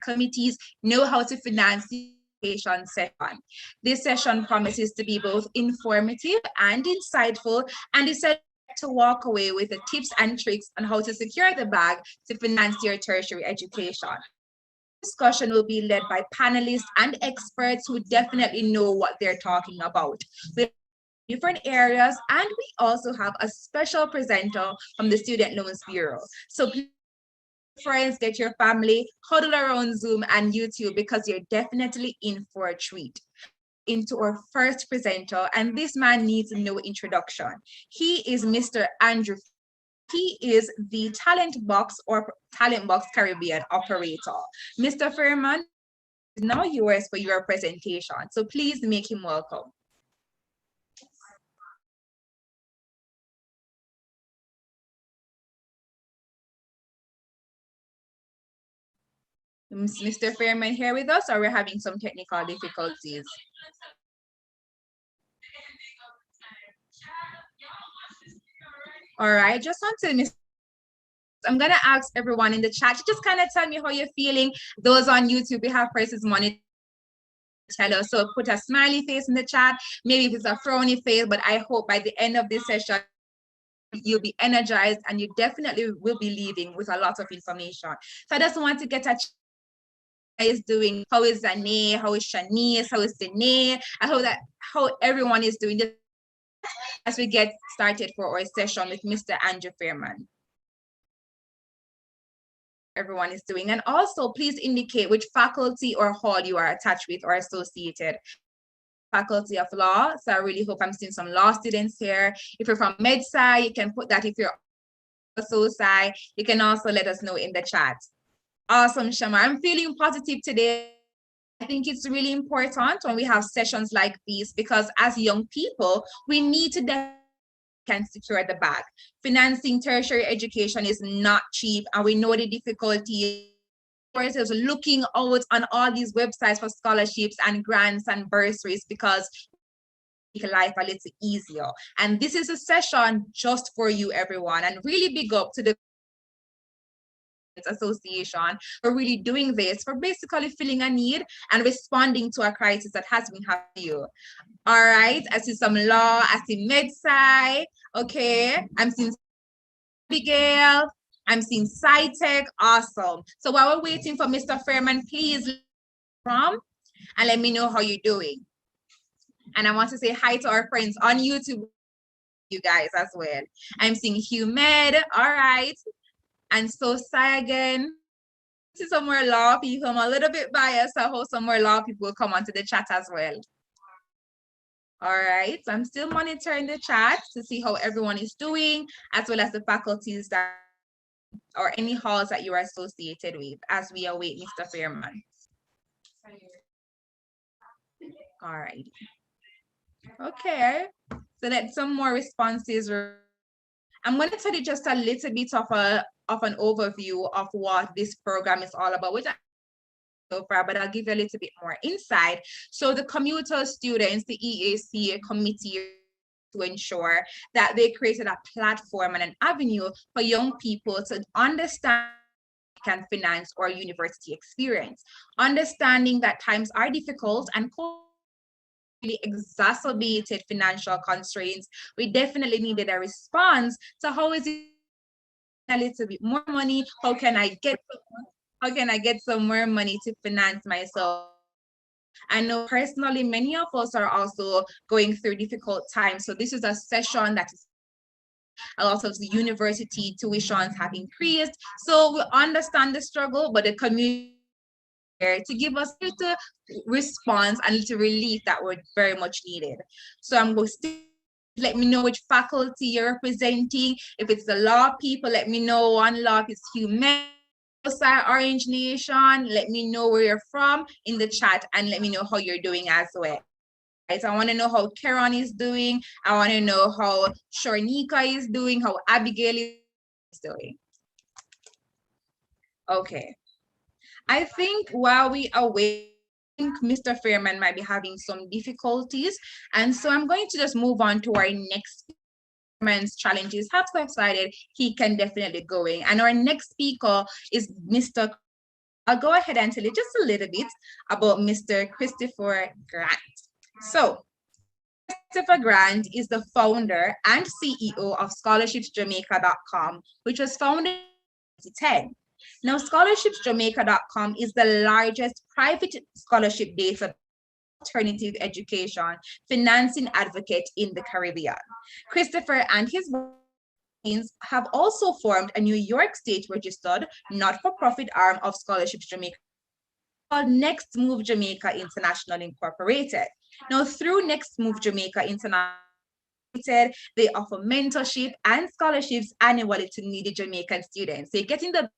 committees know how to finance the education session. This session promises to be both informative and insightful, and is set to walk away with the tips and tricks on how to secure the bag to finance your tertiary education. Discussion will be led by panelists and experts who definitely know what they're talking about. With different areas, and we also have a special presenter from the Student Loans Bureau. So please, friends, get your family, huddle around Zoom and YouTube, because you're definitely in for a treat. Into our first presenter, and this man needs no introduction. He is Mr. Andrew. He is the Talent Box or Talent Box Caribbean operator. Mr. Fairman is now yours for your presentation, so please make him welcome. Is Mr. Fairman here with us, or we're having some technical difficulties? All right, just until Mr. I'm gonna ask everyone in the chat to just kind of tell me how you're feeling. Those on YouTube, we have Precious Money tell us, so put a smiley face in the chat. Maybe if it's a frowny face, but I hope by the end of this session, you'll be energized and you definitely will be leaving with a lot of information. So I just want to get a is doing, how is Zane, how is Shanice, how is Danae, I hope that how everyone is doing as we get started for our session with Mr. Andrew Fairman. Everyone is doing, and also please indicate which faculty or hall you are attached with or associated. Faculty of Law, so I really hope I'm seeing some law students here. If you're from MedSci, you can put that. If you're SoSci, you can also let us know in the chat. Awesome, Shama. I'm feeling positive today. I think it's really important when we have sessions like these, because as young people, we need to can secure the bag. Financing tertiary education is not cheap, and we know the difficulty is looking out on all these websites for scholarships and grants and bursaries, because make life a little easier. And this is a session just for you, everyone, and really big up to the association for really doing this, for basically filling a need and responding to a crisis that has been happening to you. All right, I see some law, I see MedSci, okay, I'm seeing Abigail, I'm seeing SciTech, awesome. So while we're waiting for Mr. Fairman, please from and let me know how you're doing. And I want to say hi to our friends on YouTube, you guys as well. I'm seeing HUMED, all right, and SoSci again. See some more law people. I'm a little bit biased. I hope some more law people will come onto the chat as well. All right, so I'm still monitoring the chat to see how everyone is doing, as well as the faculties that or any halls that you are associated with, as we await Mr. Fairman. All right. Okay, so that's some more responses. I'm going to tell you just a little bit of an overview of what this program is all about, which I so far, but I'll give you a little bit more insight. So the commuter students, the EAC committee, to ensure that they created a platform and an avenue for young people to understand can finance or university experience, understanding that times are difficult and really exacerbated financial constraints. We definitely needed a response. So how is it a little bit more money? How can I get some more money to finance myself? I know personally many of us are also going through difficult times. So this is a session that is a lot of the university tuitions have increased. So we understand the struggle, but the community to give us a little response and a little relief that were very much needed. So I'm going to let me know which faculty you're representing. If it's the law people, let me know. One law, if it's human, Orange Nation, let me know where you're from in the chat and let me know how you're doing as well. Right, so I want to know how Karen is doing. I want to know how Shornika is doing, how Abigail is doing. Okay. I think while we await, Mr. Fairman might be having some difficulties. And so I'm going to just move on to our next challenges have subsided. He can definitely go in. And our next speaker is Mr. I'll go ahead and tell you just a little bit about Mr. Christopher Grant. So, Christopher Grant is the founder and CEO of scholarshipsjamaica.com, which was founded in 2010. Now, scholarshipsjamaica.com is the largest private scholarship database alternative education financing advocate in the Caribbean. Christopher and his have also formed a New York State registered not-for-profit arm of Scholarships Jamaica called Next Move Jamaica International Incorporated. Now, through Next Move Jamaica International, they offer mentorship and scholarships annually to needy Jamaican students. So you're getting the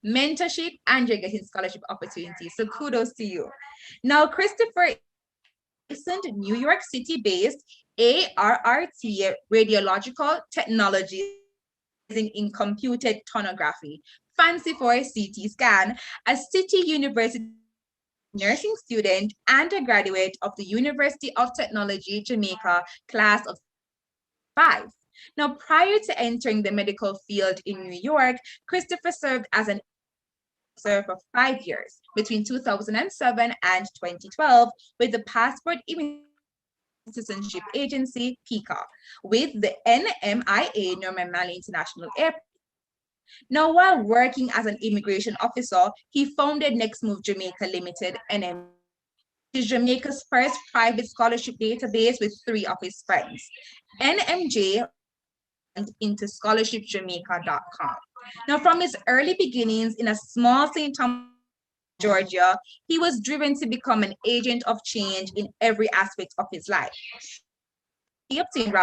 mentorship and you're getting scholarship opportunities. So kudos to you. Now, Christopher is a New York City-based ARRT radiological technology in computed tomography, fancy for a CT scan, a City University nursing student and a graduate of the University of Technology Jamaica class of 5. Now, prior to entering the medical field in New York, Christopher served as an officer for 5 years between 2007 and 2012 with the Passport Citizenship Agency, PICA, with the NMIA, Norman Manley International Airport. Now, while working as an immigration officer, he founded Next Move Jamaica Limited, NM, which is Jamaica's first private scholarship database with 3 of his friends. NMJ into scholarshipsjamaica.com. Now, from his early beginnings in a small St. Thomas, Georgia, he was driven to become an agent of change in every aspect of his life. He obtained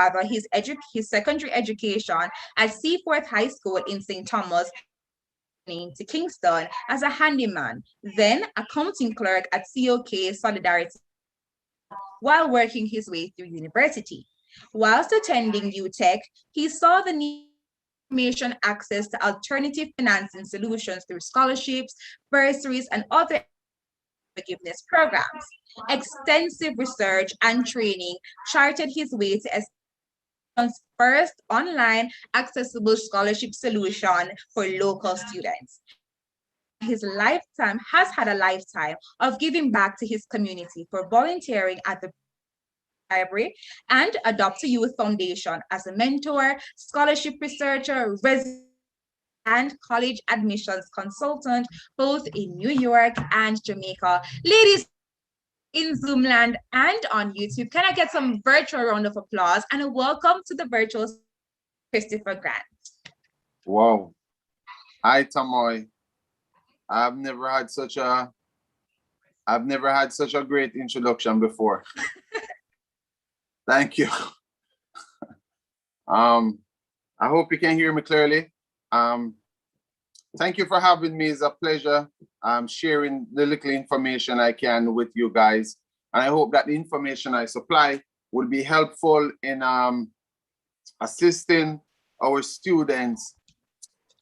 his secondary education at Seaforth High School in St. Thomas to Kingston as a handyman, then accounting clerk at COK Solidarity while working his way through university. Whilst attending UTech, he saw the need for information access to alternative financing solutions through scholarships, bursaries, and other forgiveness programs. Extensive research and training charted his way to first online accessible scholarship solution for local students. His lifetime has had a lifetime of giving back to his community for volunteering at the library and Adopt a Youth Foundation as a mentor, scholarship researcher, resident, and college admissions consultant, both in New York and Jamaica. Ladies in Zoomland and on YouTube, can I get some virtual round of applause and a welcome to the virtual Christopher Grant. Wow. Hi, Tamoy. I've never had such a great introduction before. Thank you. I hope you can hear me clearly. Thank you for having me. It's a pleasure sharing the little information I can with you guys. And I hope that the information I supply will be helpful in assisting our students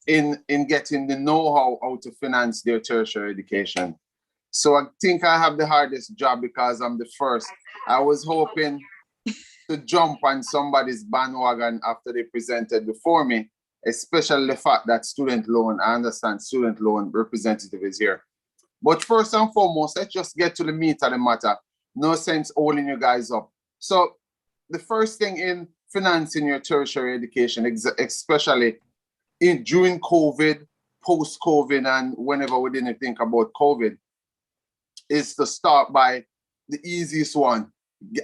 in getting the know-how how to finance their tertiary education. So I think I have the hardest job because I'm the first. I was hoping to jump on somebody's bandwagon after they presented before me, especially the fact that student loan, I understand student loan representative is here. But first and foremost, let's just get to the meat of the matter. No sense holding you guys up. So the first thing in financing your tertiary education, especially during COVID, post-COVID, and whenever we didn't think about COVID, is to start by the easiest one,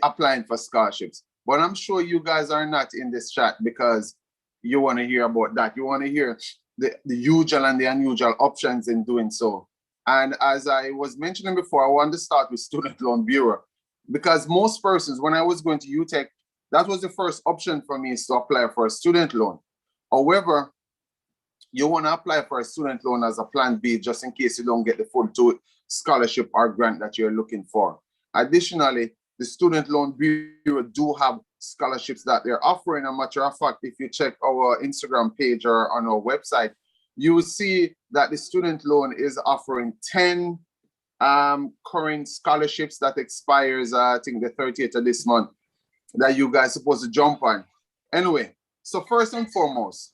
applying for scholarships. But I'm sure you guys are not in this chat because you want to hear about that. You want to hear the usual and the unusual options in doing so. And as I was mentioning before, I want to start with Student Loan Bureau because most persons, when I was going to UTech, that was the first option for me is to apply for a student loan. However, you want to apply for a student loan as a plan B just in case you don't get the full scholarship or grant that you're looking for. Additionally, the Student Loan Bureau do have scholarships that they're offering. A matter of fact, if you check our Instagram page or on our website, you will see that the student loan is offering 10 current scholarships that expires, I think, the 30th of this month that you guys are supposed to jump on. Anyway, so first and foremost,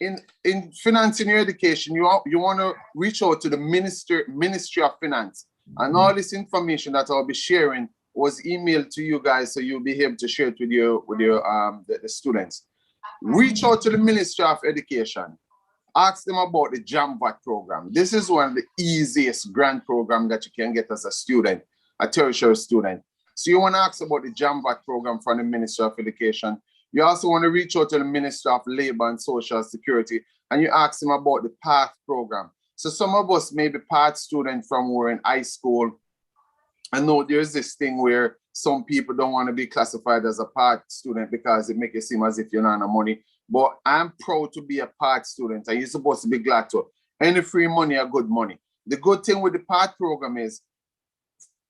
in financing your education, you want to reach out to the Ministry of Finance, and all this information that I'll be sharing was emailed to you guys, so you'll be able to share it with the students. Reach out to the Ministry of Education. Ask them about the JAMVAT program. This is one of the easiest grant program that you can get as a student, a tertiary student. So you want to ask about the JAMVAT program from the Ministry of Education. You also want to reach out to the Ministry of Labor and Social Security, and you ask them about the PATH program. So some of us may be PATH students from we're in high school. I know there's this thing where some people don't want to be classified as a PATH student because it makes it seem as if you're not no money. But I'm proud to be a PATH student, and you're supposed to be glad to. Any free money are good money. The good thing with the PATH program is,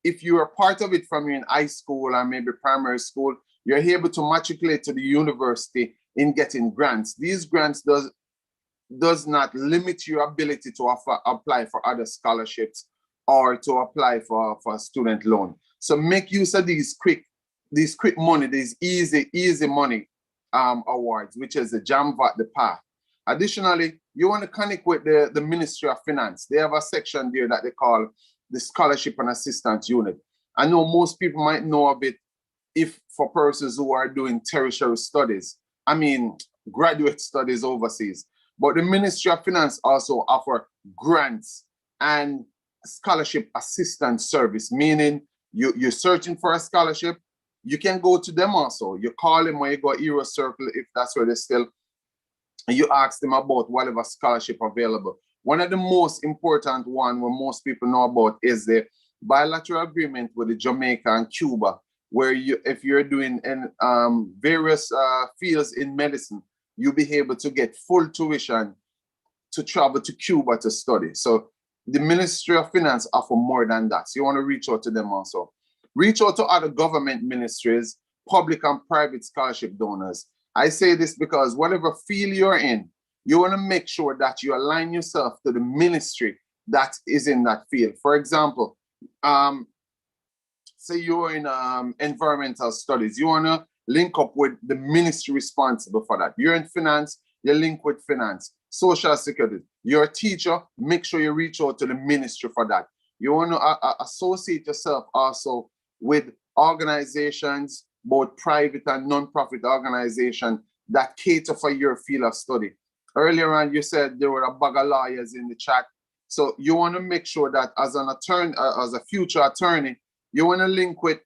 if you are part of it from in high school or maybe primary school, you're able to matriculate to the university in getting grants. These grants does not limit your ability to apply for other scholarships or to apply for a student loan. So make use of these quick money, these easy money awards, which is the JAMVAT, the PATH. Additionally, you want to connect with the Ministry of Finance. They have a section there that they call the Scholarship and Assistance Unit. I know most people might know of it if for persons who are doing tertiary studies, I mean, graduate studies overseas. But the Ministry of Finance also offer grants and scholarship assistance service, meaning you're searching for a scholarship, you can go to them also. You call them when you go Euro Circle, if that's where they're still, and you ask them about whatever scholarship available. One of the most important one where most people know about is the bilateral agreement with the Jamaica and Cuba, where if you're doing various fields in medicine, you'll be able to get full tuition to travel to Cuba to study. So the Ministry of Finance offer more than that. So you want to reach out to them also. Reach out to other government ministries, public and private scholarship donors. I say this because whatever field you're in, you want to make sure that you align yourself to the ministry that is in that field. For example, say you're in environmental studies, you want to link up with the ministry responsible for that. You're in finance, you link with finance. Social security, you're a teacher, make sure you reach out to the ministry for that. You want to associate yourself also with organizations, both private and non-profit organizations that cater for your field of study. Earlier on, you said there were a bag of lawyers in the chat. So you want to make sure that as an attorney, as a future attorney, you want to link with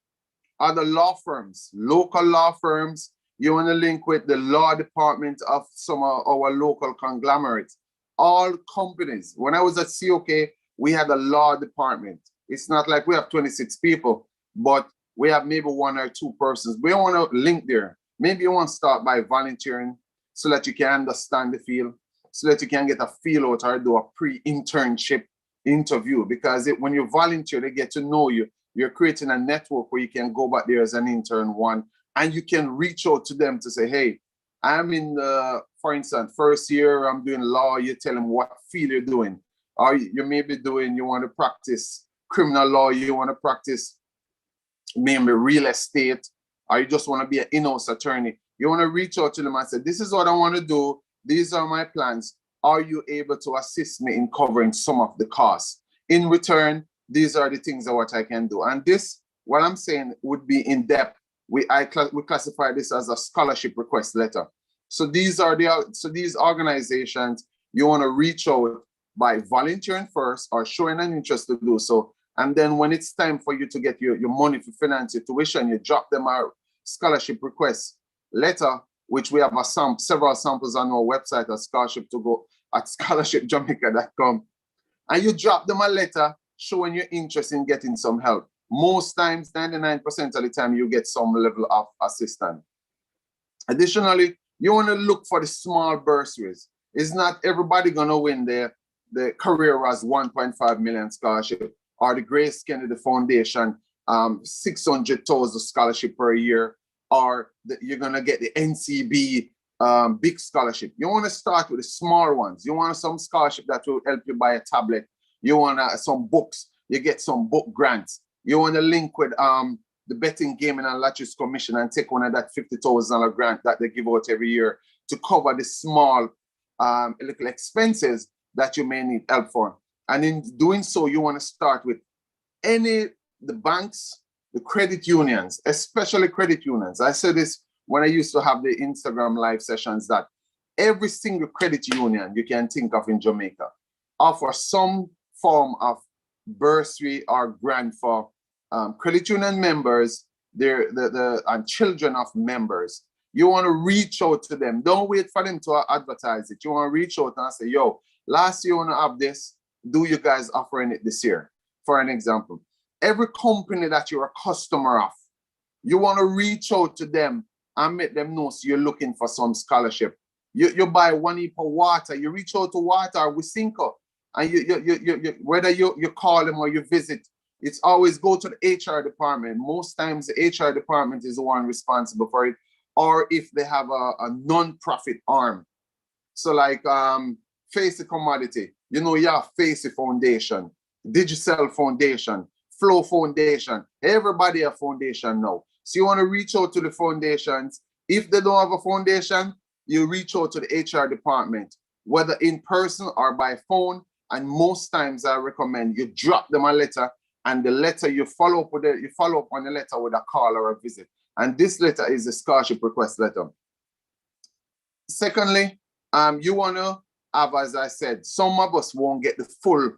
other law firms, local law firms. You want to link with the law department of some of our local conglomerates. All companies. When I was at COK, we had a law department. It's not like we have 26 people, but we have maybe 1 or 2 persons. We want to link there. Maybe you want to start by volunteering so that you can understand the field, so that you can get a feel out or do a pre-internship interview. Because when you volunteer, they get to know you. You're creating a network where you can go back there as an intern one, and you can reach out to them to say, hey, I'm in the, for instance, first year, I'm doing law. You tell them what field you're doing. Or you may be doing, you want to practice criminal law, you want to practice maybe real estate, or you just want to be an in-house attorney. You want to reach out to them and say, this is what I want to do. These are my plans. Are you able to assist me in covering some of the costs? In return, these are the things that what I can do. And this, what I'm saying, would be in depth. We classify this as a scholarship request letter. So these organizations, you want to reach out by volunteering first or showing an interest to do so. And then when it's time for you to get your money to finance your tuition, you drop them a scholarship request letter, which we have several samples on our website at scholarshipjamaica.com. And you drop them a letter showing your interest in getting some help. Most times, 99% of the time, you get some level of assistance. Additionally, you want to look for the small bursaries. It's not everybody going to win the Careeras 1.5 million scholarship or the Grace Kennedy Foundation 600,000 scholarship per year, or you're going to get the NCB big scholarship. You want to start with the small ones. You want some scholarship that will help you buy a tablet. You want some books. You get some book grants. You want to link with the Betting, Gaming and Lotteries Commission and take one of that $50,000 grant that they give out every year to cover the small little expenses that you may need help for. And in doing so, you want to start with the banks, the credit unions, especially credit unions. I said this when I used to have the Instagram live sessions, that every single credit union you can think of in Jamaica offer some form of bursary or grant for credit union members, and children of members. You want to reach out to them. Don't wait for them to advertise it. You want to reach out and say, yo, last year you want to have this. Do you guys offering it this year? For an example, every company that you're a customer of, you want to reach out to them and make them know so you're looking for some scholarship. You buy 1 heap of water, you reach out to Water or Wisinko, and you whether you call them or you visit, it's always go to the HR department. Most times the HR department is the one responsible for it, or if they have a non-profit arm. So like Face the Commodity, you have Face the Foundation, Digicel Foundation, Flow Foundation, everybody a foundation now. So you want to reach out to the foundations. If they don't have a foundation, you reach out to the HR department, whether in person or by phone. And most times I recommend you drop them a letter, and the letter you follow up on the letter with a call or a visit. And this letter is a scholarship request letter. Secondly, you want to have, as I said, some of us won't get the full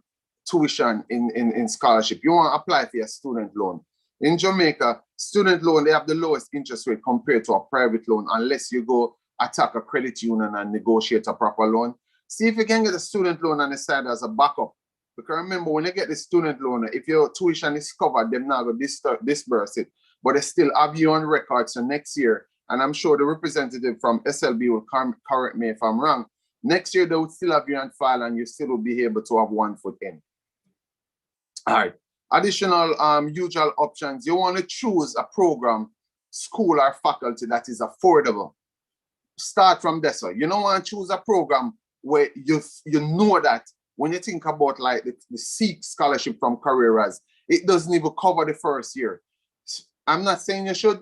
tuition in scholarship. You want to apply for your student loan. In Jamaica, student loan, they have the lowest interest rate compared to a private loan, unless you go attack a credit union and negotiate a proper loan. See if you can get a student loan on the side as a backup. Because remember, when you get the student loan, if your tuition is covered, they're not going to disburse it. But they still have you on record. So next year, and I'm sure the representative from SLB will correct me if I'm wrong, next year they would still have you on file and you still will be able to have 1 foot in. All right. Additional usual options. You want to choose a program, school or faculty that is affordable. Start from there. So you don't want to choose a program where you know that when you think about like the SEEK scholarship from Careers, it doesn't even cover the first year. I'm not saying you should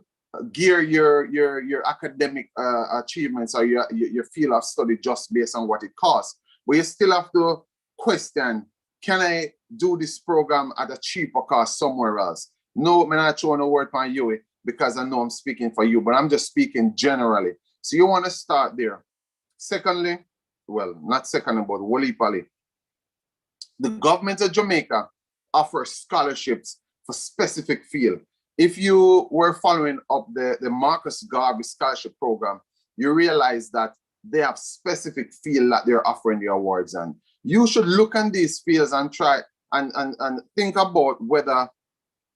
gear your academic achievements or your field of study just based on what it costs, but you still have to question, can I do this program at a cheaper cost somewhere else? No, I'm not throwing a word on you because I know I'm speaking for you, but I'm just speaking generally. So you want to start there. Secondly, well, not secondly, but wally-pally. The government of Jamaica offers scholarships for specific field. If you were following up the Marcus Garvey Scholarship Program, you realize that they have specific field that they're offering the awards on. You should look at these fields and try and think about whether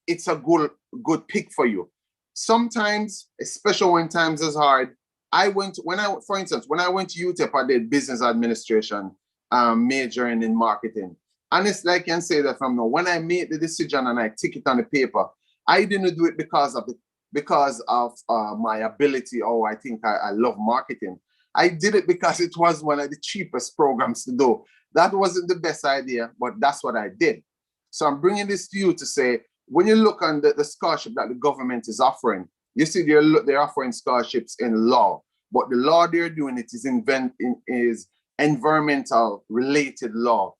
it's a good pick for you. Sometimes, especially when times is hard, for instance, when I went to UTEP, I did business administration, majoring in marketing. Honestly, I can say that from now, when I made the decision and I tick it on the paper, I didn't do it because of my ability, or I think I love marketing. I did it because it was one of the cheapest programs to do. That wasn't the best idea, but that's what I did. So I'm bringing this to you to say, when you look on the scholarship that the government is offering, you see they're offering scholarships in law, but the law they're doing it is environmental related law,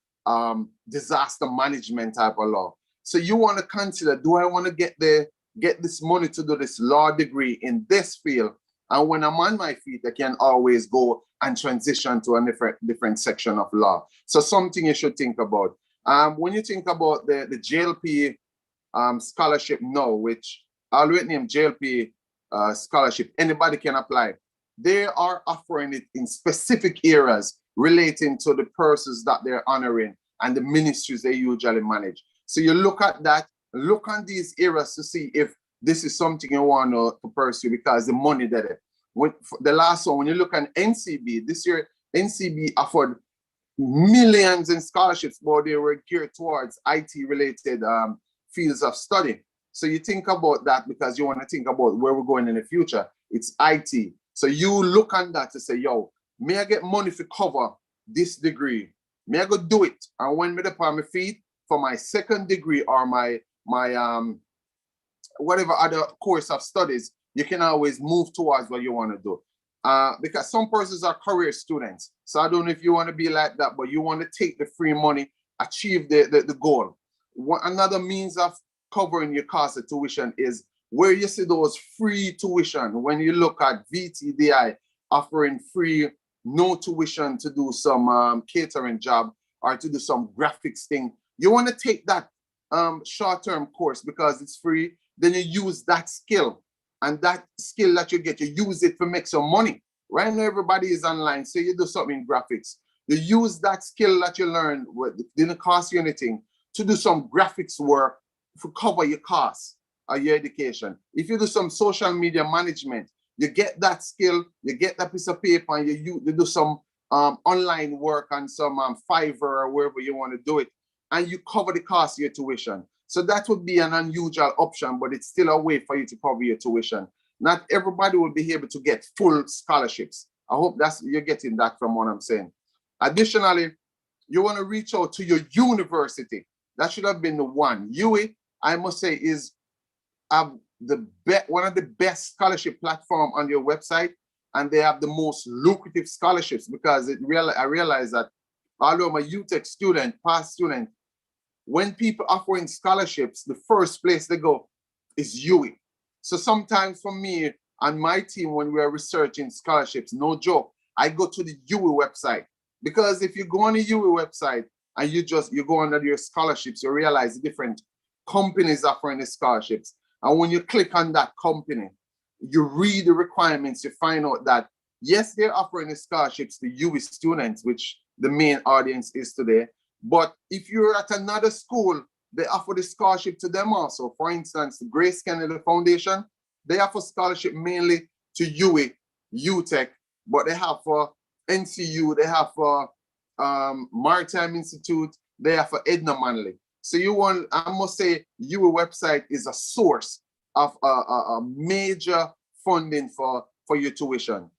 disaster management type of law. So you want to consider, do I want to get this money to do this law degree in this field? And when I'm on my feet, I can always go and transition to a different section of law. So something you should think about. When you think about the JLP scholarship now, which I'll name JLP scholarship, anybody can apply. They are offering it in specific areas relating to the persons that they're honoring and the ministries they usually manage. So you look at that, look on these areas to see if this is something you want to pursue, because the money that the last one, when you look at NCB, this year, NCB offered millions in scholarships, but they were geared towards IT-related fields of study. So you think about that because you want to think about where we're going in the future. It's IT. So you look on that to say, yo, may I get money to cover this degree? May I go do it? And when me upon my feet for my second degree or my whatever other course of studies, you can always move towards what you want to do. because some persons are career students. So I don't know if you want to be like that, but you want to take the free money, achieve the goal. Another means of covering your cost of tuition is where you see those free tuition. When you look at VTDI offering free, no tuition to do some catering job or to do some graphics thing, you want to take that short-term course because it's free. Then you use that skill, and that skill that you get, you use it to make some money. Right now, everybody is online. So you do something in graphics. You use that skill that you learned, didn't cost you anything, to do some graphics work to cover your costs or your education. If you do some social media management, you get that skill, you get that piece of paper, and you do some online work on some Fiverr or wherever you want to do it, and you cover the cost of your tuition. So that would be an unusual option, but it's still a way for you to cover your tuition. Not everybody will be able to get full scholarships. I hope you're getting that from what I'm saying. Additionally, you want to reach out to your university. That should have been the one. UWI, I must say, is one of the best scholarship platform on your website, and they have the most lucrative scholarships because I realize that although I'm a UTech student, past student, when people offering scholarships, the first place they go is UWI. So sometimes for me and my team, when we are researching scholarships, no joke, I go to the UWI website. Because if you go on the UWI website and you go under your scholarships, you realize the different companies offering the scholarships. And when you click on that company, you read the requirements, you find out that, yes, they're offering the scholarships to UWI students, which the main audience is today. But if you're at another school, they offer the scholarship to them also. For instance, the Grace Kennedy Foundation, they offer scholarship mainly to UWI, UTech, but they have for NCU, they have for Maritime Institute, they have for Edna Manley. So I must say, UWI website is a source of a major funding for your tuition.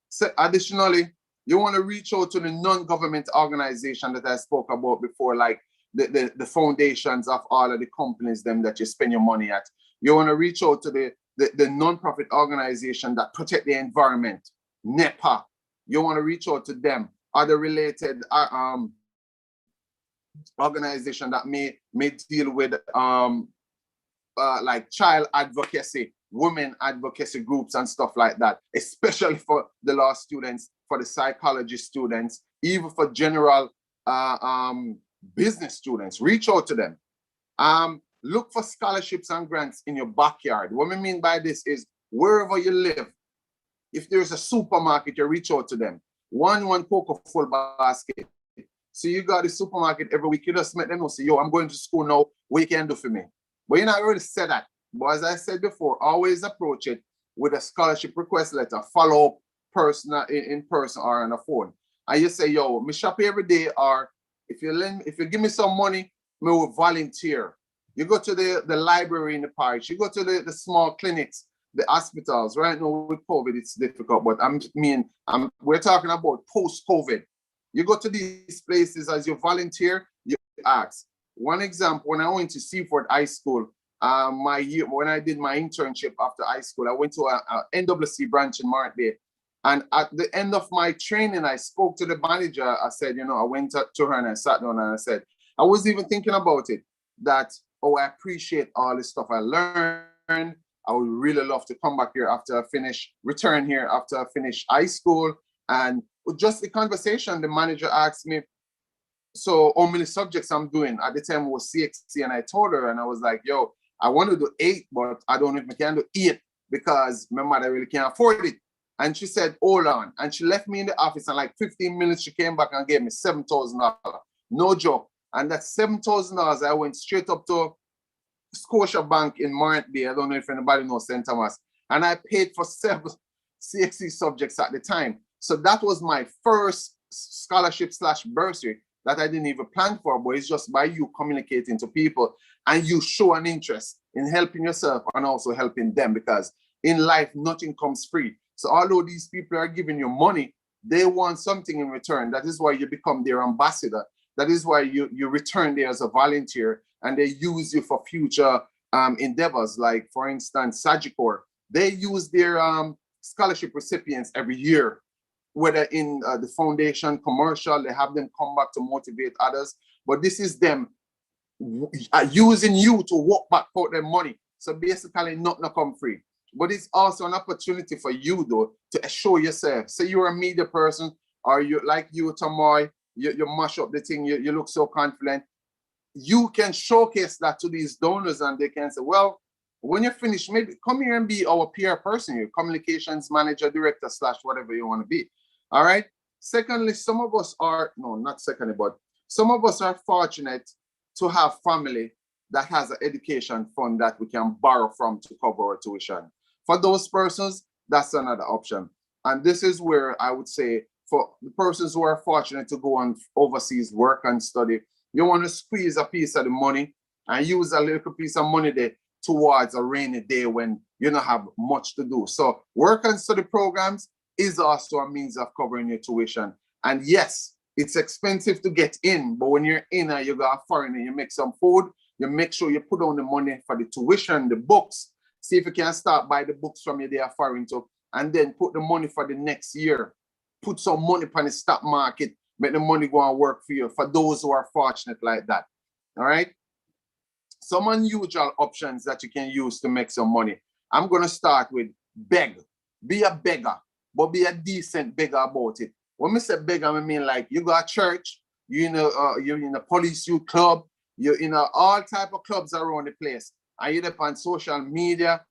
So additionally, you want to reach out to the non-government organization that I spoke about before, like the foundations of all of the companies them that you spend your money at. You want to reach out to the non-profit organization that protect the environment, NEPA. You want to reach out to them, other related organization that may deal with like child advocacy, women advocacy groups and stuff like that, especially for the law students, for the psychology students, even for general business students. Reach out to them. Look for scholarships and grants in your backyard. What I mean by this is wherever you live, if there's a supermarket, you reach out to them. One Coca full basket. So you got the supermarket every week, you just make them know, say, yo, I'm going to school now, what you can do for me? But you not really say that. But as I said before, always approach it with a scholarship request letter, follow up in person or on a phone. And you say, yo, me shop every day, or if you give me some money, me will volunteer. You go to the library in the parish, you go to the small clinics, the hospitals. Right now with COVID, it's difficult, but we're talking about post-COVID. You go to these places as you volunteer, you ask. One example, when I went to Seaford High School, when I did my internship after high school, I went to a NWC branch in Mark Bay. And at the end of my training, I spoke to the manager. I said, I went to her and I sat down and I said, I was even thinking about it, that, I appreciate all this stuff I learned. I would really love to come back here return here after I finish high school. And just the conversation, the manager asked me, so how many subjects I'm doing? At the time it was CXC, and I told her, and I was like, yo, I want to do 8, but I don't know if I can do 8 because my mother really can't afford it. And she said, hold on. And she left me in the office, and like 15 minutes, she came back and gave me $7,000. No joke. And that $7,000, I went straight up to Scotia Bank in Morant Bay. I don't know if anybody knows St. Thomas. And I paid for 7 CXC subjects at the time. So that was my first scholarship/bursary that I didn't even plan for, but it's just by you communicating to people and you show an interest in helping yourself and also helping them, because in life, nothing comes free. So although these people are giving you money, they want something in return. That is why you become their ambassador. That is why you return there as a volunteer, and they use you for future endeavors. Like, for instance, Sagicor, they use their scholarship recipients every year, whether in the foundation, commercial, they have them come back to motivate others. But this is them using you to walk back out their money. So basically, nothing come free. But it's also an opportunity for you, though, to show yourself. Say you're a media person, or you like you, Tamoy, you mash up the thing, you look so confident. You can showcase that to these donors, and they can say, well, when you're finished, maybe come here and be our PR person, your communications manager, director, / whatever you want to be. All right. Secondly, some of us are, no, not secondly, but some of us are fortunate to have family that has an education fund that we can borrow from to cover our tuition. For those persons, that's another option. And this is where I would say for the persons who are fortunate to go on overseas work and study, you want to squeeze a piece of the money and use a little piece of money there towards a rainy day when you don't have much to do. So work and study programs is also a means of covering your tuition. And yes, it's expensive to get in, but when you're in and you go foreign and you make some food, you make sure you put on the money for the tuition, the books. See if you can start buy the books from your day foreign to, and then put the money for the next year. Put some money on the stock market, make the money go and work for you, for those who are fortunate like that. All right. Some unusual options that you can use to make some money. I'm going to start with beg. Be a beggar, but be a decent beggar about it. When we say beggar, I mean like you go to church, you're in a police youth club, you're in all type of clubs around the place, and you're up on social media.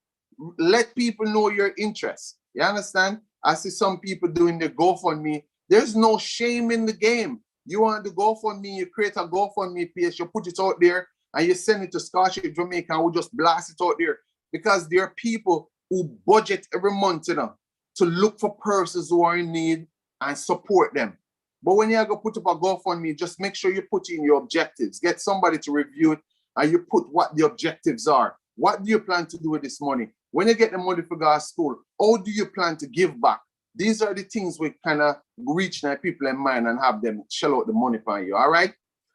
Let people know your interests. You understand? I see some people doing the GoFundMe. There's no shame in the game. You want to GoFundMe, you create a GoFundMe page, you put it out there, and you send it to Scholarship Jamaica, and we just blast it out there. Because there are people who budget every month, to look for persons who are in need and support them. But when you go put up a GoFundMe, just make sure you put in your objectives. Get somebody to review it, and you put what the objectives are. What do you plan to do with this money? When you get the money for God's school, how do you plan to give back? These are the things we kind of reach the people in mind and have them shell out the money for you, all right?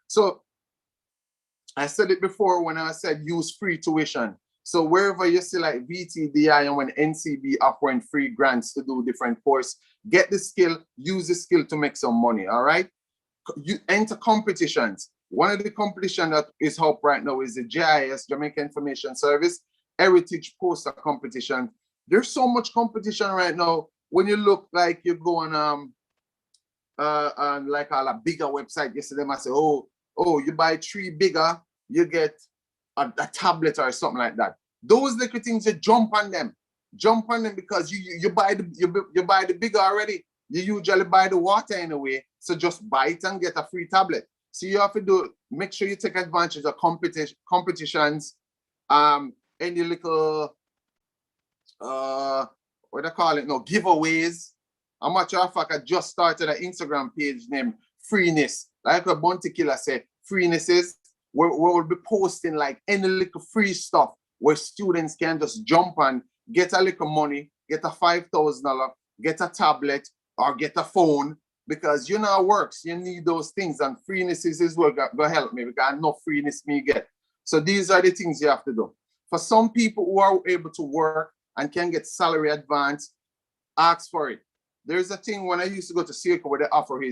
So I said it before when I said use free tuition. So wherever you see like VTDI and when NCB offering free grants to do different courses, get the skill, use the skill to make some money, all right? You enter competitions. One of the competition that is up right now is the JIS, Jamaica Information Service, Heritage Poster Competition. There's so much competition right now. When you look like you go on like a bigger website, yesterday I say, oh, you buy 3 bigger, you get a tablet or something like that. Those little things, you jump on them because you buy the bigger already. You usually buy the water anyway, so just buy it and get a free tablet. So you have to make sure you take advantage of competitions, any little what do I call it? No, giveaways. A matter of fact, I just started an Instagram page named Freeness. Like what Bounty Killer said, Freeness is where we'll be posting like any little free stuff where students can just jump on, get a little money, get a $5,000, get a tablet, or get a phone, because you know how it works. You need those things, and Freeness is what go help me, because I know Freeness me get. So these are the things you have to do. For some people who are able to work and can get salary advance, ask for it. There's a thing when I used to go to Circle where they offer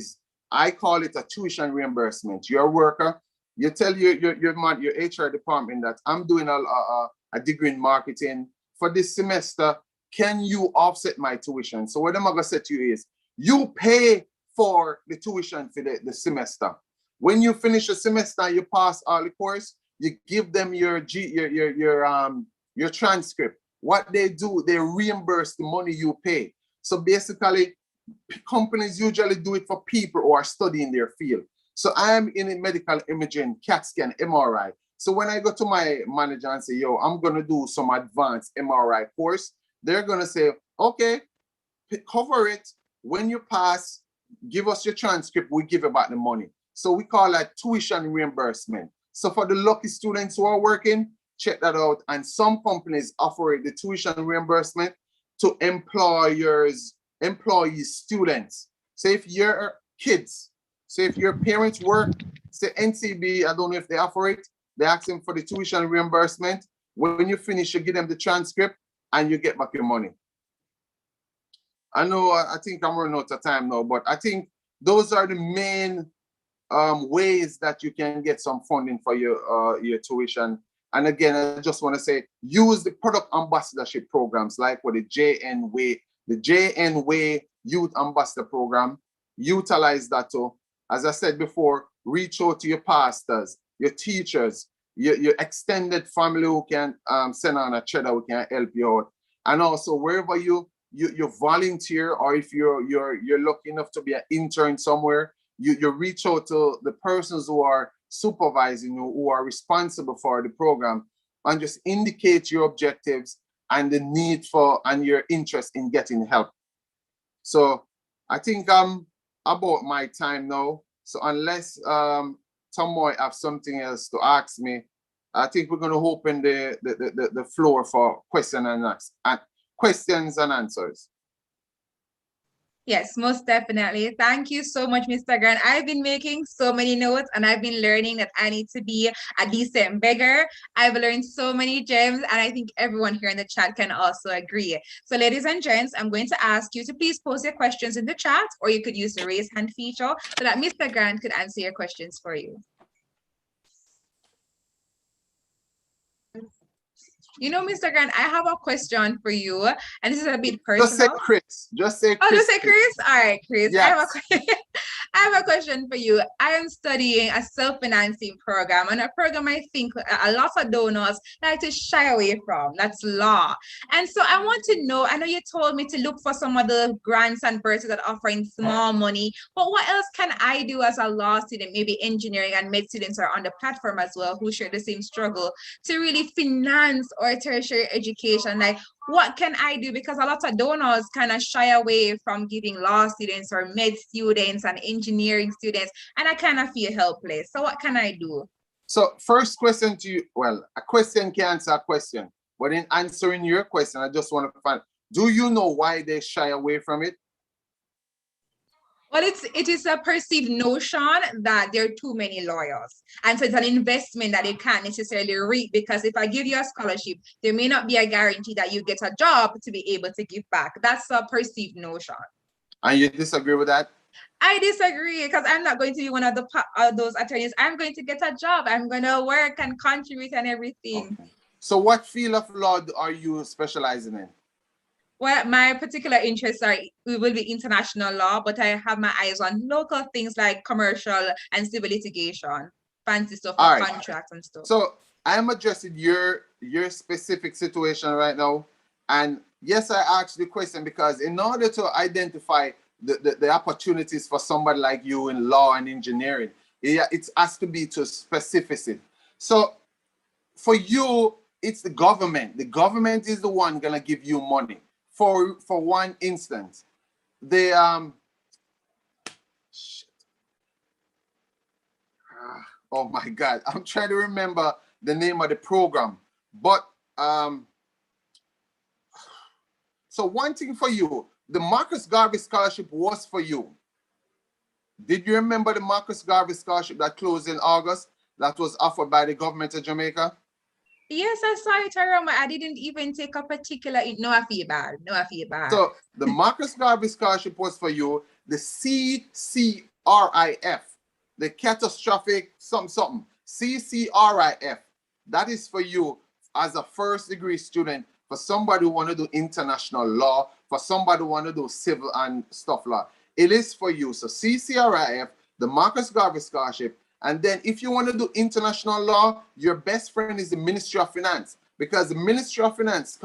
I call it a tuition reimbursement. You're a worker, you tell your HR department that I'm doing a degree in marketing for this semester. Can you offset my tuition? So what I'm gonna say to you is, you pay for the tuition for the semester. When you finish the semester, you pass all the course, you give them your transcript. What they do, they reimburse the money you pay. So basically, companies usually do it for people who are studying their field. So I am in medical imaging, CAT scan, MRI. So when I go to my manager and say, yo, I'm going to do some advanced MRI course, they're going to say, okay, cover it. When you pass, give us your transcript, we give you back the money. So we call that tuition reimbursement. So for the lucky students who are working, check that out. And some companies offer the tuition reimbursement to employees, students. So if your kids, so if your parents work, say NCB, I don't know if they offer it, they ask them for the tuition reimbursement. When you finish, you give them the transcript and you get back your money. I know I think I'm running out of time now, but I think those are the main ways that you can get some funding for your tuition. And again, I just want to say, use the product ambassadorship programs like what the JN Way Youth Ambassador Program. Utilize that too. As I said before, reach out to your pastors, your teachers, your extended family who can send on a cheddar who can help you out. And also wherever you volunteer, or if you're lucky enough to be an intern somewhere, you reach out to the persons who are supervising you, who are responsible for the program, and just indicate your objectives and the need for and your interest in getting help. So I think I'm about my time now. So unless Tom might have something else to ask me, I think we're going to open the floor for questions and answers. Yes, most definitely. Thank you so much, Mr. Grant. I've been making so many notes and I've been learning that I need to be a decent beggar. I've learned so many gems and I think everyone here in the chat can also agree. So ladies and gents, I'm going to ask you to please post your questions in the chat, or you could use the raise hand feature so that Mr. Grant could answer your questions for you. You know, Mr. Grant, I have a question for you, and this is a bit personal. Just say Chris. Just say Chris. Oh, just say Chris? All right, Chris. Yes. I have a question for you. I am studying a self-financing program, and a program I think a lot of donors like to shy away from. That's law. And so I want to know, I know you told me to look for some of the grants and bursaries that are offering small money, but what else can I do as a law student? Maybe engineering and med students are on the platform as well, who share the same struggle to really finance or tertiary education. Like, what can I do? Because a lot of donors kind of shy away from giving law students or med students and engineering students, and I kind of feel helpless. So what can I do? So first question to you, well, a question can answer a question, but in answering your question, I just want to find, do you know why they shy away from it? Well, it is a perceived notion that there are too many lawyers. And so it's an investment that you can't necessarily reap, because if I give you a scholarship, there may not be a guarantee that you get a job to be able to give back. That's a perceived notion. And you disagree with that? I disagree, because I'm not going to be one of those attorneys. I'm going to get a job. I'm going to work and contribute and everything. Okay. So what field of law are you specializing in? Well, my particular interests will be international law, but I have my eyes on local things like commercial and civil litigation, fancy stuff, like contracts and stuff. So I'm addressing your specific situation right now. And yes, I asked the question because in order to identify the opportunities for somebody like you in law and engineering, it has to be to specificity. So for you, it's the government. The government is the one gonna give you money. For one instance, oh my God, I'm trying to remember the name of the program. But so one thing for you, the Marcus Garvey Scholarship was for you. Did you remember the Marcus Garvey Scholarship that closed in August that was offered by the government of Jamaica? Yes, I saw it, Aroma. I didn't even take a particular, no, I feel bad. No, I feel bad. So the Marcus Garvey Scholarship was for you. The CCRIF, the catastrophic something, CCRIF, that is for you as a first degree student, for somebody who want to do international law, for somebody who want to do civil and stuff law. It is for you. So CCRIF, the Marcus Garvey Scholarship. And then if you want to do international law, your best friend is the Ministry of Finance, because the Ministry of Finance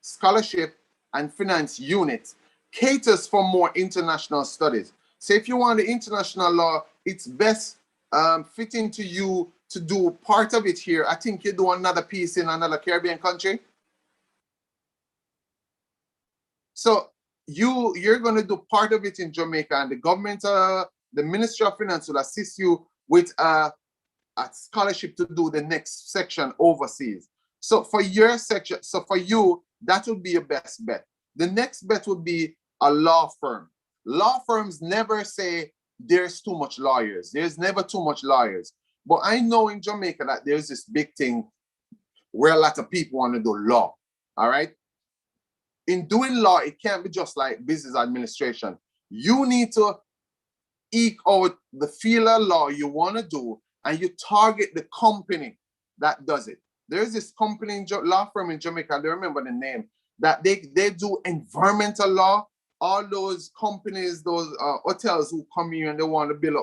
Scholarship and Finance Unit caters for more international studies. So if you want the international law, it's best fitting to you to do part of it here. I think you do another piece in another Caribbean country. So you're going to do part of it in Jamaica, and the government, the Ministry of Finance will assist you with a scholarship to do the next section overseas. So for your section, so for you, that would be your best bet. The next bet would be a law firm. Law firms never say there's too much lawyers. There's never too much lawyers. But I know in Jamaica that there's this big thing where a lot of people want to do law. All right. in doing law, it can't be just like business administration. You need to eke out the field of law you want to do, and you target the company that does it. There's this company law firm in Jamaica, I don't remember the name, that they do environmental law. All those companies, those hotels who come here and they want to build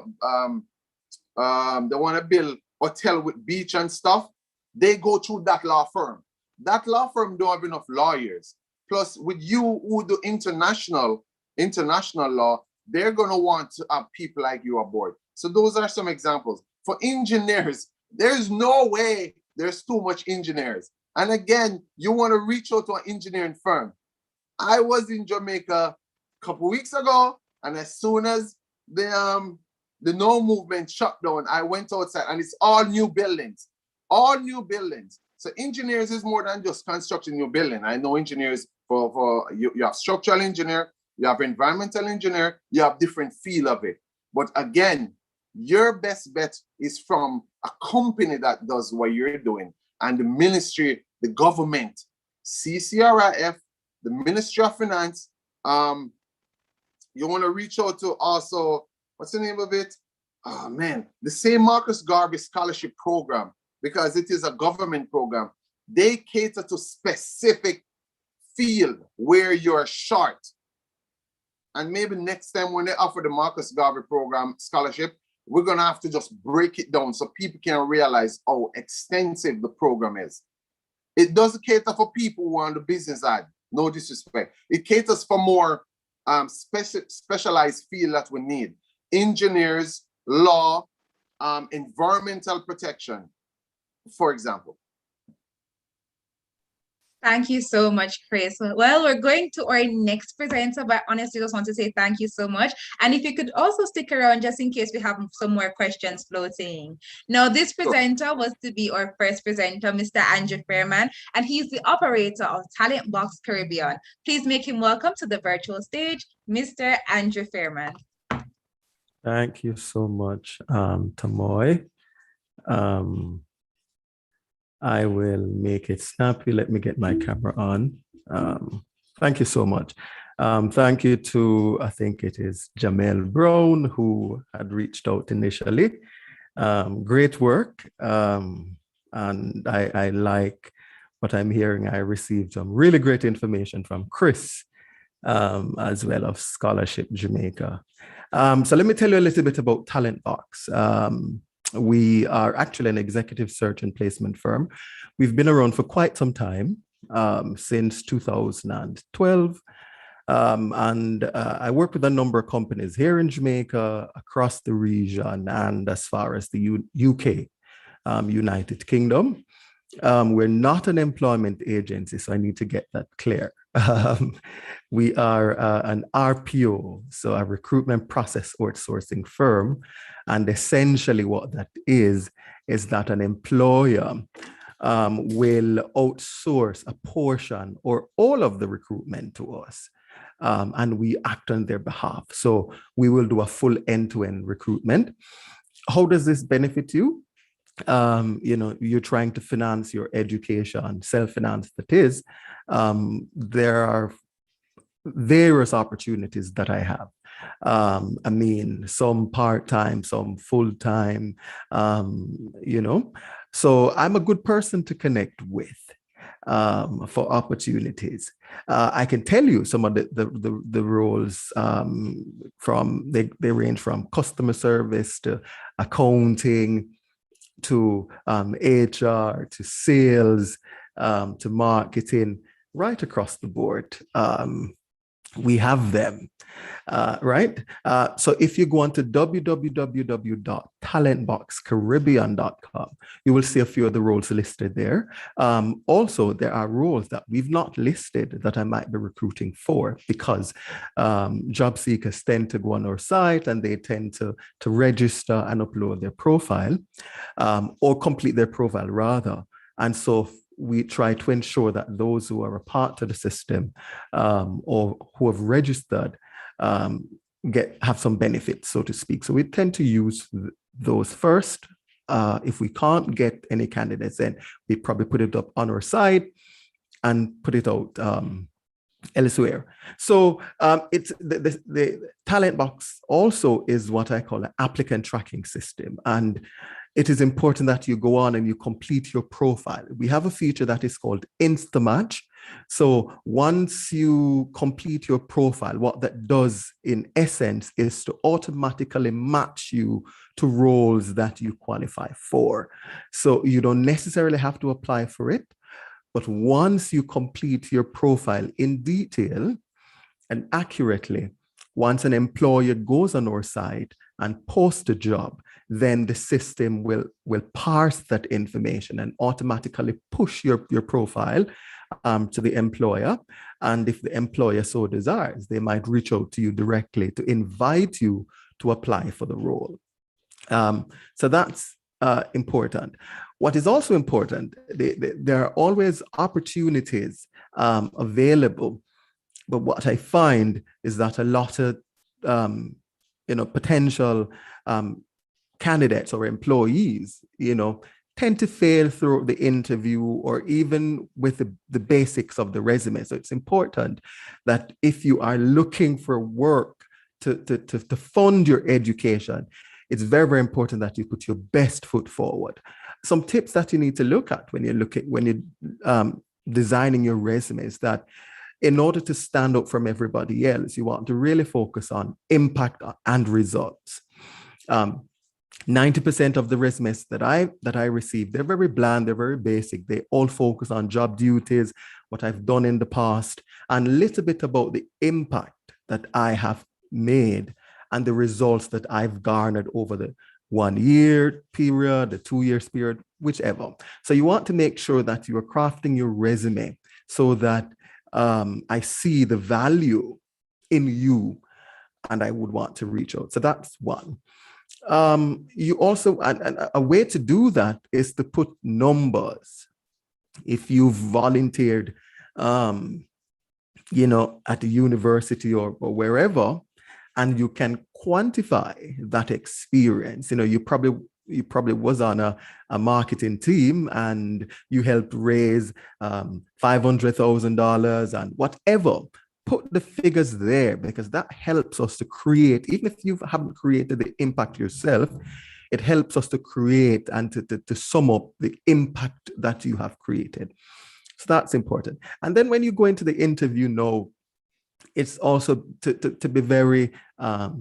hotel with beach and stuff, they go through that law firm. That law firm don't have enough lawyers. Plus, with you who do international law, they're gonna want to have people like you aboard. So those are some examples. For engineers, there's no way there's too much engineers. And again, you want to reach out to an engineering firm. I was in Jamaica a couple weeks ago, and as soon as the no movement shut down, I went outside, and it's all new buildings. All new buildings. So engineers is more than just constructing new building. I know engineers for you have structural engineer, you have environmental engineer, you have different feel of it. But again, your best bet is from a company that does what you're doing, and the ministry, the government, CCRIF, the Ministry of Finance. You want to reach out to also, what's the name of it? Oh man, the St. Marcus Garvey Scholarship Program, because it is a government program. They cater to specific field where you're short. And maybe next time when they offer the Marcus Garvey Program scholarship, we're gonna have to just break it down so people can realize how extensive the program is. It doesn't cater for people who are on the business side, no disrespect. It caters for more specialized field that we need. Engineers, law, environmental protection, for example. Thank you so much, Chris. Well, we're going to our next presenter, but honestly, just want to say thank you so much. And if you could also stick around just in case we have some more questions floating. Now, this presenter was to be our first presenter, Mr. Andrew Fairman, and he's the operator of Talent Box Caribbean. Please make him welcome to the virtual stage, Mr. Andrew Fairman. Thank you so much, Tamoy. I will make it snappy. Let me get my camera on. Thank you so much. Thank you to, I think it is Jamel Brown, who had reached out initially. Great work. And I like what I'm hearing. I received some really great information from Chris, as well of Scholarship Jamaica. So let me tell you a little bit about Talent Box. We are actually an executive search and placement firm. We've been around for quite some time, since 2012. And I work with a number of companies here in Jamaica, across the region, and as far as the UK, United Kingdom. We're not an employment agency, so I need to get that clear. We are an RPO, so a recruitment process outsourcing firm. And essentially what that is that an employer will outsource a portion or all of the recruitment to us. And we act on their behalf. So we will do a full end-to-end recruitment. How does this benefit you? You're trying to finance your education, self-finance that is. There are various opportunities that I have. I mean, some part-time, some full-time, so I'm a good person to connect with for opportunities. I can tell you some of the roles they range from customer service to accounting, to HR, to sales, to marketing, right across the board. We have them, right? So if you go on to www.talentboxcaribbean.com, you will see a few of the roles listed there. Also, there are roles that we've not listed that I might be recruiting for, because job seekers tend to go on our site and they tend to register and upload their profile, or complete their profile rather. And so we try to ensure that those who are a part of the system, or who have registered, have some benefits, so to speak. So we tend to use those first. If we can't get any candidates, then we probably put it up on our site and put it out elsewhere. So it's the talent box also is what I call an applicant tracking system. And it is important that you go on and you complete your profile. We have a feature that is called InstaMatch. So once you complete your profile, what that does in essence is to automatically match you to roles that you qualify for. So you don't necessarily have to apply for it, but once you complete your profile in detail and accurately, once an employer goes on our site and posts a job, then the system will parse that information and automatically push your profile to the employer. And if the employer so desires, they might reach out to you directly to invite you to apply for the role. So that's important. What is also important, there are always opportunities available. But what I find is that a lot of potential candidates or employees, tend to fail through the interview or even with the basics of the resume. So it's important that if you are looking for work to fund your education, it's very, very important that you put your best foot forward. Some tips that you need to look at when you're designing your resume is that in order to stand out from everybody else, you want to really focus on impact and results. 90% of the resumes that I receive, they're very bland, they're very basic. They all focus on job duties, what I've done in the past, and a little bit about the impact that I have made and the results that I've garnered over the 1 year period, the 2 years period, whichever. So you want to make sure that you are crafting your resume so that I see the value in you and I would want to reach out. So that's one. You also, a way to do that is to put numbers. If you've volunteered, at the university or wherever, and you can quantify that experience, you probably was on a marketing team and you helped raise $500,000 and whatever. Put the figures there because that helps us to create, even if you haven't created the impact yourself, it helps us to create and to sum up the impact that you have created. So that's important. And then when you go into the interview, it's also to be very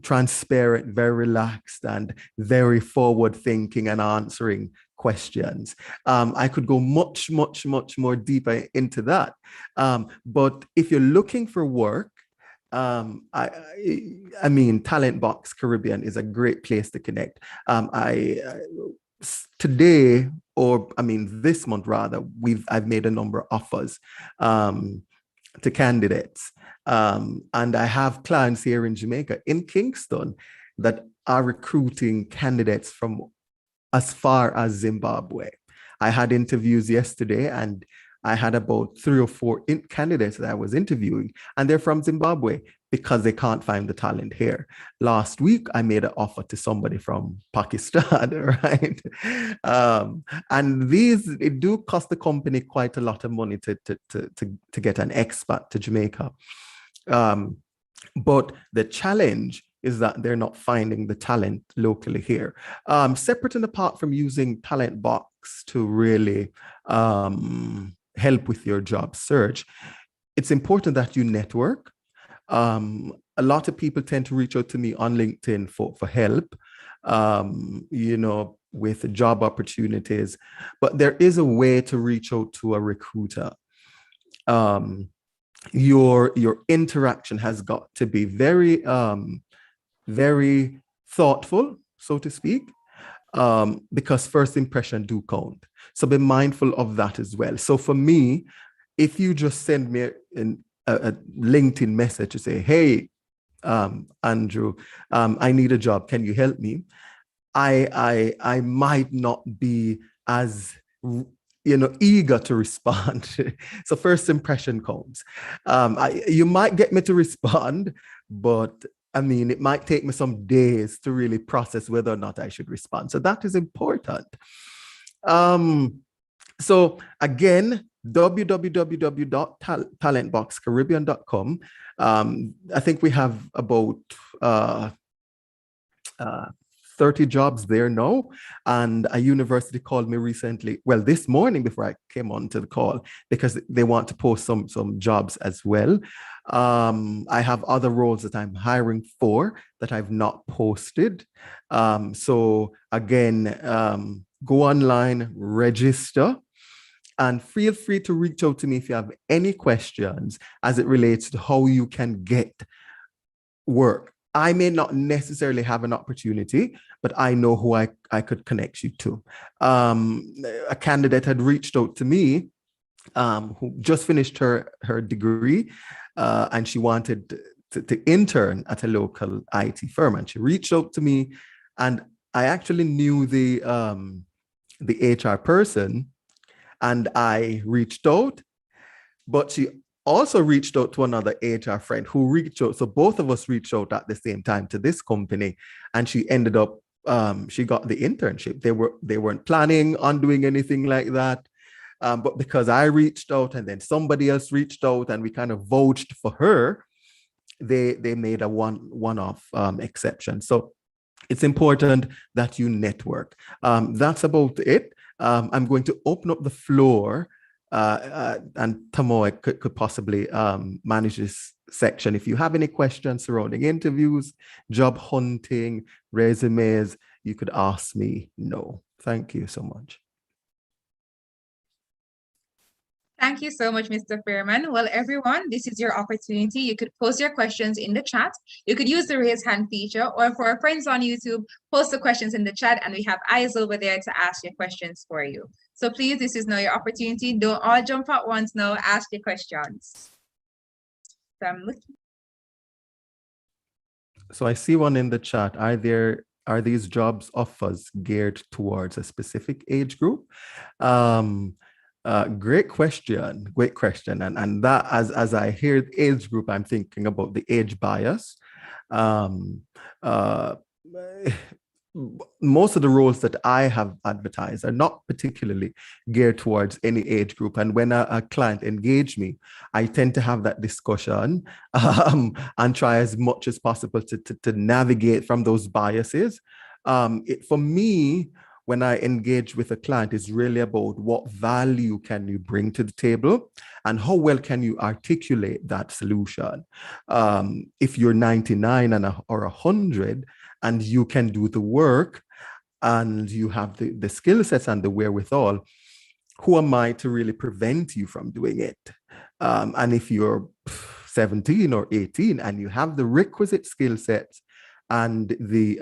transparent, very relaxed, and very forward thinking and answering questions. I could go much, much, much more deeper into that. But if you're looking for work, I mean, Talent Box Caribbean is a great place to connect. Today, this month rather, I've made a number of offers to candidates. And I have clients here in Jamaica, in Kingston, that are recruiting candidates from as far as Zimbabwe. I had interviews yesterday and I had about 3 or 4 candidates that I was interviewing, and they're from Zimbabwe because they can't find the talent here. Last week, I made an offer to somebody from Pakistan, right? And it do cost the company quite a lot of money to get an expat to Jamaica. But the challenge is that they're not finding the talent locally here. Separate and apart from using Talent Box to really help with your job search, it's important that you network. A lot of people tend to reach out to me on LinkedIn for help, with job opportunities, but there is a way to reach out to a recruiter. Your interaction has got to be very, very thoughtful, so to speak, because first impression do count. So be mindful of that as well. So for me, if you just send me a LinkedIn message to say, hey, Andrew, I need a job, can you help me? I might not be as eager to respond. So first impression counts. You might get me to respond, but it might take me some days to really process whether or not I should respond. So that is important. So again, www.talentboxcaribbean.com. I think we have about 30 jobs there now. And a university called me recently, well, this morning before I came on to the call, because they want to post some jobs as well. I have other roles that I'm hiring for that I've not posted. So again, go online, register, and feel free to reach out to me if you have any questions as it relates to how you can get work. I may not necessarily have an opportunity, but I know who I could connect you to. A candidate had reached out to me who just finished her degree and she wanted to intern at a local IT firm. And she reached out to me, and I actually knew the HR person, and I reached out, but she also reached out to another HR friend who reached out. So both of us reached out at the same time to this company, and she ended up, she got the internship. They weren't planning on doing anything like that. But because I reached out and then somebody else reached out and we kind of vouched for her, they made a one-off exception. So it's important that you network. That's about it. I'm going to open up the floor, and Tamoy could possibly manage this section. If you have any questions surrounding interviews, job hunting, resumes, you could ask me. No, thank you so much. Thank you so much, Mr. Fairman. Well, everyone, this is your opportunity. You could post your questions in the chat. You could use the raise hand feature, or for our friends on YouTube, post the questions in the chat and we have eyes over there to ask your questions for you. So please, this is now your opportunity. Don't all jump at once now, ask your questions. So I'm looking. So I see one in the chat. Are these jobs offers geared towards a specific age group? Great question. And that, as I hear age group, I'm thinking about the age bias. Most of the roles that I have advertised are not particularly geared towards any age group. And when a client engage me, I tend to have that discussion and try as much as possible to navigate from those biases. For me, when I engage with a client, is really about what value can you bring to the table and how well can you articulate that solution. If you're 99 or 100 and you can do the work and you have the skill sets and the wherewithal, who am I to really prevent you from doing it? And if you're 17 or 18 and you have the requisite skill sets and the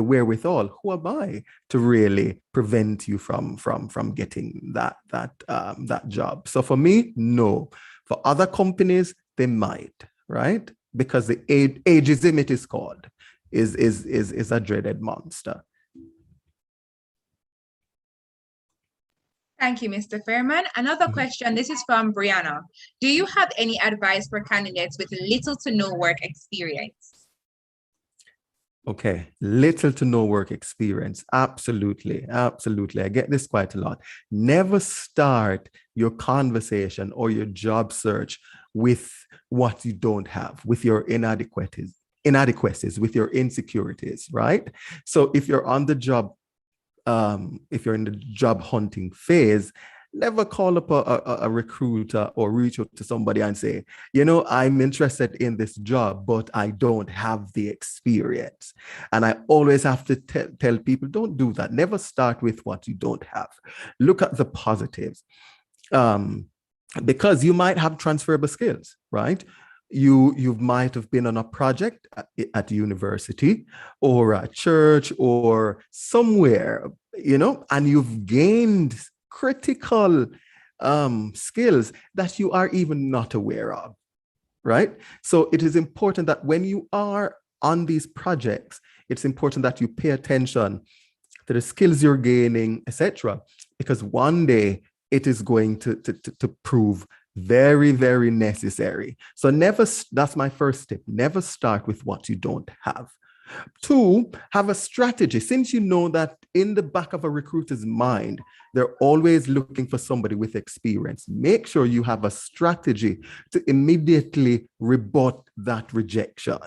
wherewithal, who am I to really prevent you from getting that job? So for me, no. For other companies, they might, right? Because the ageism, it is called, is a dreaded monster. Thank you, Mr. Fairman. Another question, this is from Brianna. Do you have any advice for candidates with little to no work experience? Okay, little to no work experience. Absolutely. I get this quite a lot. Never start your conversation or your job search with what you don't have, with your inadequacies, with your insecurities, right? So if you're on the job, if you're in the job hunting phase, never call up a recruiter or reach out to somebody and say, I'm interested in this job, but I don't have the experience. And I always have to tell people, don't do that. Never start with what you don't have. Look at the positives. Because you might have transferable skills, right? You might have been on a project at university or at church or somewhere, and you've gained critical skills that you are even not aware of, right? So it is important that when you are on these projects, it's important that you pay attention to the skills you're gaining, etc., because one day it is going to prove very, very necessary. So that's my first tip. Never start with what you don't have. Two, have a strategy. Since you know that in the back of a recruiter's mind, they're always looking for somebody with experience, make sure you have a strategy to immediately rebut that rejection,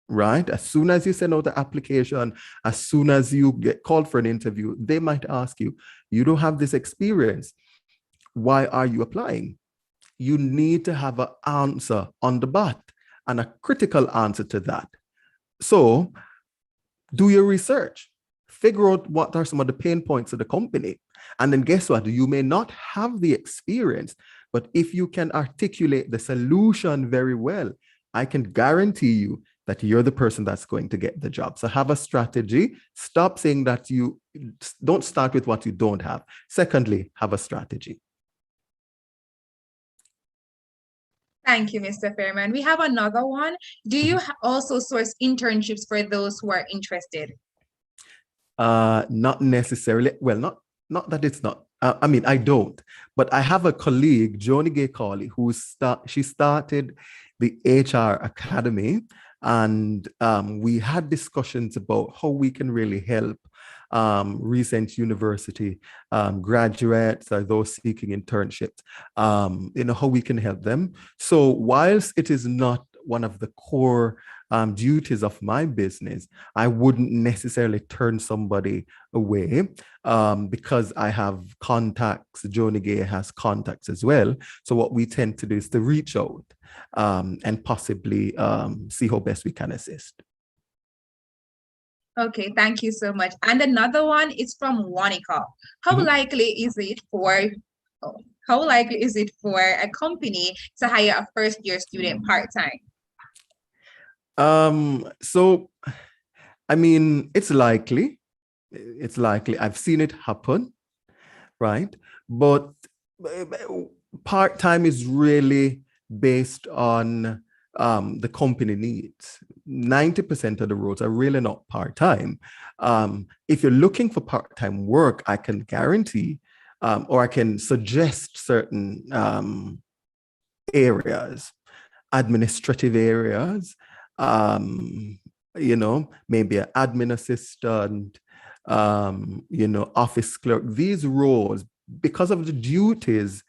right? As soon as you send out the application, as soon as you get called for an interview, they might ask you, you don't have this experience. Why are you applying? You need to have an answer on the bat and a critical answer to that. So do your research, figure out what are some of the pain points of the company. And then guess what? You may not have the experience, but if you can articulate the solution very well, I can guarantee you that you're the person that's going to get the job. So have a strategy. Stop saying that you don't start with what you don't have. Secondly, have a strategy. Thank you, Mr. Fairman. We have another one. Do you also source internships for those who are interested? Not necessarily. Well, not that it's not. I mean, I don't. But I have a colleague, Joni Gay Cawley, she started the HR Academy, and we had discussions about how we can really help recent university graduates or those seeking internships, how we can help them. So whilst it is not one of the core duties of my business, I wouldn't necessarily turn somebody away because I have contacts. Joni Gay has contacts as well. So what we tend to do is to reach out and possibly see how best we can assist. Okay, thank you so much. And another one is from Wanika. How likely is it for a company to hire a first-year student part-time? So, I mean, it's likely. It's likely. I've seen it happen, right? But part-time is really based on the company needs. 90% of the roles are really not part-time. If you're looking for part-time work, I can guarantee or I can suggest certain areas, administrative areas, maybe an admin assistant, office clerk. These roles, because of the duties,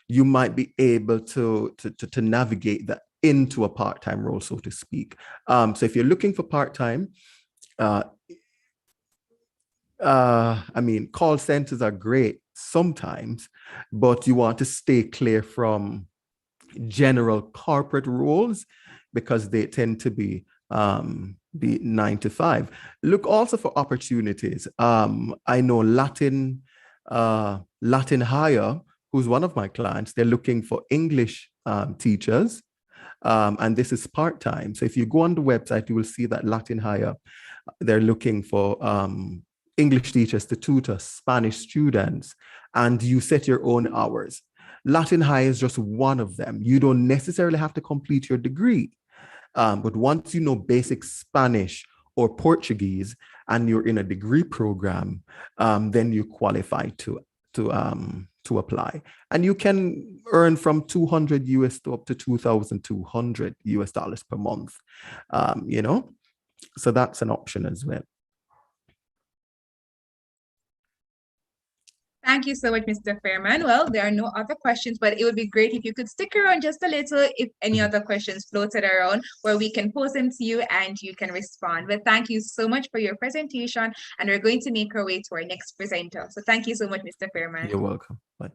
you might be able to navigate that into a part-time role, so to speak. So if you're looking for part-time, I mean, call centers are great sometimes, but you want to stay clear from general corporate roles because they tend to be 9 to 5. Look also for opportunities. I know Latin Hire, who's one of my clients, they're looking for English teachers, and this is part-time. So if you go on the website, you will see that Latin Hire, they're looking for English teachers to tutor Spanish students, and you set your own hours. Latin High is just one of them. You don't necessarily have to complete your degree. But once you know basic Spanish or Portuguese and you're in a degree program, then you qualify to apply. And you can earn from $200 US to up to $2,200 US per month, So that's an option as well. Thank you so much, Mr. Fairman. Well, there are no other questions, but it would be great if you could stick around just a little if any other questions floated around where we can pose them to you and you can respond. But thank you so much for your presentation, and we're going to make our way to our next presenter. So thank you so much, Mr. Fairman. You're welcome. Bye.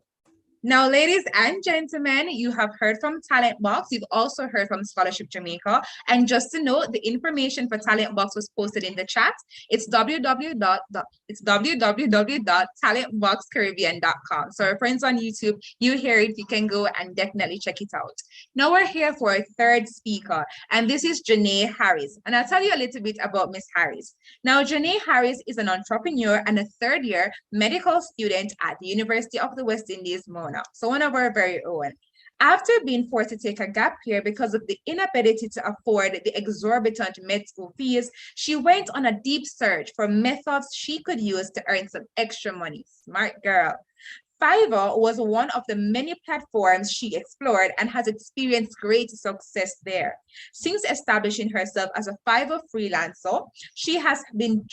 Now, ladies and gentlemen, you have heard from Talent Box. You've also heard from Scholarship Jamaica. And just to note, the information for Talent Box was posted in the chat. It's www.talentboxcaribbean.com. So our friends on YouTube, you hear it, you can go and definitely check it out. Now we're here for our third speaker, and this is Janae Harris. And I'll tell you a little bit about Miss Harris. Now, Janae Harris is an entrepreneur and a third-year medical student at the University of the West Indies, Mona. So one of our very own. After being forced to take a gap year because of the inability to afford the exorbitant med school fees, she went on a deep search for methods she could use to earn some extra money. Smart girl. Fiverr was one of the many platforms she explored and has experienced great success there. Since establishing herself as a Fiverr freelancer, she has been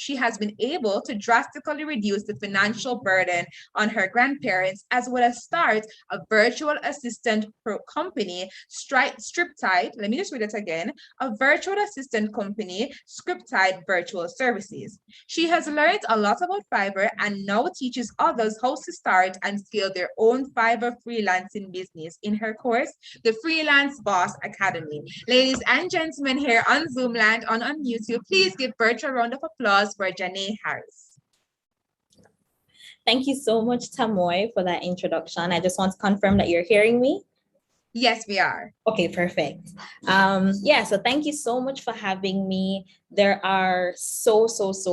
able to drastically reduce the financial burden on her grandparents, as well as start a virtual assistant company, Scriptide. Let me just read it again. A virtual assistant company, Scriptide Virtual Services. She has learned a lot about Fiverr and now teaches others how to start and scale their own Fiverr freelancing business in her course, the Freelance Boss Academy. Ladies and gentlemen here on Zoom land on YouTube, please give virtual round of applause for Janae Harris. Thank you so much, Tamoy, for that introduction. I just want to confirm that you're hearing me. Yes, we are. Okay, perfect. Yeah, so thank you so much for having me. There are so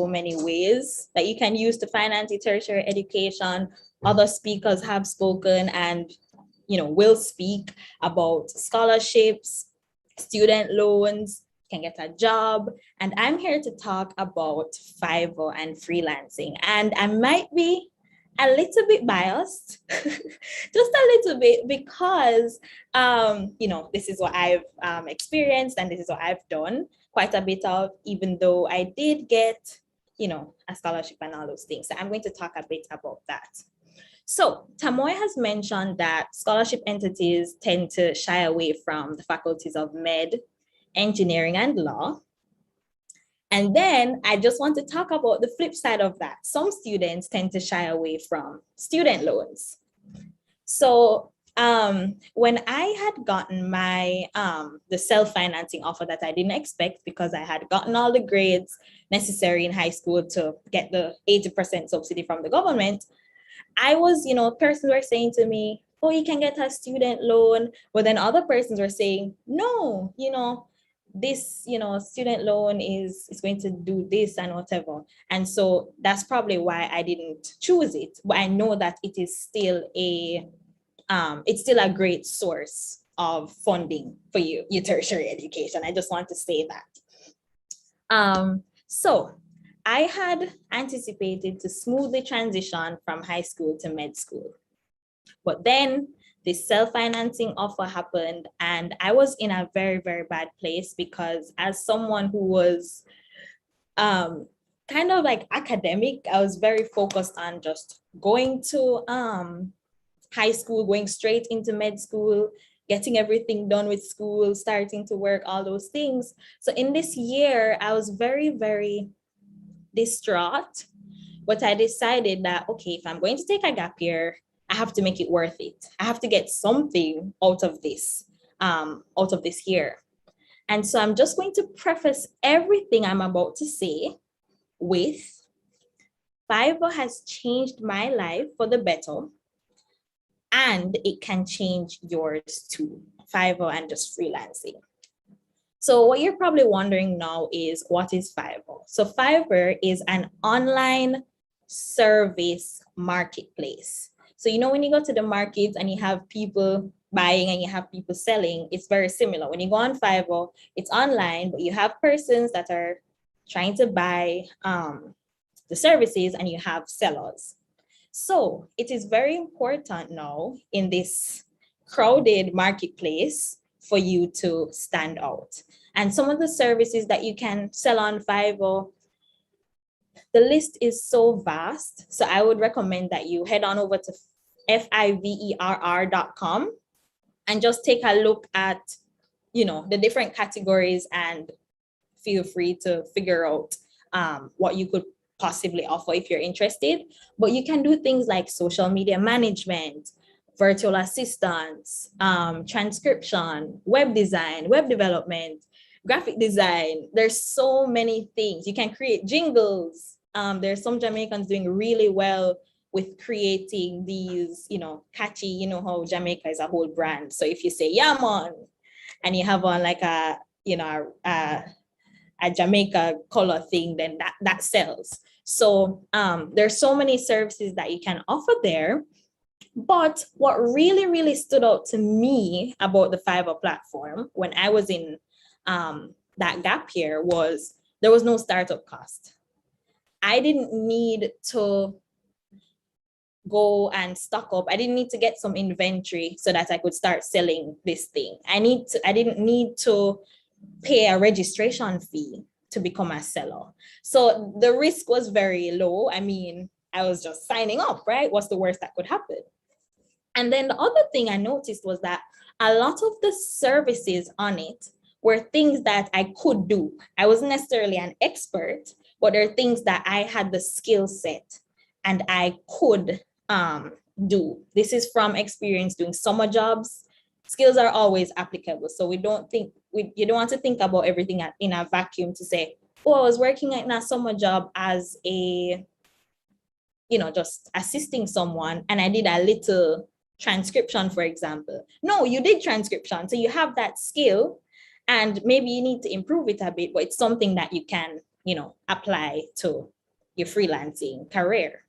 many ways that you can use to finance your tertiary education. Other speakers have spoken and will speak about scholarships, student loans, can get a job. And I'm here to talk about Fiverr and freelancing. And I might be a little bit biased, just a little bit, because this is what I've experienced and this is what I've done quite a bit of, even though I did get, a scholarship and all those things. So I'm going to talk a bit about that. So Tamoy has mentioned that scholarship entities tend to shy away from the faculties of med, engineering, and law. And then I just want to talk about the flip side of that. Some students tend to shy away from student loans. So when I had gotten my the self-financing offer that I didn't expect, because I had gotten all the grades necessary in high school to get the 80% subsidy from the government, I was, persons were saying to me, oh, you can get a student loan. But then other persons were saying, no, this, student loan is going to do this and whatever. And so that's probably why I didn't choose it. But I know that it is still it's still a great source of funding for your tertiary education. I just want to say that. So I had anticipated to smoothly transition from high school to med school. But then this self-financing offer happened and I was in a very, very bad place, because as someone who was kind of like academic, I was very focused on just going to high school, going straight into med school, getting everything done with school, starting to work, all those things. So in this year, I was very, very distraught, but I decided that, okay, if I'm going to take a gap year, I have to make it worth it. I have to get something out of this year. And so I'm just going to preface everything I'm about to say with Fiverr has changed my life for the better, and it can change yours too, Fiverr and just freelancing. So what you're probably wondering now is, what is Fiverr? So Fiverr is an online service marketplace. So, when you go to the markets and you have people buying and you have people selling, it's very similar. When you go on Fiverr, it's online, but you have persons that are trying to buy the services and you have sellers. So it is very important now in this crowded marketplace for you to stand out. And some of the services that you can sell on Fiverr, the list is so vast. So I would recommend that you head on over to fiverr.com and just take a look at, the different categories and feel free to figure out what you could possibly offer if you're interested. But you can do things like social media management, virtual assistants, transcription, web design, web development, graphic design. There's so many things. You can create jingles. There's some Jamaicans doing really well with creating these, catchy, how Jamaica is a whole brand. So if you say, yeah, man, and you have on like a Jamaica color thing, then that sells. So there's so many services that you can offer there. But what really, really stood out to me about the Fiverr platform when I was in that gap year was there was no startup cost. I didn't need to go and stock up. I didn't need to get some inventory so that I could start selling this thing. I didn't need to pay a registration fee to become a seller. So the risk was very low. I mean, I was just signing up, right? What's the worst that could happen? And then the other thing I noticed was that a lot of the services on it were things that I could do. I wasn't necessarily an expert, but there are things that I had the skill set and I could do. This is from experience doing summer jobs. Skills are always applicable. So you don't want to think about everything in a vacuum to say, oh, I was working in a summer job as a, just assisting someone and I did a little transcription, for example. No, you did transcription. So you have that skill and maybe you need to improve it a bit, but it's something that you can, apply to your freelancing career.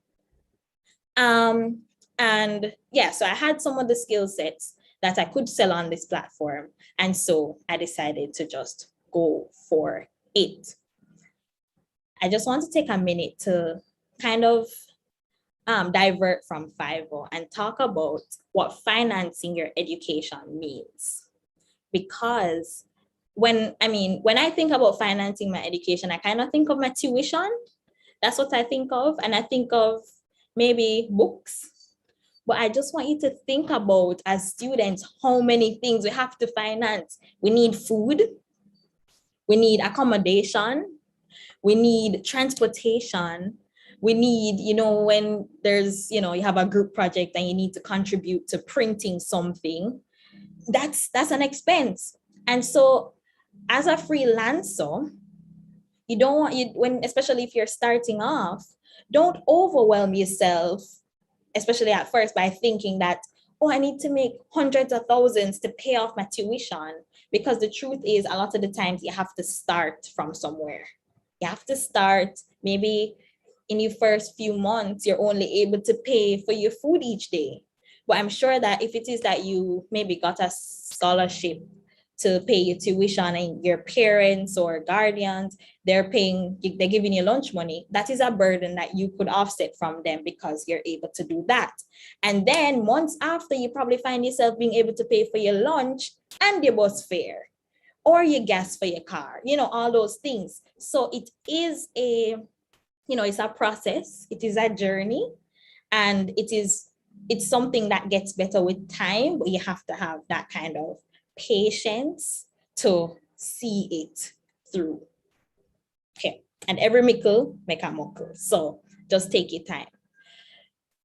And yeah, so I had some of the skill sets that I could sell on this platform. And so I decided to just go for it. I just want to take a minute to kind of divert from Fiverr and talk about what financing your education means. Because when I think about financing my education, I kind of think of my tuition. That's what I think of. And I think of maybe books. But I just want you to think about, as students, how many things we have to finance. We need food. We need accommodation. We need transportation. We need, when there's, you have a group project and you need to contribute to printing something, that's an expense. And so as a freelancer, especially if you're starting off, don't overwhelm yourself, especially at first, by thinking that, oh, I need to make hundreds of thousands to pay off my tuition. Because the truth is, a lot of the times you have to start from somewhere. You have to start, maybe in your first few months, you're only able to pay for your food each day. But I'm sure that if it is that you maybe got a scholarship to pay your tuition and your parents or guardians, they're giving you lunch money, that is a burden that you could offset from them because you're able to do that. And then months after, you probably find yourself being able to pay for your lunch and your bus fare or your gas for your car, all those things. So it is it's a process, it is a journey, and it's something that gets better with time, but you have to have that kind of patience to see it through. Okay, and every mickle make a muckle. So just take your time.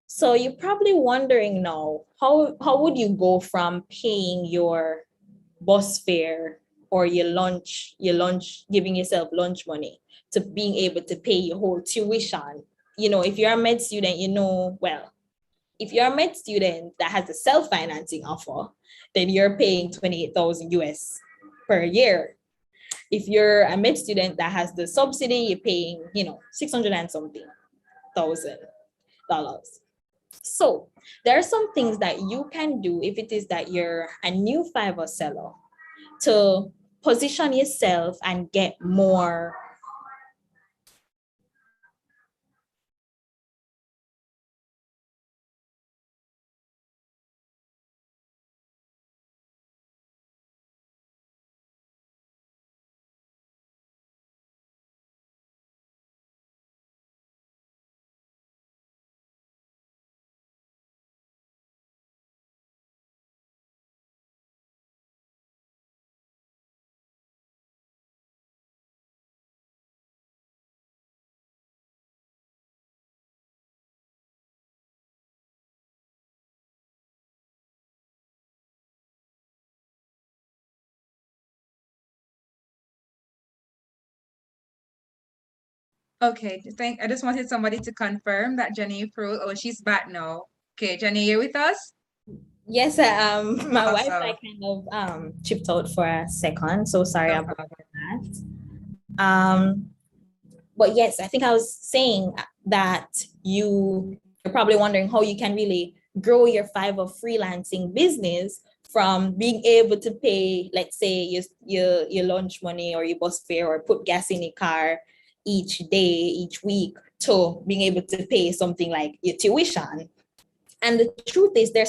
So you're probably wondering now, how would you go from paying your bus fare or your lunch, giving yourself lunch money, to being able to pay your whole tuition? If you're a med student, if you're a med student that has a self-financing offer, then you're paying 28,000 US per year. If you're a med student that has the subsidy, you're paying, 600 and something thousand dollars. So there are some things that you can do if it is that you're a new Fiverr seller to position yourself and get more Okay, I just wanted somebody to confirm that Jenny froze. Oh, she's back now. Okay, Jenny, you with us? Yes, my Awesome. Wi-Fi kind of chipped out for a second, so sorry No about problem. that. But yes, I think I was saying that you're probably wondering how you can really grow your Fiverr freelancing business from being able to pay, let's say, your lunch money or your bus fare or put gas in your car each day, each week, to being able to pay something like your tuition. And the truth is there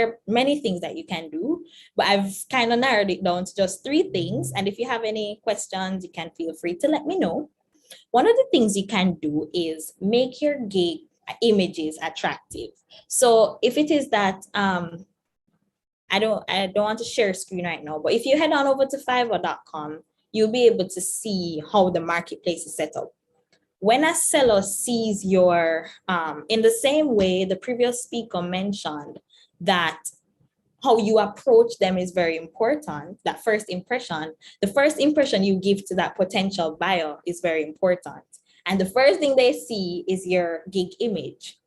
are many things that you can do, but I've kind of narrowed it down to just 3 things. And if you have any questions, you can feel free to let me know. One of the things you can do is make your gig images attractive. So if it is that, I don't want to share screen right now, but if you head on over to Fiverr.com, you'll be able to see how the marketplace is set up. When a seller sees your, in the same way the previous speaker mentioned that how you approach them is very important, that first impression, the first impression you give to that potential buyer is very important. And the first thing they see is your gig image.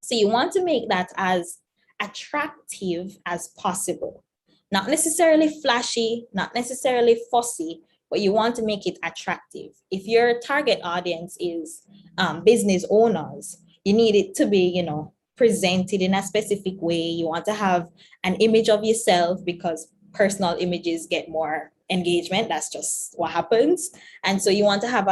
So you want to make that as attractive as possible. Not necessarily flashy, not necessarily fussy, but you want to make it attractive. If your target audience is business owners, you need it to be, presented in a specific way. You want to have an image of yourself because personal images get more engagement. That's just what happens. And so you want to have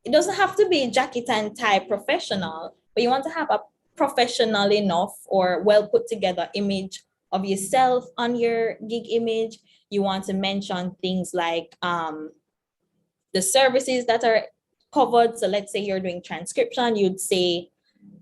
it doesn't have to be jacket and tie professional, but you want to have a professional enough or well put together image of yourself on your gig image. You want to mention things like the services that are covered. So let's say you're doing transcription, you'd say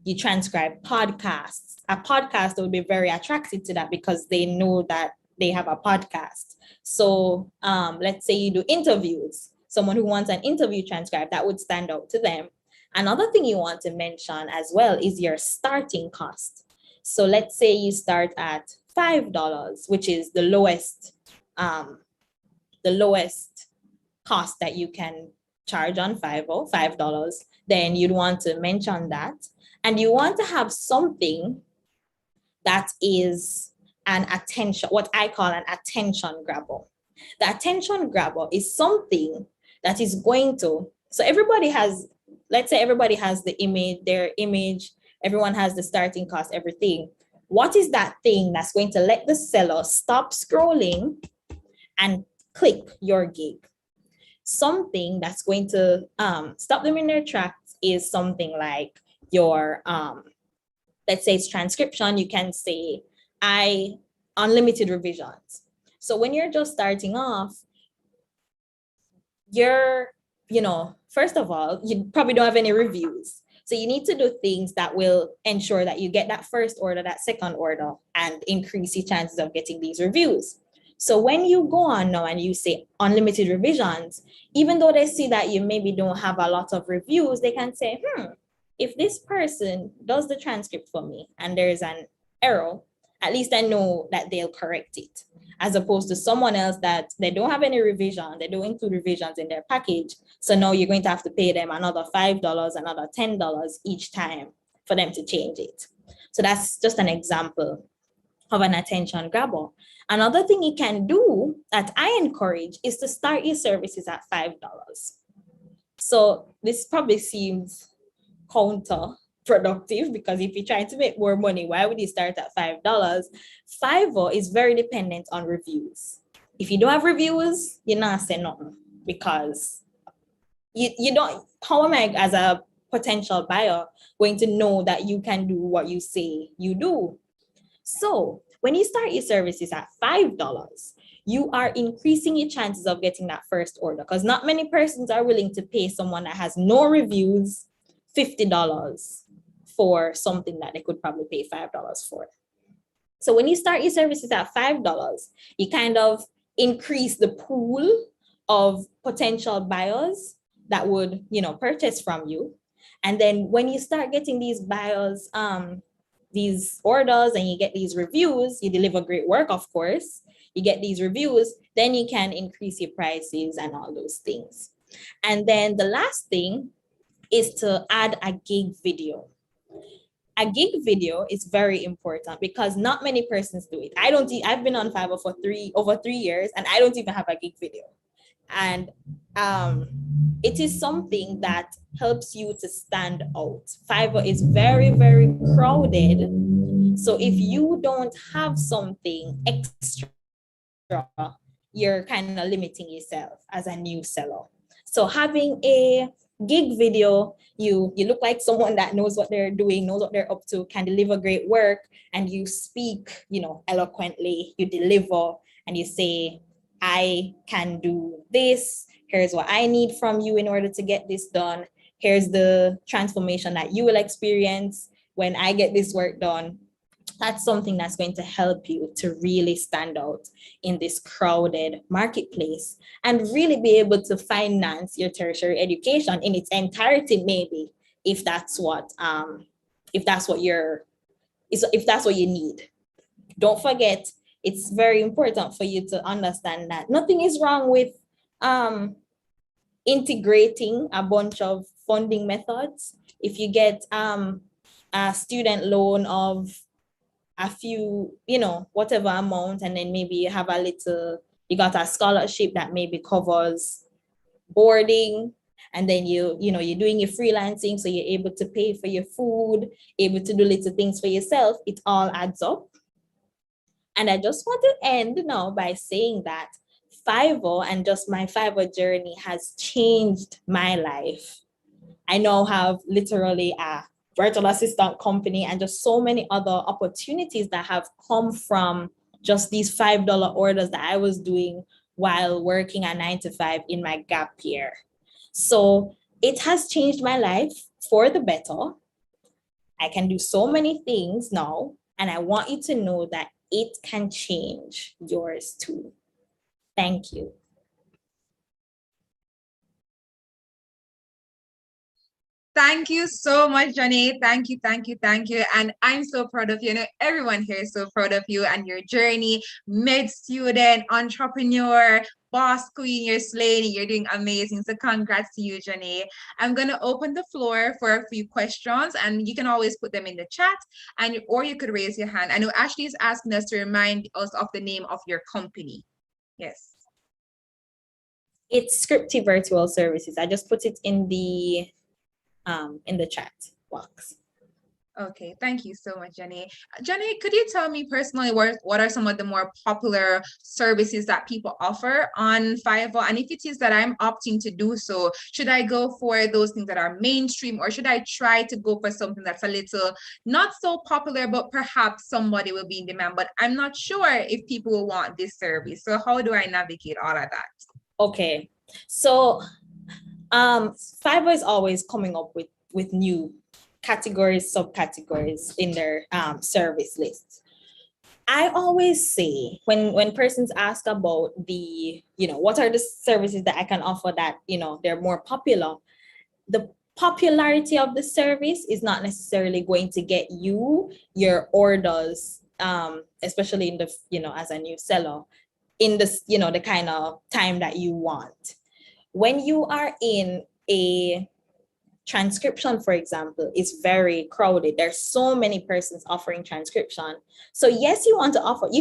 you transcribe podcasts. A podcast would be very attractive to that because they know that they have a podcast. So let's say you do interviews. Someone who wants an interview transcribed, that would stand out to them. Another thing you want to mention as well is your starting cost. So let's say you start at $5, which is the lowest cost that you can charge on Fiverr, $5. Then you'd want to mention that. And you want to have something that is what I call an attention grabber. The attention grabber is something that is going to, so let's say everybody has their image, everyone has the starting cost, everything. What is that thing that's going to let the seller stop scrolling and click your gig? Something that's going to stop them in their tracks is something like your, let's say it's transcription, you can say, unlimited revisions. So when you're just starting off, first of all, you probably don't have any reviews. So you need to do things that will ensure that you get that first order, that second order, and increase your chances of getting these reviews. So when you go on now and you say unlimited revisions, even though they see that you maybe don't have a lot of reviews, they can say, if this person does the transcript for me and there's an error, at least I know that they'll correct it. As opposed to someone else that they don't have any revision, they don't include revisions in their package. So now you're going to have to pay them another $5, another $10 each time for them to change it. So that's just an example of an attention grabber. Another thing you can do that I encourage is to start your services at $5. So this probably seems counterproductive because if you're trying to make more money, why would you start at $5? Fiverr is very dependent on reviews. If you don't have reviews, you're not saying nothing because you don't, how am I as a potential buyer going to know that you can do what you say you do? So when you start your services at $5, you are increasing your chances of getting that first order because not many persons are willing to pay someone that has no reviews $50 for something that they could probably pay $5 for. So when you start your services at $5, you kind of increase the pool of potential buyers that would, purchase from you. And then when you start getting these buyers, these orders and you get these reviews, you deliver great work, of course, you get these reviews, then you can increase your prices and all those things. And then the last thing is to add a gig video. A gig video is very important because not many persons do it. I've been on Fiverr for over 3 years and I don't even have a gig video. And it is something that helps you to stand out. Fiverr is very, very crowded. So if you don't have something extra, you're kind of limiting yourself as a new seller. So having a gig video, you look like someone that knows what they're doing, knows what they're up to, can deliver great work, and you speak, eloquently, you deliver, and you say, I can do this. Here's what I need from you in order to get this done. Here's the transformation that you will experience when I get this work done. That's something that's going to help you to really stand out in this crowded marketplace and really be able to finance your tertiary education in its entirety, maybe, if that's what you need. Don't forget, it's very important for you to understand that nothing is wrong with integrating a bunch of funding methods. If you get a student loan of a few, whatever amount, and then maybe you got a scholarship that maybe covers boarding, and then you're doing your freelancing, so you're able to pay for your food, able to do little things for yourself. It all adds up. And I just want to end now by saying that Fiverr and just my Fiverr journey has changed my life. I now have literally a virtual assistant company and just so many other opportunities that have come from just these $5 orders that I was doing while working a 9-to-5 in my gap year. So it has changed my life for the better. I can do so many things now, and I want you to know that it can change yours too. Thank you. Thank you so much, Johnny. Thank you, thank you, thank you. And I'm so proud of you. Everyone here is so proud of you and your journey. Med student, entrepreneur, boss queen, you're slaying, you're doing amazing. So congrats to you, Johnny. I'm going to open the floor for a few questions, and you can always put them in the chat, or you could raise your hand. I know Ashley is asking us to remind us of the name of your company. Yes. It's Scripty Virtual Services. I just put it in the chat box. Okay, thank you so much, Jenny. Jenny, could you tell me personally what are some of the more popular services that people offer on Fiverr? And if it is that I'm opting to do so, should I go for those things that are mainstream, or should I try to go for something that's a little not so popular, but perhaps somebody will be in demand, but I'm not sure if people will want this service? So how do I navigate all of that? Okay, so Fiverr is always coming up with new categories, subcategories in their service lists. I always say when persons ask about the, what are the services that I can offer that, they're more popular, the popularity of the service is not necessarily going to get you your orders, especially in the, as a new seller, in this, the kind of time that you want. When you are in a transcription, for example, is very crowded. There's so many persons offering transcription. So yes, you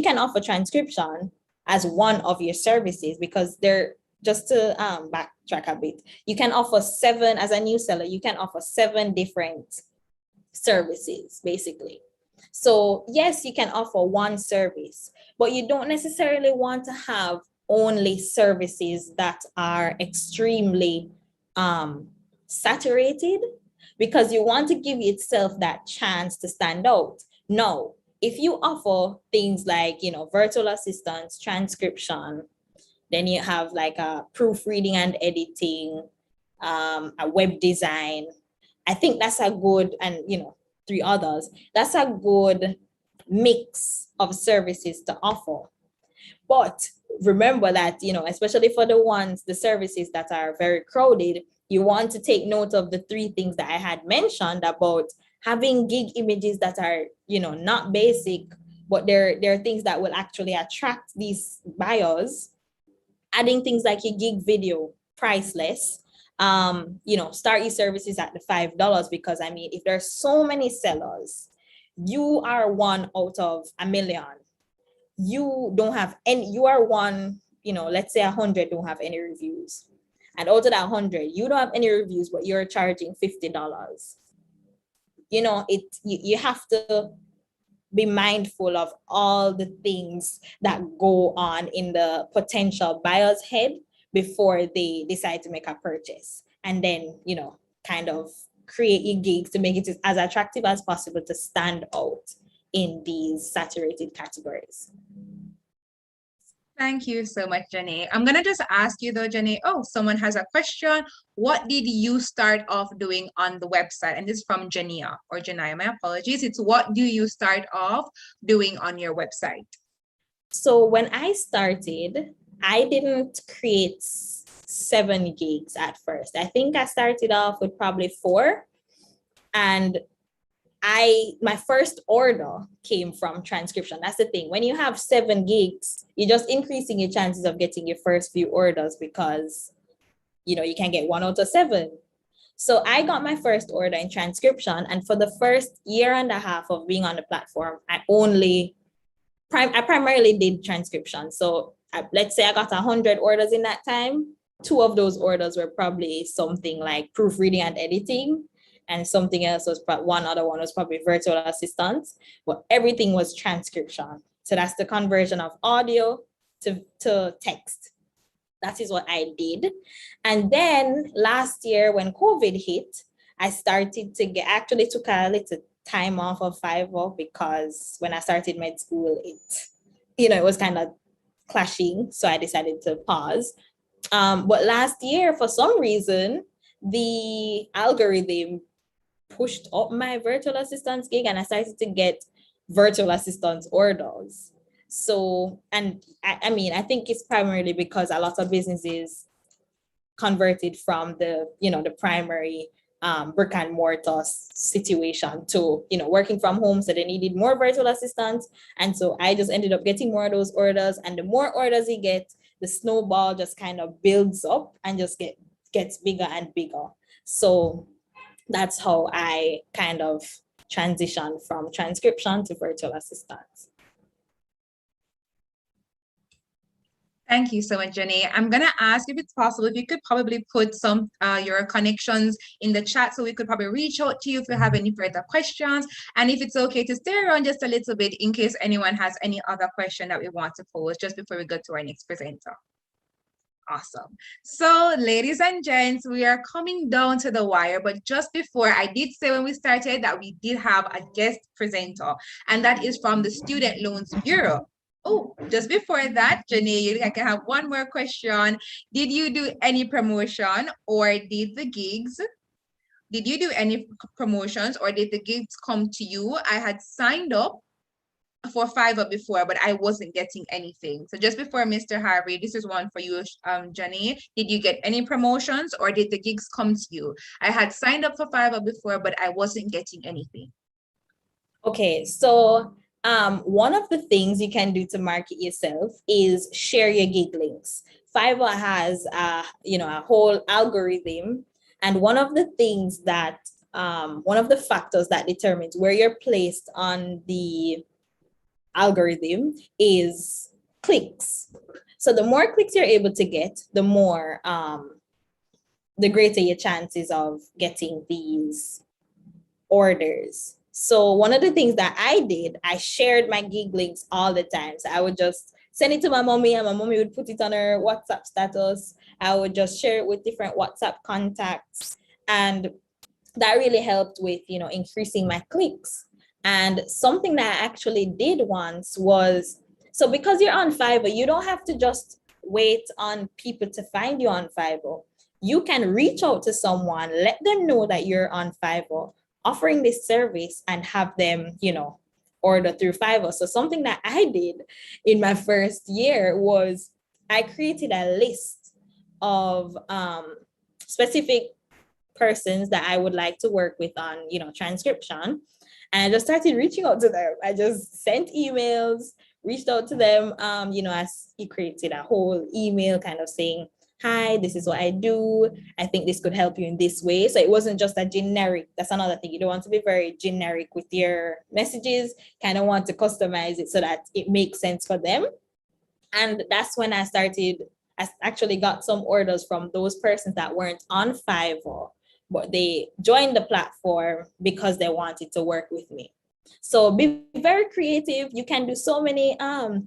can offer transcription as one of your services, because they're, just to backtrack a bit, you can offer 7, as a new seller, you can offer 7 different services, basically. So yes, you can offer one service, but you don't necessarily want to have only services that are extremely saturated, because you want to give yourself that chance to stand out. No, if you offer things like, virtual assistants, transcription, then you have like a proofreading and editing, a web design. I think that's a good, and 3 others, that's a good mix of services to offer. But remember that, especially for the services that are very crowded, you want to take note of the 3 things that I had mentioned about having gig images that are, not basic, but they're things that will actually attract these buyers. Adding things like your gig video, priceless. Start your services at the $5, because if there's so many sellers, you are one out of a million. You don't have any, you are one, let's say 100 don't have any reviews. And out of that 100, you don't have any reviews, but you're charging $50. You have to be mindful of all the things that go on in the potential buyer's head before they decide to make a purchase. and then, kind of create your gigs to make it as attractive as possible to stand out in these saturated categories. Thank you so much, Jenny. I'm going to just ask you though, Jenny, someone has a question. What did you start off doing on the website? And this is from Jania or Janaya, my apologies. It's what do you start off doing on your website? So when I started, I didn't create 7 gigs at first. I think I started off with probably 4. And my first order came from transcription. That's the thing. When you have 7 gigs, you're just increasing your chances of getting your first few orders because, you can get 1 out of 7. So I got my first order in transcription. And for the first year and a half of being on the platform, I primarily did transcription. So let's say I got 100 orders in that time. 2 of those orders were probably something like proofreading and editing. And something else one other one was probably virtual assistants, but everything was transcription. So that's the conversion of audio to text. That is what I did. And then last year when COVID hit, I started to actually took a little time off of Fiverr because when I started med school, it was kind of clashing. So I decided to pause. But last year, for some reason, the algorithm pushed up my virtual assistants gig and I started to get virtual assistants orders. So, and I think it's primarily because a lot of businesses converted from the primary brick and mortar situation to, working from home. So they needed more virtual assistants. And so I just ended up getting more of those orders. And the more orders you get, the snowball just kind of builds up and just gets bigger and bigger. So that's how I kind of transitioned from transcription to virtual assistants. Thank you so much, Jenny. I'm going to ask if it's possible, if you could probably put some your connections in the chat so we could probably reach out to you if you have any further questions. And if it's okay to stay around just a little bit in case anyone has any other question that we want to pose just before we go to our next presenter. Awesome. So ladies and gents, we are coming down to the wire, but just before, I did say when we started that we did have a guest presenter, and that is from the Student Loans Bureau. Oh, just before that, Jenny, I can have one more question. Did you do any promotion or did the gigs? Did you do any promotions or did the gigs come to you? I had signed up for Fiverr before, but I wasn't getting anything. So just before Mr. Harvey, this is one for you, Jenny. Did you get any promotions or did the gigs come to you? I had signed up for Fiverr before, but I wasn't getting anything. Okay, so one of the things you can do to market yourself is share your gig links. Fiverr has a whole algorithm, and one of the things that one of the factors that determines where you're placed on the algorithm is clicks. So the more clicks you're able to get, the more the greater your chances of getting these orders. So one of the things that I did, I shared my gig links all the time. So I would just send it to my mommy and my mommy would put it on her WhatsApp status. I would just share it with different WhatsApp contacts. And that really helped with, increasing my clicks. And something that I actually did once was, so because you're on Fiverr, you don't have to just wait on people to find you on Fiverr. You can reach out to someone, let them know that you're on Fiverr, offering this service and have them, order through Fiverr. So something that I did in my first year was I created a list of specific persons that I would like to work with on, transcription. And I just started reaching out to them. I just sent emails, reached out to them, as he created a whole email kind of saying, hi, this is what I do. I think this could help you in this way. So it wasn't just a generic, that's another thing. You don't want to be very generic with your messages, kind of want to customize it so that it makes sense for them. And that's when I actually got some orders from those persons that weren't on Fiverr, but they joined the platform because they wanted to work with me. So be very creative. You can do so many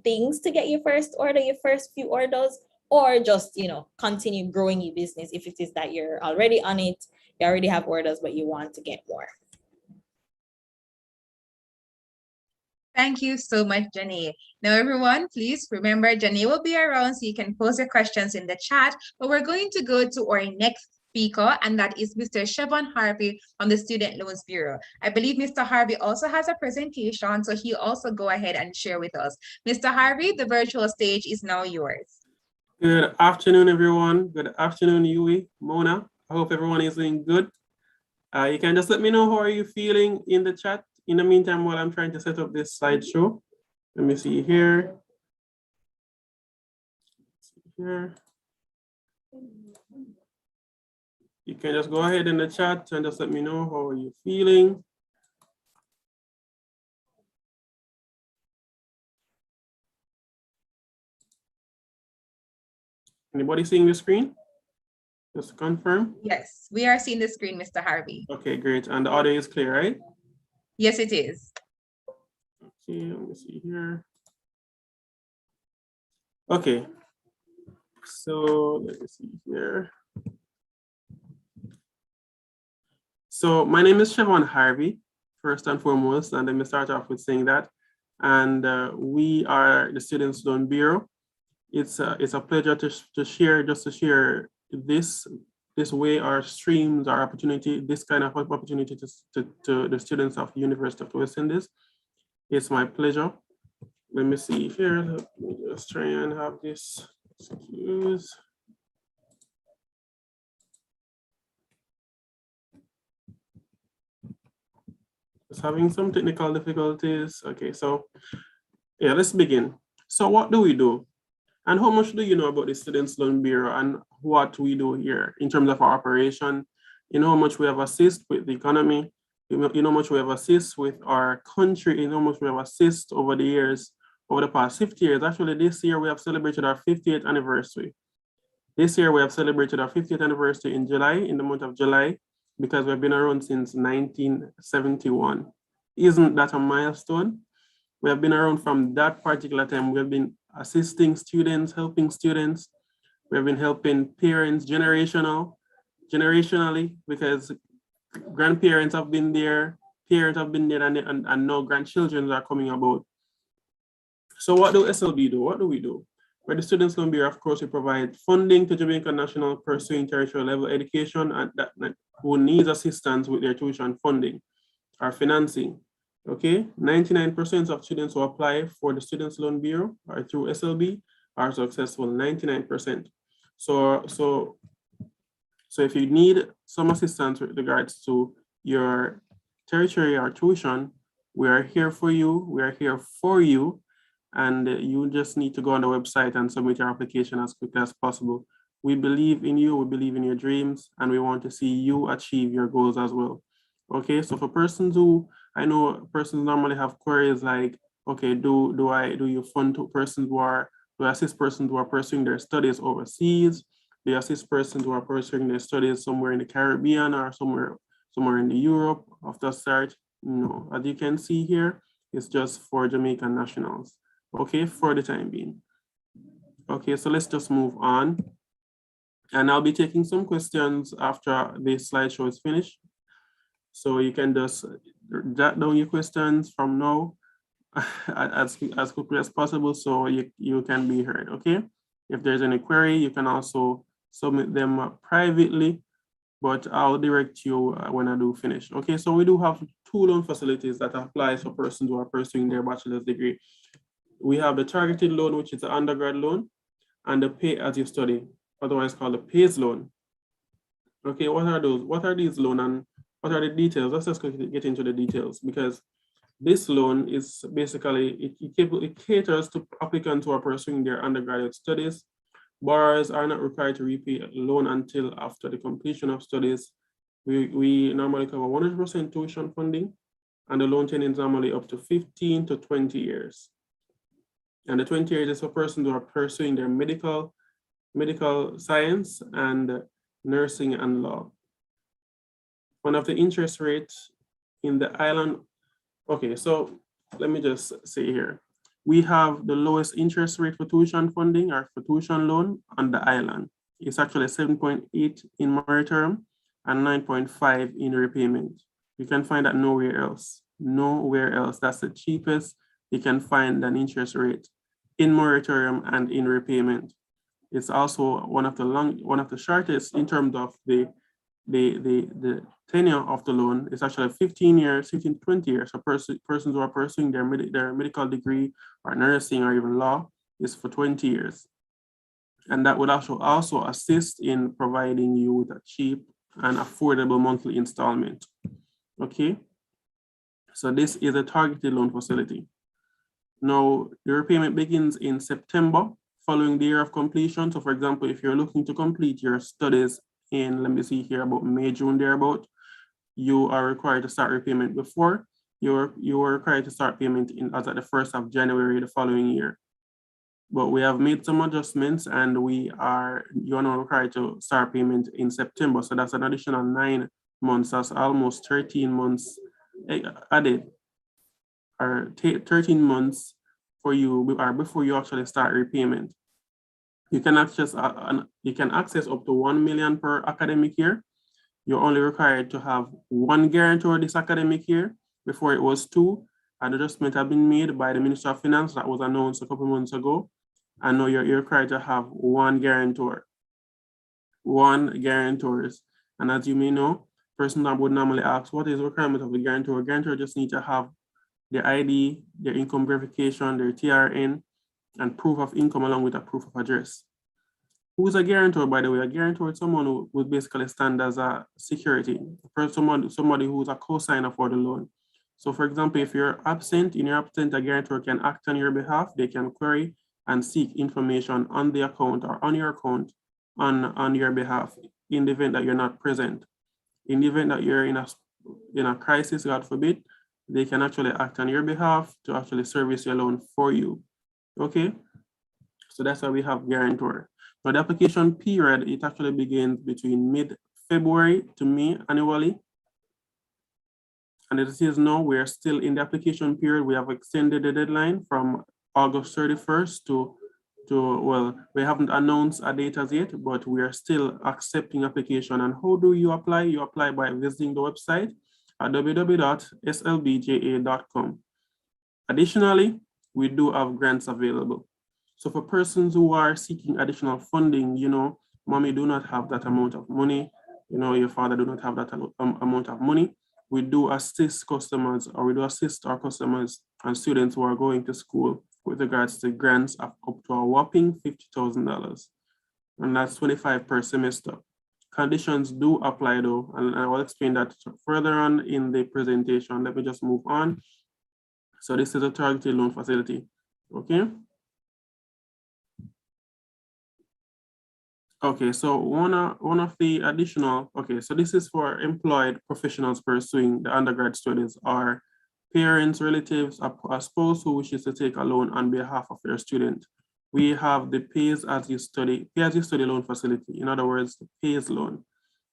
things to get your first order, your first few orders. or just, continue growing your business if it is that you're already on it, you already have orders, but you want to get more. Thank you so much, Janae. Now, everyone, please remember Janae will be around so you can post your questions in the chat, but we're going to go to our next speaker, and that is Mr. Chevon Harvey from the Student Loans Bureau. I believe Mr. Harvey also has a presentation, so he'll also go ahead and share with us. Mr. Harvey, the virtual stage is now yours. Good afternoon, everyone. Good afternoon, Yui, Mona. I hope everyone is doing good. You can just let me know how are you feeling in the chat. In the meantime, while I'm trying to set up this slideshow, let me see here. You can just go ahead in the chat and just let me know how are you feeling. Anybody seeing the screen? Just to confirm. Yes, we are seeing the screen, Mr. Harvey. Okay, great. And the audio is clear, right? Yes, it is. Okay, let me see here. Okay. So let me see here. So my name is Chevon Harvey, first and foremost, and let me start off with saying that. And we are the Students Loan Bureau. It's a pleasure to share this way our streams, our opportunity, this kind of opportunity to the students of the University of the West Indies. It's my pleasure. Let me see here. Let me just try and have this. Excuse. Just having some technical difficulties. Okay, so yeah, let's begin. So what do we do? And how much do you know about the Students Loan Bureau and what we do here in terms of our operation? You know how much we have assist with the economy. You know how much we have assist with our country. You know how much we have assist over the years, over the past 50 years. Actually, this year we have celebrated our 50th anniversary. This year we have celebrated our 50th anniversary in July, in the month of July, because we've been around since 1971. Isn't that a milestone? We have been around from that particular time. We have been assisting students, helping students. We have been helping parents generationally, because grandparents have been there, parents have been there, and now grandchildren are coming about. So what do SLB do? What do we do? We're the Students Loan Bureau, of course, we provide funding to Jamaican national pursuing tertiary level education and that who needs assistance with their tuition funding or financing. Okay, 99% of students who apply for the Students Loan Bureau or through SLB are successful, 99%. So if you need some assistance with regards to your tertiary or tuition, we are here for you. We are here for you. And you just need to go on the website and submit your application as quickly as possible. We believe in you, we believe in your dreams, and we want to see you achieve your goals as well. Okay, so for persons who, I know persons normally have queries like, okay, do you fund to persons who are, do I assist persons who are pursuing their studies overseas? Do you assist persons who are pursuing their studies somewhere in the Caribbean or somewhere in the Europe of the start? No, as you can see here, it's just for Jamaican nationals. Okay, for the time being. Okay, so let's just move on. And I'll be taking some questions after this slideshow is finished. So you can just jot down your questions from now as quickly as possible so you can be heard, okay? If there's any query, you can also submit them privately, but I'll direct you when I do finish. Okay, so we do have 2 loan facilities that apply for persons who are pursuing their bachelor's degree. We have the targeted loan, which is the undergrad loan, and the pay as you study, otherwise called the PAYS loan. Okay, what are those? What are these loans and what are the details? Let's just get into the details, because this loan is basically, it caters to applicants who are pursuing their undergraduate studies. Borrowers are not required to repay a loan until after the completion of studies. We normally cover 100% tuition funding, and the loan tenure is normally up to 15 to 20 years. And the 20 years is for persons who are pursuing their medical science and nursing and law. One of the interest rates in the island. Okay, so let me just say here, We have the lowest interest rate for tuition funding or for tuition loan on the island. It's actually 7.8 in moratorium and 9.5 in repayment. You can find that nowhere else. Nowhere else. That's the cheapest you can find an interest rate in moratorium and in repayment. It's also one of the shortest in terms of the tenure of the loan. Is actually 15 years, 15 to 20 years. So persons who are pursuing their medical degree or nursing or even law is for 20 years. And that would also assist in providing you with a cheap and affordable monthly installment. Okay, so this is a targeted loan facility. Now, the repayment begins in September following the year of completion. So for example, if you're looking to complete your studies in, let me see here, about May, June, thereabout, you are required to start repayment before. You are required to start payment as at the 1st of January the following year. But we have made some adjustments and you are now required to start payment in September. So that's an additional 9 months. That's almost 13 months added, or 13 months for you or before you actually start repayment. You can access up to 1 million per academic year. You're only required to have 1 guarantor this academic year. Before it was 2. An adjustment have been made by the Minister of Finance that was announced a couple months ago. And now you're required to have 1 guarantor. 1 guarantors. And as you may know, person that would normally ask, what is the requirement of the guarantor? A guarantor just need to have their ID, their income verification, their TRN, and proof of income along with a proof of address. Who is a guarantor, by the way? A guarantor is someone who would basically stand as a security, somebody who's a co-signer for the loan. So for example, if you're absent, a guarantor can act on your behalf. They can query and seek information on the account or on your account on your behalf in the event that you're not present. In the event that you're in a crisis, God forbid, they can actually act on your behalf to actually service your loan for you. Okay, so that's why we have guarantor. Now the application period, it actually begins between mid-February to May annually. And it is now we're still in the application period. We have extended the deadline from August 31st to well, we haven't announced a date as yet, but we are still accepting application. And how do you apply? You apply by visiting the website at www.slbja.com. Additionally, we do have grants available. So for persons who are seeking additional funding, mommy do not have that amount of money, your father do not have that amount of money, we do assist customers, or we do assist our customers and students who are going to school with regards to grants of up to a whopping $50,000. And that's 25 per semester. Conditions do apply though, and I will explain that further on in the presentation. Let me just move on. So this is a targeted loan facility, okay? Okay, so one of the additional, so this is for employed professionals pursuing the undergrad studies, or parents, relatives, a spouse who wishes to take a loan on behalf of their student. We have the pay as you study loan facility. In other words, the pays loan.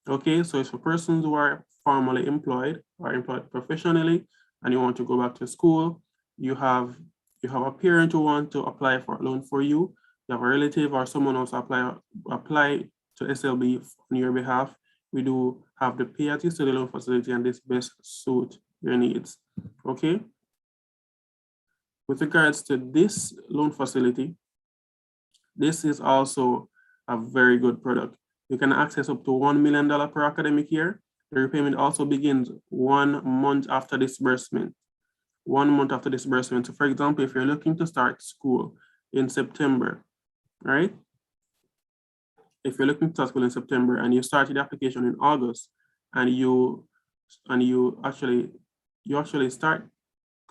Okay, so it's for persons who are formally employed or employed professionally, and you want to go back to school. You have a parent who want to apply for a loan for you. You have a relative or someone else apply to SLB on your behalf. We do have the pay as you study loan facility, and this best suit your needs. Okay. With regards to this loan facility, this is also a very good product. You can access up to $1 million per academic year. The repayment also begins 1 month after disbursement. 1 month after disbursement. So for example, if you're looking to start school in September, right? If you're looking to start school in September and you started the application in August, and you actually start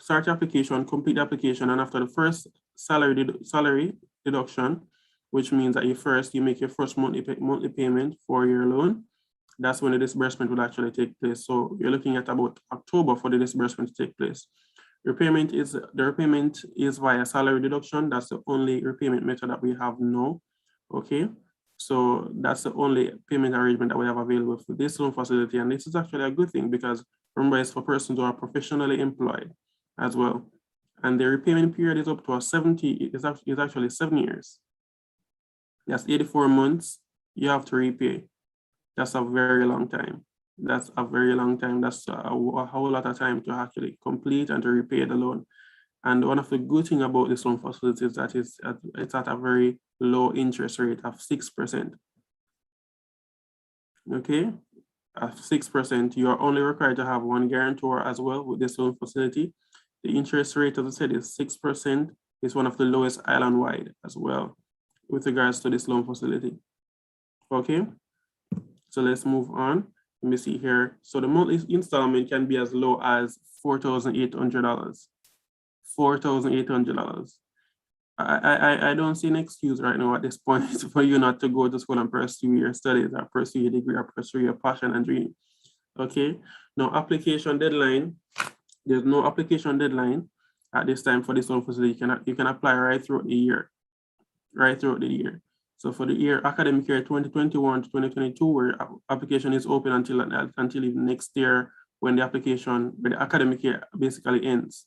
the application, complete the application, and after the first salary deduction, which means that you make your first monthly payment for your loan, that's when the disbursement will actually take place. So you're looking at about October for the disbursement to take place. The repayment is via salary deduction. That's the only repayment method that we have now. Okay, so that's the only payment arrangement that we have available for this loan facility, and this is actually a good thing because remember, it's for persons who are professionally employed as well. And the repayment period is up to 70, is actually 7 years. That's 84 months you have to repay. That's a very long time. That's a very long time. That's a whole lot of time to actually complete and to repay the loan. And one of the good things about this loan facility is that it's at a very low interest rate of 6%. Okay, at 6%, you are only required to have one guarantor as well with this loan facility. The interest rate, as I said, is 6%. It's one of the lowest island-wide as well with regards to this loan facility. Okay, so let's move on. Let me see here. So the monthly installment can be as low as $4,800. $4,800. I don't see an excuse right now at this point for you not to go to school and pursue your studies or pursue your degree or pursue your passion and dream. Okay, now application deadline. There's no application deadline at this time for this loan facility. You can apply right throughout the year. Right throughout the year. So for the year, academic year 2021 to 2022, where application is open until even next year when the academic year basically ends.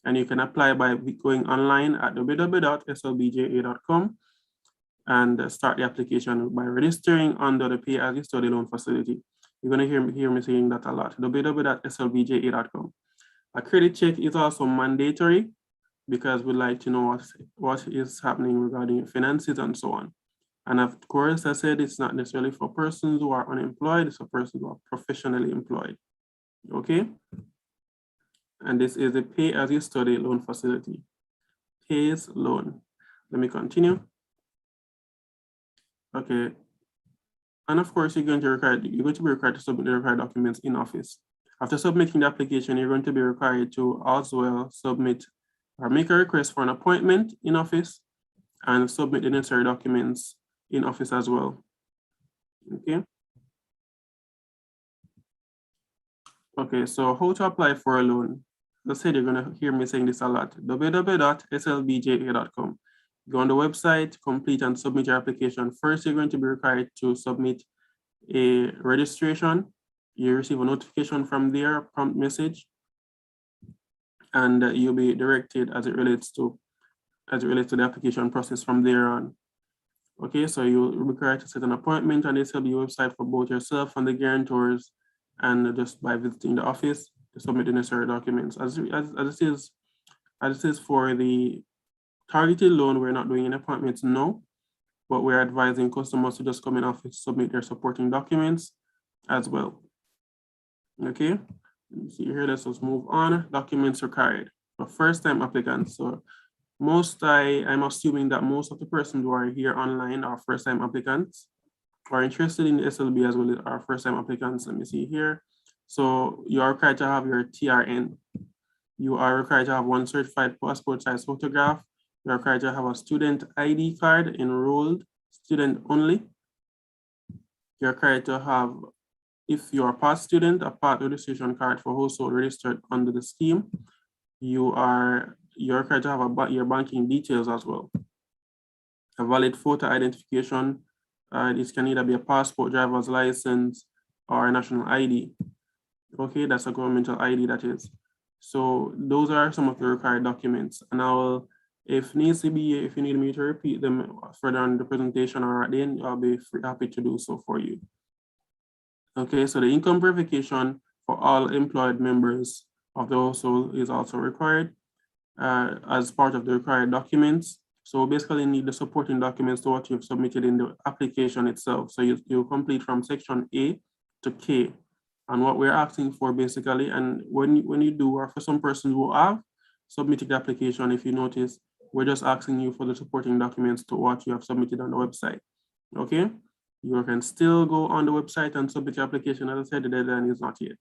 And you can apply by going online at www.slbja.com and start the application by registering under the Pay As You Study Loan Facility. You're going to hear me saying that a lot, www.slbja.com. A credit check is also mandatory because we'd like to know what is happening regarding your finances and so on. And of course, I said it's not necessarily for persons who are unemployed, it's for persons who are professionally employed, okay? And this is the Pay As You Study Loan Facility. PAYS loan. Let me continue. Okay. And of course, you're going to be required to submit the required documents in office. After submitting the application, you're going to be required to as well submit or make a request for an appointment in office and submit the necessary documents in office as well. Okay. Okay, so how to apply for a loan? As I said, you're going to hear me saying this a lot. www.slbja.com. Go on the website, complete and submit your application. First, you're going to be required to submit a registration. You receive a notification from there, a prompt message, and you'll be directed as it relates to the application process from there on. Okay, so you'll be required to set an appointment on the SLB website for both yourself and the guarantors, and just by visiting the office to submit the necessary documents. As it is for the targeted loan, we're not doing any appointments, no, but we're advising customers to just come in office, submit their supporting documents as well. Okay, let me see here, let's just move on. Documents required for first-time applicants. So I'm assuming that most of the persons who are here online are first-time applicants who are interested in the SLB as well as our first-time applicants. Let me see here. So you are required to have your TRN. You are required to have one certified passport size photograph. You are required to have a student ID card, enrolled student only. You're required to have, if you are a past student, a part registration card for household registered under the scheme. You're required to have your banking details as well. A valid photo identification. This can either be a passport, driver's license, or a national ID. Okay, that's a governmental ID, that is. So those are some of the required documents. And if you need me to repeat them further on the presentation or at the end, I'll be happy to do so for you. Okay, so the income verification for all employed members of the household is also required as part of the required documents. So basically need the supporting documents to what you've submitted in the application itself. So you complete from section A to K. And what we're asking for basically, and when you do, or for some persons who have submitted the application, if you notice, we're just asking you for the supporting documents to what you have submitted on the website, okay? You can still go on the website and submit your application. As I said, the deadline is not yet,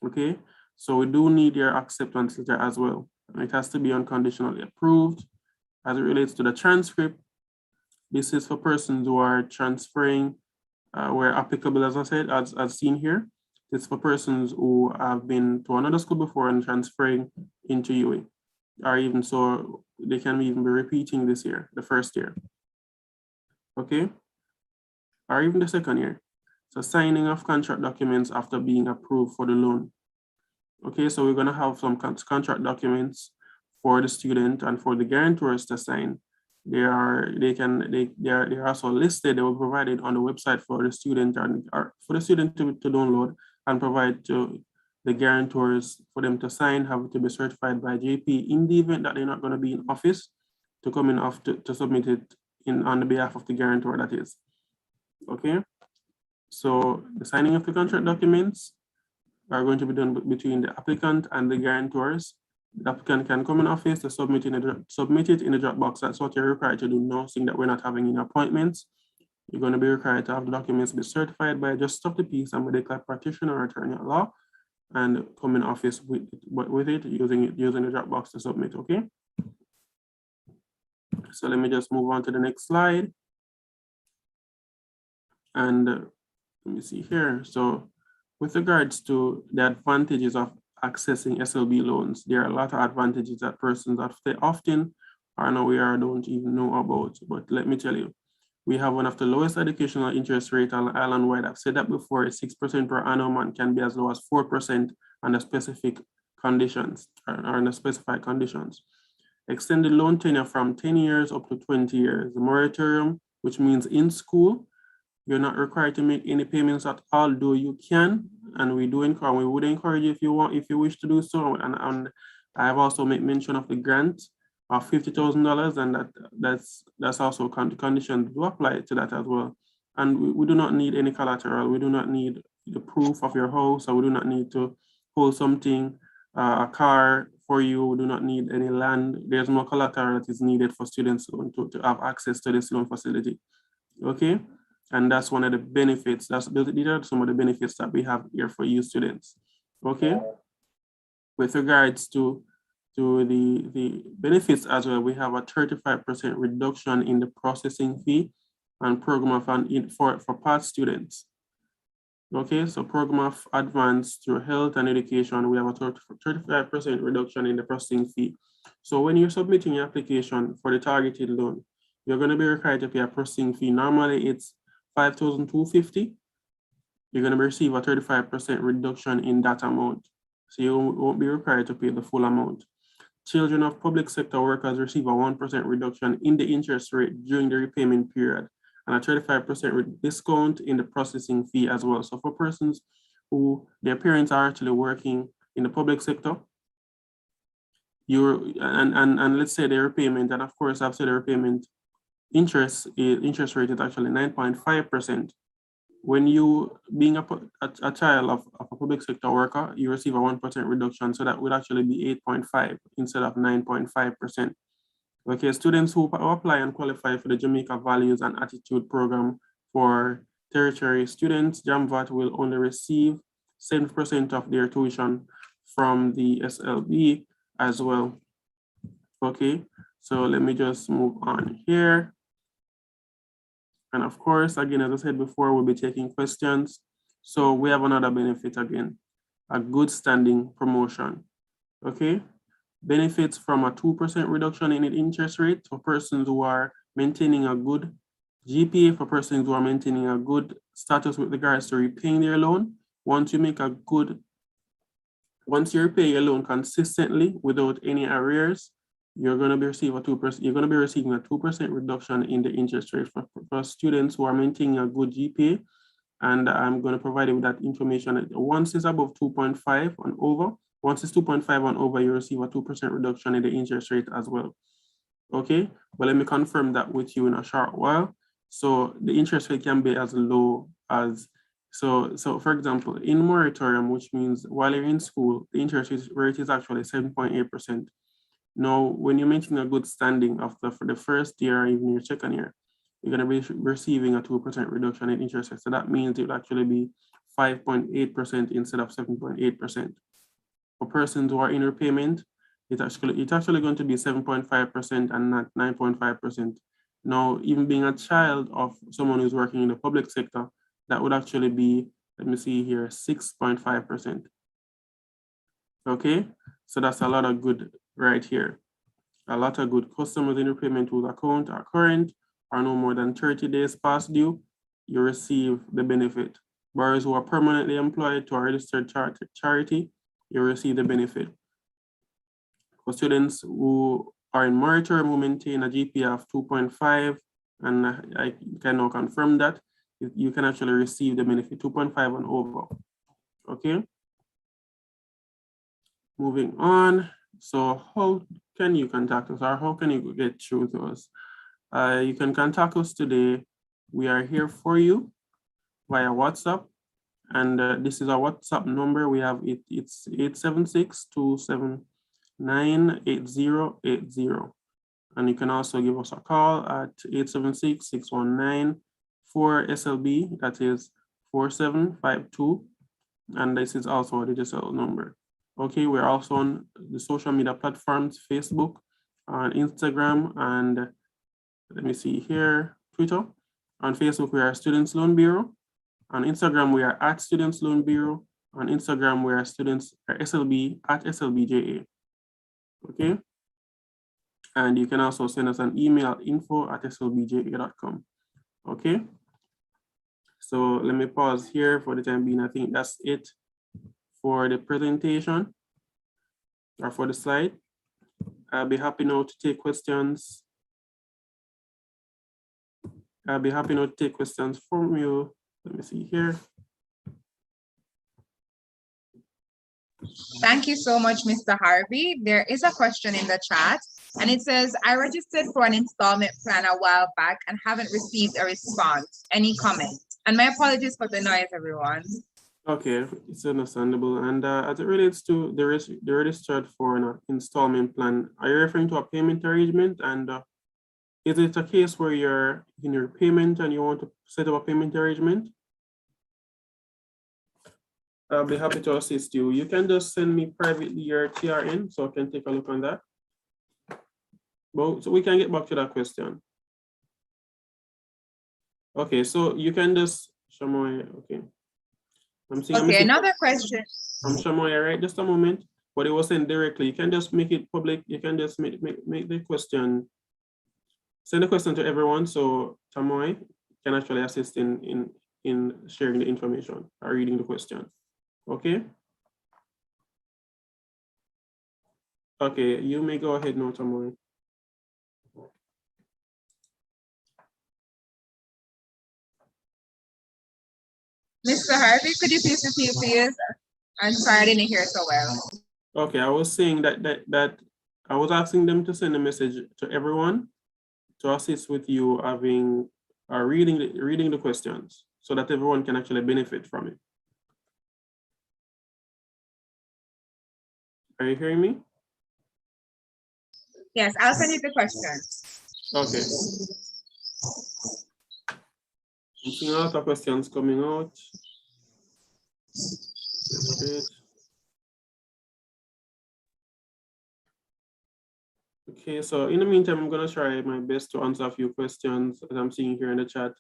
okay? So we do need your acceptance letter as well. It has to be unconditionally approved. As it relates to the transcript, this is for persons who are transferring where applicable, as I said, as seen here. It's for persons who have been to another school before and transferring into UA, or even so they can even be repeating this year, the first year, okay? Or even the second year. So signing of contract documents after being approved for the loan. Okay, so we're gonna have some contract documents for the student and for the guarantors to sign. They are also listed. They will provide it on the website for the student for the student to download and provide to the guarantors for them to sign, have to be certified by JP in the event that they're not going to be in office to come in off to submit it on the behalf of the guarantor, that is. Okay. So the signing of the contract documents are going to be done between the applicant and the guarantors. The applicant can come in office to submit it in the Dropbox. That's what you're required to do now, seeing that we're not having any appointments. You're going to be required to have the documents be certified by a justice of the peace and medical practitioner or attorney at law, and come in office with it using the Dropbox to submit. Okay. So let me just move on to the next slide. And let me see here. So with regards to the advantages of accessing SLB loans, there are a lot of advantages that persons that they often are unaware or don't even know about. But let me tell you, we have one of the lowest educational interest rate island-wide. I've said that before. 6% per annum and can be as low as 4% under specific conditions or under specified conditions. Extended loan tenure from 10 years up to 20 years. The moratorium, which means in school, you're not required to make any payments at all, though you can, and we would encourage you if you wish to do so. And I have also made mention of the grant of $50,000, and that's also condition to apply to that as well. And we do not need any collateral. We do not need the proof of your house, or we do not need to hold something, a car for you. We do not need any land. There's no collateral that is needed for students to have access to this loan facility. Okay. And that's one of the benefits. These are some of the benefits that we have here for you students. Okay. With regards to the benefits as well, we have a 35% reduction in the processing fee and program of for part students. Okay, so program of advanced through health and education, we have a 35% reduction in the processing fee. So when you're submitting your application for the targeted loan, you're going to be required to pay a processing fee. Normally it's $5,250. You're going to receive a 35% reduction in that amount. So you won't be required to pay the full amount. Children of public sector workers receive a 1% reduction in the interest rate during the repayment period, and a 35% discount in the processing fee as well. So for persons who their parents are actually working in the public sector, and let's say their repayment, and of course after the repayment, interest rate is actually 9.5%. When you being a child of a public sector worker, you receive a 1% reduction, so that would actually be 8.5 instead of 9.5%. Okay, students who apply and qualify for the Jamaica Values and Attitude Program for tertiary students, JAMVAT will only receive 7% of their tuition from the SLB as well. Okay, so let me just move on here. And of course, again, as I said before, we'll be taking questions. So we have another benefit again, a good standing promotion. Okay, benefits from a 2% reduction in the interest rate for persons who are maintaining a good GPA, for persons who are maintaining a good status with regards to repaying their loan. Once you repay your loan consistently without any arrears, you're going to be receiving a 2% reduction in the interest rate for students who are maintaining a good GPA. And I'm going to provide you with that information. Once it's above 2.5 and over, once it's 2.5 and over, you receive a 2% reduction in the interest rate as well. Okay, but let me confirm that with you in a short while. So the interest rate can be as low as, so for example, in moratorium, which means while you're in school, the interest rate is actually 7.8%. Now, when you maintain a good standing for the first year or even your second year, you're going to be receiving a 2% reduction in interest rate. So that means it will actually be 5.8% instead of 7.8%. For persons who are in repayment, it's actually going to be 7.5% and not 9.5%. Now, even being a child of someone who's working in the public sector, that would actually be, let me see here, 6.5%. Okay, so that's a lot of good right here. A lot of good. Customers in repayment whose account are current are no more than 30 days past due, you receive the benefit. Borrowers who are permanently employed to a registered charity, you receive the benefit. For students who are in moratorium who maintain a GPA of 2.5, and I can now confirm that, you can actually receive the benefit 2.5 and over. Okay. Moving on. So how can you contact us, or how can you get through to us? You can contact us today. We are here for you via WhatsApp. And this is our WhatsApp number. We have it, it's 876-279-8080. And you can also give us a call at 876-619-4SLB, that is 4752. And this is also a digital number. Okay, we're also on the social media platforms, Facebook, on Instagram, and let me see here, Twitter. On Facebook, we are Students Loan Bureau. On Instagram, we are at Students Loan Bureau. On Instagram, we are SLB at SLBJA. Okay. And you can also send us an email, info@slbja.com. Okay. So let me pause here for the time being. I think that's it for the presentation or for the slide. I'll be happy now to take questions. I'll be happy now to take questions from you. Let me see here. Thank you so much, Mr. Harvey. There is a question in the chat, and it says, I registered for an installment plan a while back and haven't received a response. Any comment? And my apologies for the noise, everyone. Okay, it's understandable. And as it relates to the registered for an installment plan, are you referring to a payment arrangement? And is it a case where you're in your payment and you want to set up a payment arrangement? I'll be happy to assist you. You can just send me privately your TRN so I can take a look on that. Well, so we can get back to that question. Okay, so you can just, Shamoy, okay. Okay, another question. I'm Shamoy, right? Just a moment. But it was sent directly. You can just make it public. You can just make the question, send the question to everyone. So Shamoy can actually assist in sharing the information or reading the question. Okay. Okay, you may go ahead now, Shamoy. Mr. Harvey, could you please repeat, please? I'm sorry, I didn't hear so well. Okay, I was saying that I was asking them to send a message to everyone to assist with you having reading the questions so that everyone can actually benefit from it. Are you hearing me? Yes, I'll send you the question. Okay. I'm seeing a lot of questions coming out. That's great. Okay, so in the meantime, I'm gonna try my best to answer a few questions that I'm seeing here in the chat.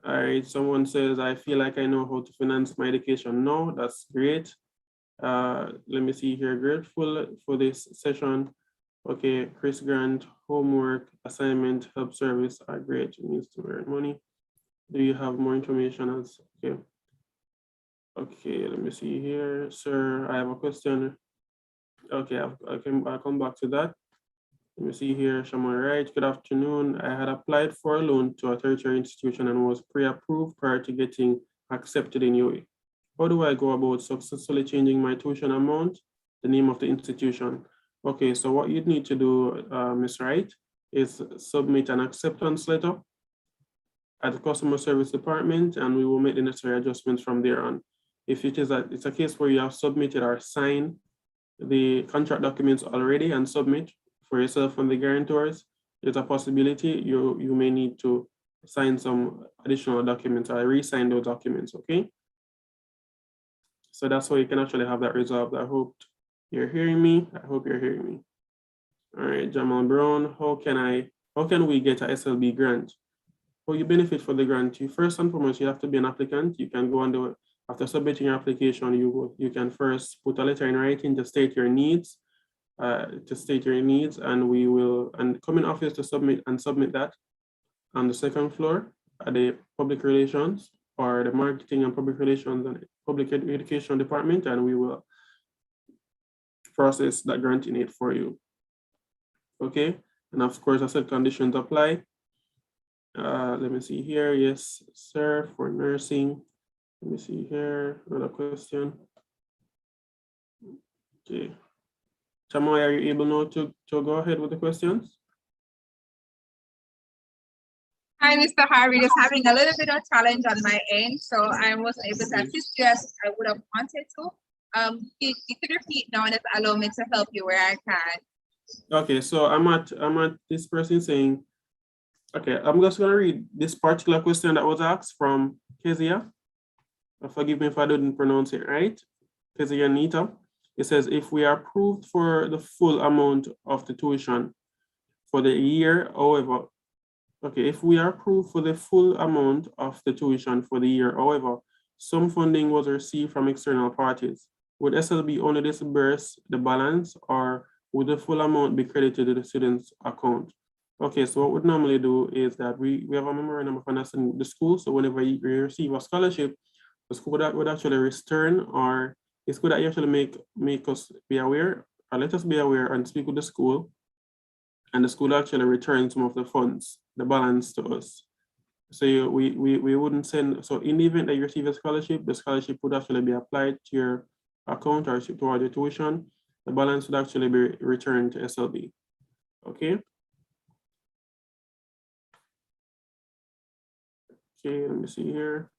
All right, someone says, I feel like I know how to finance my education. No, that's great. Let me see here, grateful for this session. Okay, Chris Grant, homework, assignment, help service are great, means to earn money. Do you have more information else? Okay. Okay, let me see here. Sir, I have a question. Okay, I'll come back to that. Let me see here, Shamoy, right? Good afternoon. I had applied for a loan to a tertiary institution and was pre-approved prior to getting accepted in UAE. How do I go about successfully changing my tuition amount, the name of the institution? Okay, so what you'd need to do, Ms. Wright, is submit an acceptance letter at the customer service department, and we will make the necessary adjustments from there on. If it's a case where you have submitted or signed the contract documents already and submit for yourself and the guarantors, there's a possibility you may need to sign some additional documents or re-sign those documents, okay? So that's how you can actually have that resolved. I hope you're hearing me. I hope you're hearing me. All right, Jamal Brown, how can we get a SLB grant? Well, you benefit for the grant. First and foremost, you have to be an applicant. You can go on after submitting your application, you can first put a letter in writing to state your needs, and we will come in office to submit that on the second floor at the public relations or the marketing and public relations and public education department, and we will process that granting it for you. Okay, and of course, I said conditions apply. Let me see here. Yes, sir, for nursing. Let me see here. Another question. Okay. Chamoy, are you able now to go ahead with the questions? Hi, Mr. Harvey, just having a little bit of challenge on my end, so I wasn't able to assist you as I would have wanted to. You could repeat now and just allow me to help you where I can. Okay, so I'm at this person saying, okay, I'm just gonna read this particular question that was asked from Kezia. Forgive me if I didn't pronounce it right. Kezia Nita. It says, if we are approved for the full amount of the tuition for the year, however, okay, if we are approved for the full amount of the tuition for the year, however, some funding was received from external parties, would SLB only disburse the balance, or would the full amount be credited to the student's account? Okay, so what we normally do is that we have a memorandum of understanding with the school. So whenever you receive a scholarship, the school that would actually return, or it's good that you actually make us be aware, or let us be aware and speak with the school, and the school actually return some of the funds, the balance to us. So we wouldn't send, so in the event that you receive a scholarship, the scholarship would actually be applied to your account or toward your tuition. The balance would actually be returned to SLB. Okay. Okay, let me see here.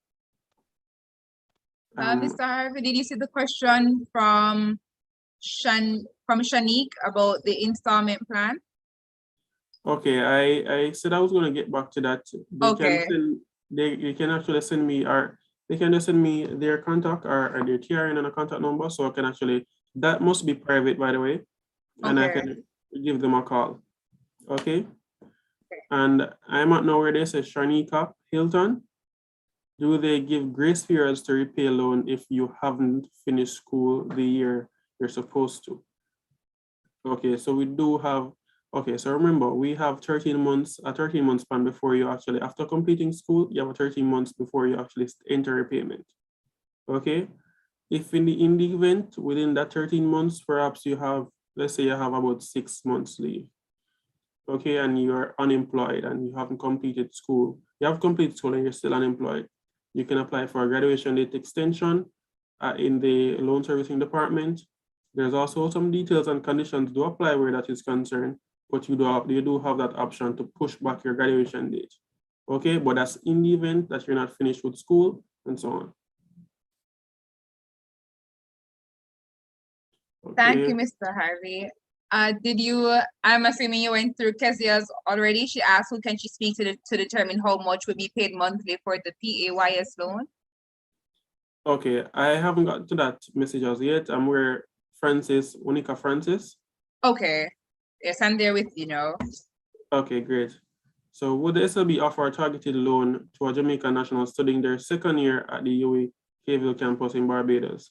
Mr. Harvey, did you see the question from Shanique about the installment plan? Okay, I said I was going to get back to that. They can actually send me, or they can just send me their contact or their TRN and a contact number, so I can actually, that must be private, by the way, and I can give them a call. Okay. And I'm at now where they say Shanika Hilton. Do they give grace periods to repay a loan if you haven't finished school the year you're supposed to? Okay, so we do have, okay, so remember, we have 13 months, a 13-month span before you actually, after completing school, you have a 13 months before you actually enter repayment. Okay, if in the event within that 13 months, perhaps you have, let's say you have about 6 months leave. Okay, and you're unemployed and you haven't completed school. You have completed school and you're still unemployed. You can apply for a graduation date extension in the loan servicing department. There's also some details and conditions do apply where that is concerned, but you do have that option to push back your graduation date. Okay, but that's in the event that you're not finished with school and so on. Okay. Thank you, Mr. Harvey. I'm assuming you went through Kezia's already. She asked who can she speak to determine how much will be paid monthly for the PAYS loan? Okay, I haven't got to that message as yet. I'm where Francis, Monica Francis. Okay, yes, I'm there with you now. Okay, great. So would the SLB offer a targeted loan to a Jamaican national studying their second year at the UWI Caville campus in Barbados?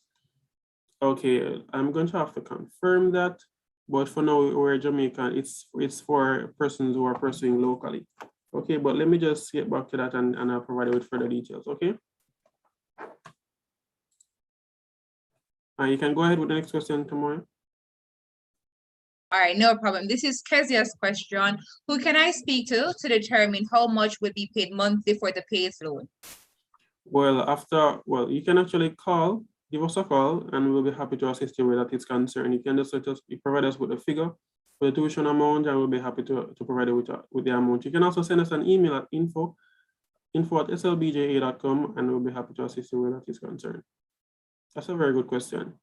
Okay, I'm going to have to confirm that, but for now we're Jamaican. It's for persons who are pursuing locally. Okay, but let me just get back to that and I'll provide you with further details, okay? You can go ahead with the next question, tomorrow. All right, no problem. This is Kezia's question. Who can I speak to determine how much would be paid monthly for the PAYS loan? Well, you can actually give us a call, and we'll be happy to assist you where that is concerned. You can just provide us with a figure for the tuition amount, and we'll be happy to provide you with the amount. You can also send us an email at info@slbja.com, and we'll be happy to assist you where that is concerned. That's a very good question.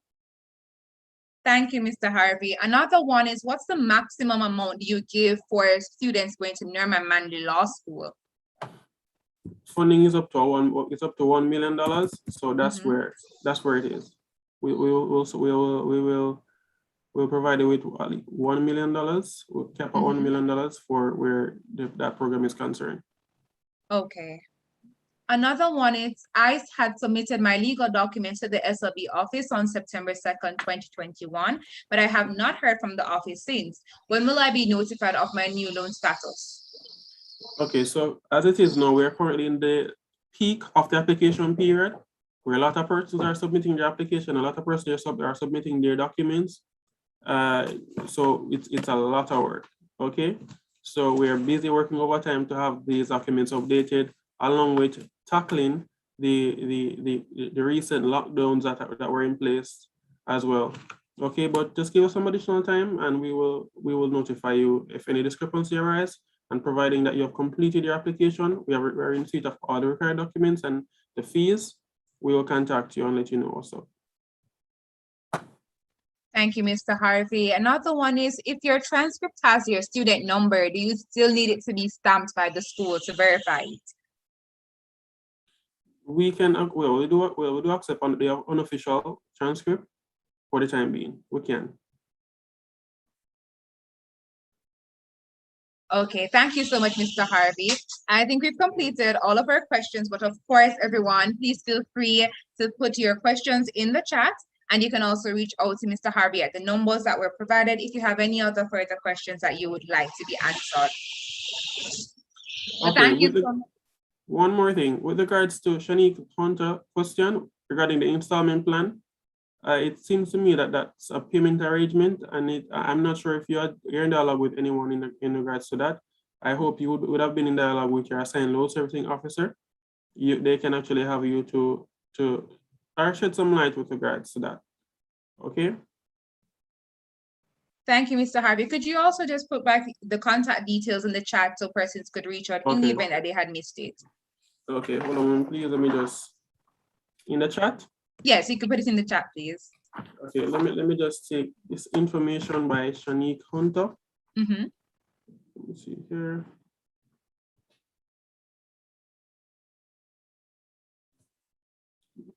Thank you, Mr. Harvey. Another one is, what's the maximum amount you give for students going to Norman Manley Law School? Funding is up to $1 million. So that's where it is. We'll provide you with $1 million. We'll cap at $1 million for where that program is concerned. Okay. Another one is, I had submitted my legal documents to the SLB office on September 2nd, 2021, but I have not heard from the office since. When will I be notified of my new loan status? Okay, so as it is now, we're currently in the peak of the application period, where a lot of persons are submitting their application, a lot of persons are submitting their documents. So it's a lot of work, okay? So we're busy working overtime to have these documents updated, along with tackling the recent lockdowns that were in place as well. Okay, but just give us some additional time and we will notify you if any discrepancy arises. And providing that you have completed your application, we're in receipt of all the required documents and the fees, we will contact you and let you know also. Thank you, Mr. Harvey. Another one is, if your transcript has your student number, do you still need it to be stamped by the school to verify it? We can, well, we do accept the unofficial transcript for the time being. We can. Okay, thank you so much, Mr. Harvey. I think we've completed all of our questions, but of course, everyone, please feel free to put your questions in the chat. And you can also reach out to Mr. Harvey at the numbers that were provided if you have any other further questions that you would like to be answered. So Okay, thank you so much. One more thing, with regards to Shanique Hunter question regarding the installment plan, it seems to me that that's a payment arrangement, and I'm not sure if you're in dialogue with anyone in regards to that. I hope you would have been in dialogue with your assigned load servicing officer. They can actually have you to shed some light with regards to that. Okay. Thank you, Mr. Harvey. Could you also just put back the contact details in the chat so persons could reach out in the event that they had missed it? Okay, hold on, please. Let me just in the chat. Yes, you could put it in the chat, please. Okay, let me just take this information by Shanique Hunter. Mm-hmm. Let me see here.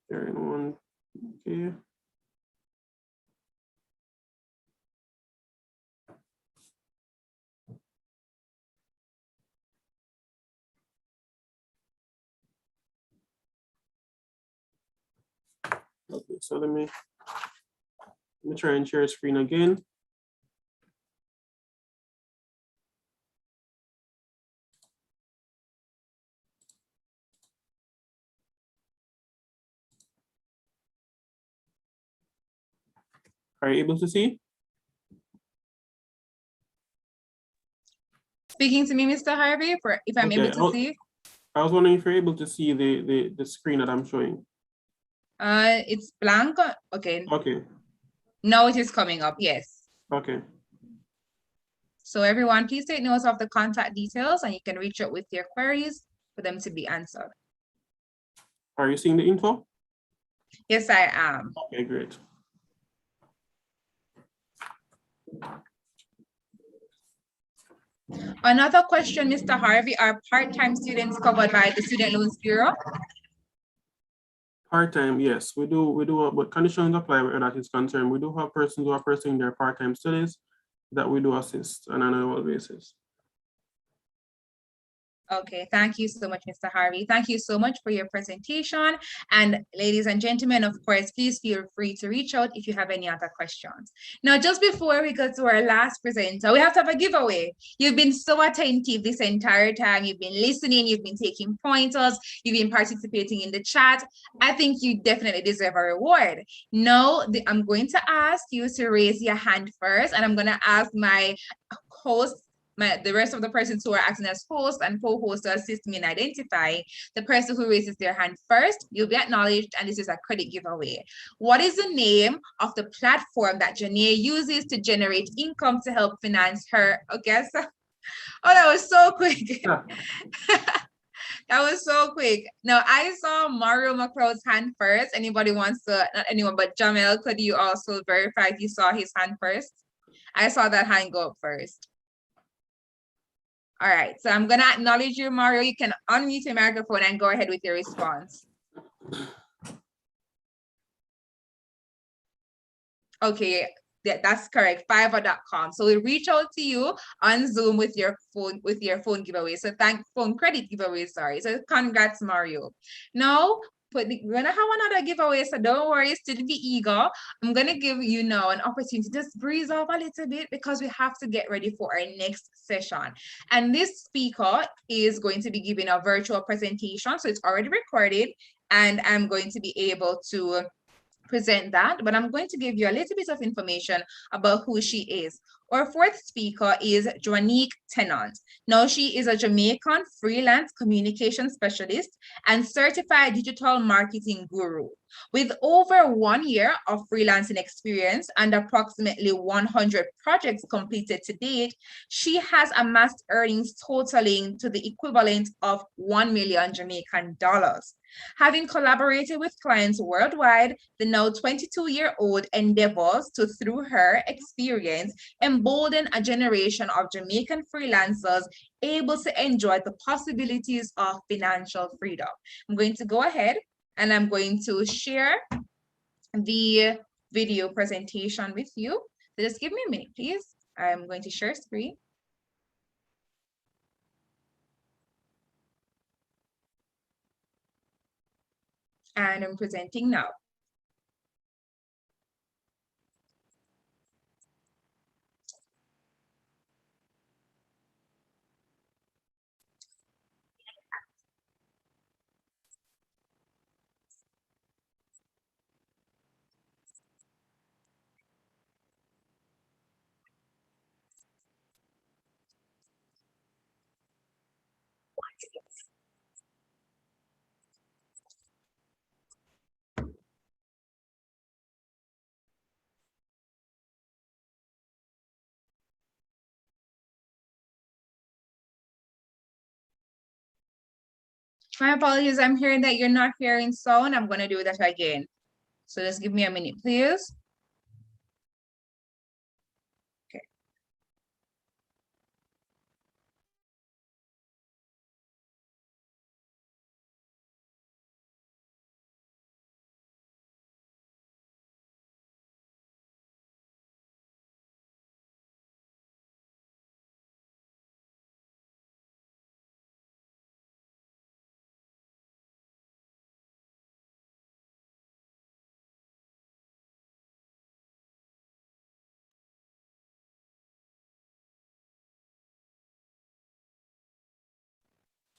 There in one. Okay. Okay, so let me try and share screen again. Are you able to see? Speaking to me, Mr. Harvey, if I'm able to see. I was wondering if you're able to see the screen that I'm showing. It's blank. Okay. Okay. Now it is coming up. Yes. Okay. So everyone, please take notes of the contact details and you can reach out with your queries for them to be answered. Are you seeing the info? Yes, I am. Okay, great. Another question, Mr. Harvey, are part-time students covered by the Student Loans Bureau? Part-time, yes, we do, but conditions apply where that is concerned. We do have persons who are pursuing their part-time studies that we do assist on an annual basis. Okay, thank you so much, Mr. Harvey. Thank you so much for your presentation. And ladies and gentlemen, of course, please feel free to reach out if you have any other questions. Now, just before we go to our last presenter, we have to have a giveaway. You've been so attentive this entire time. You've been listening, you've been taking pointers, you've been participating in the chat. I think you definitely deserve a reward. Now, I'm going to ask you to raise your hand first, and I'm going to ask my host, the rest of the persons who are acting as host and co-host to assist me in identifying the person who raises their hand first. You'll be acknowledged, and this is a credit giveaway. What is the name of the platform that Janae uses to generate income to help finance her? Okay, so, oh, that was so quick. Yeah. That was so quick. Now, I saw Mario McLeod's hand first. Anybody wants to, not anyone, but Jamel, could you also verify if you saw his hand first? I saw that hand go up first. All right, so I'm gonna acknowledge you, Mario. You can unmute your microphone and go ahead with your response. Okay, that's correct, Fiverr.com. So we reach out to you on Zoom with your phone giveaway. So phone credit giveaway, sorry. So congrats, Mario. Now, we're gonna have another giveaway, so don't worry, still be eager. I'm gonna give you now an opportunity to just breeze off a little bit because we have to get ready for our next session. And this speaker is going to be giving a virtual presentation, so it's already recorded, and I'm going to be able to present that, but I'm going to give you a little bit of information about who she is. Our fourth speaker is Joanique Tennant. Now, she is a Jamaican freelance communication specialist and certified digital marketing guru. With over 1 year of freelancing experience and approximately 100 projects completed to date, she has amassed earnings totaling to the equivalent of 1 million Jamaican dollars. Having collaborated with clients worldwide, the now 22-year-old endeavors to, through her experience, embolden a generation of Jamaican freelancers able to enjoy the possibilities of financial freedom. I'm going to go ahead and I'm going to share the video presentation with you. So just give me a minute, please. I'm going to share screen. And I'm presenting now. My apologies, I'm hearing that you're not hearing sound. I'm going to do that again. So just give me a minute, please. Okay.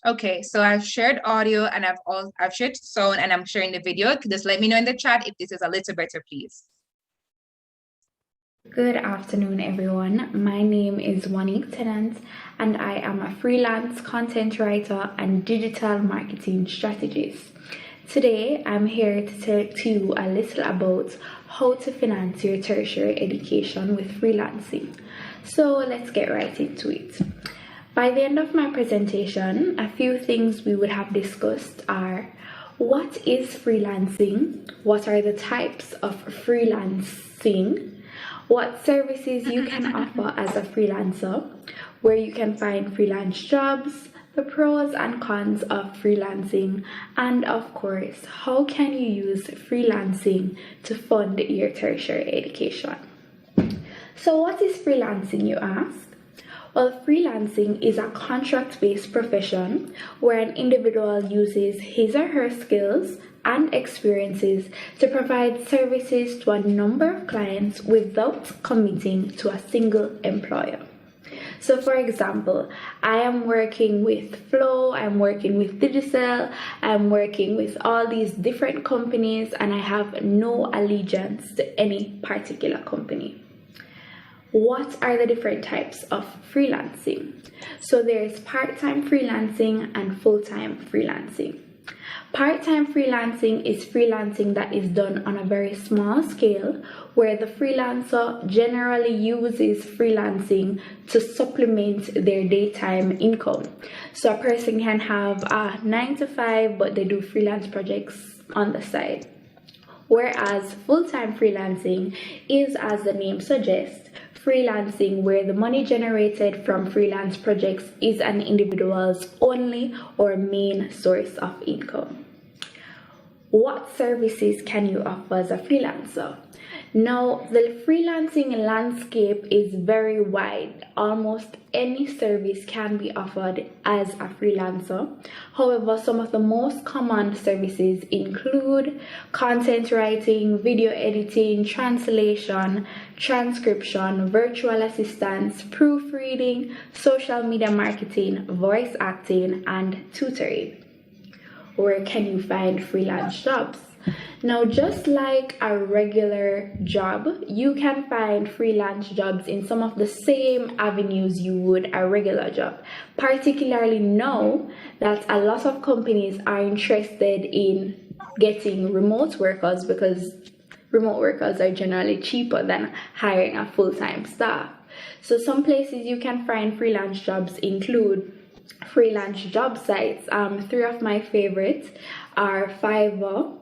Okay, so I've shared audio and I've shared sound and I'm sharing the video. Just let me know in the chat if this is a little better, please. Good afternoon, everyone. My name is Joanique Tennant, and I am a freelance content writer and digital marketing strategist. Today, I'm here to tell you a little about how to finance your tertiary education with freelancing. So let's get right into it. By the end of my presentation, a few things we would have discussed are: what is freelancing? What are the types of freelancing? What services you can offer as a freelancer, where you can find freelance jobs, the pros and cons of freelancing, and of course, how can you use freelancing to fund your tertiary education. So what is freelancing, you ask? Well, freelancing is a contract-based profession where an individual uses his or her skills and experiences to provide services to a number of clients without committing to a single employer. So for example, I am working with Flow, I'm working with Digicel, I'm working with all these different companies, and I have no allegiance to any particular company. What are the different types of freelancing? So there's part-time freelancing and full-time freelancing. Part-time freelancing is freelancing that is done on a very small scale, where the freelancer generally uses freelancing to supplement their daytime income. So a person can have a 9 to 5, but they do freelance projects on the side. Whereas full-time freelancing is, as the name suggests, freelancing where the money generated from freelance projects is an individual's only or main source of income. What services can you offer as a freelancer? Now, the freelancing landscape is very wide. Almost any service can be offered as a freelancer. However, some of the most common services include content writing, video editing, translation, transcription, virtual assistance, proofreading, social media marketing, voice acting, and tutoring. Where can you find freelance jobs? Now, just like a regular job, you can find freelance jobs in some of the same avenues you would a regular job. Particularly now that a lot of companies are interested in getting remote workers because remote workers are generally cheaper than hiring a full-time staff. So some places you can find freelance jobs include freelance job sites. Three of my favorites are Fiverr,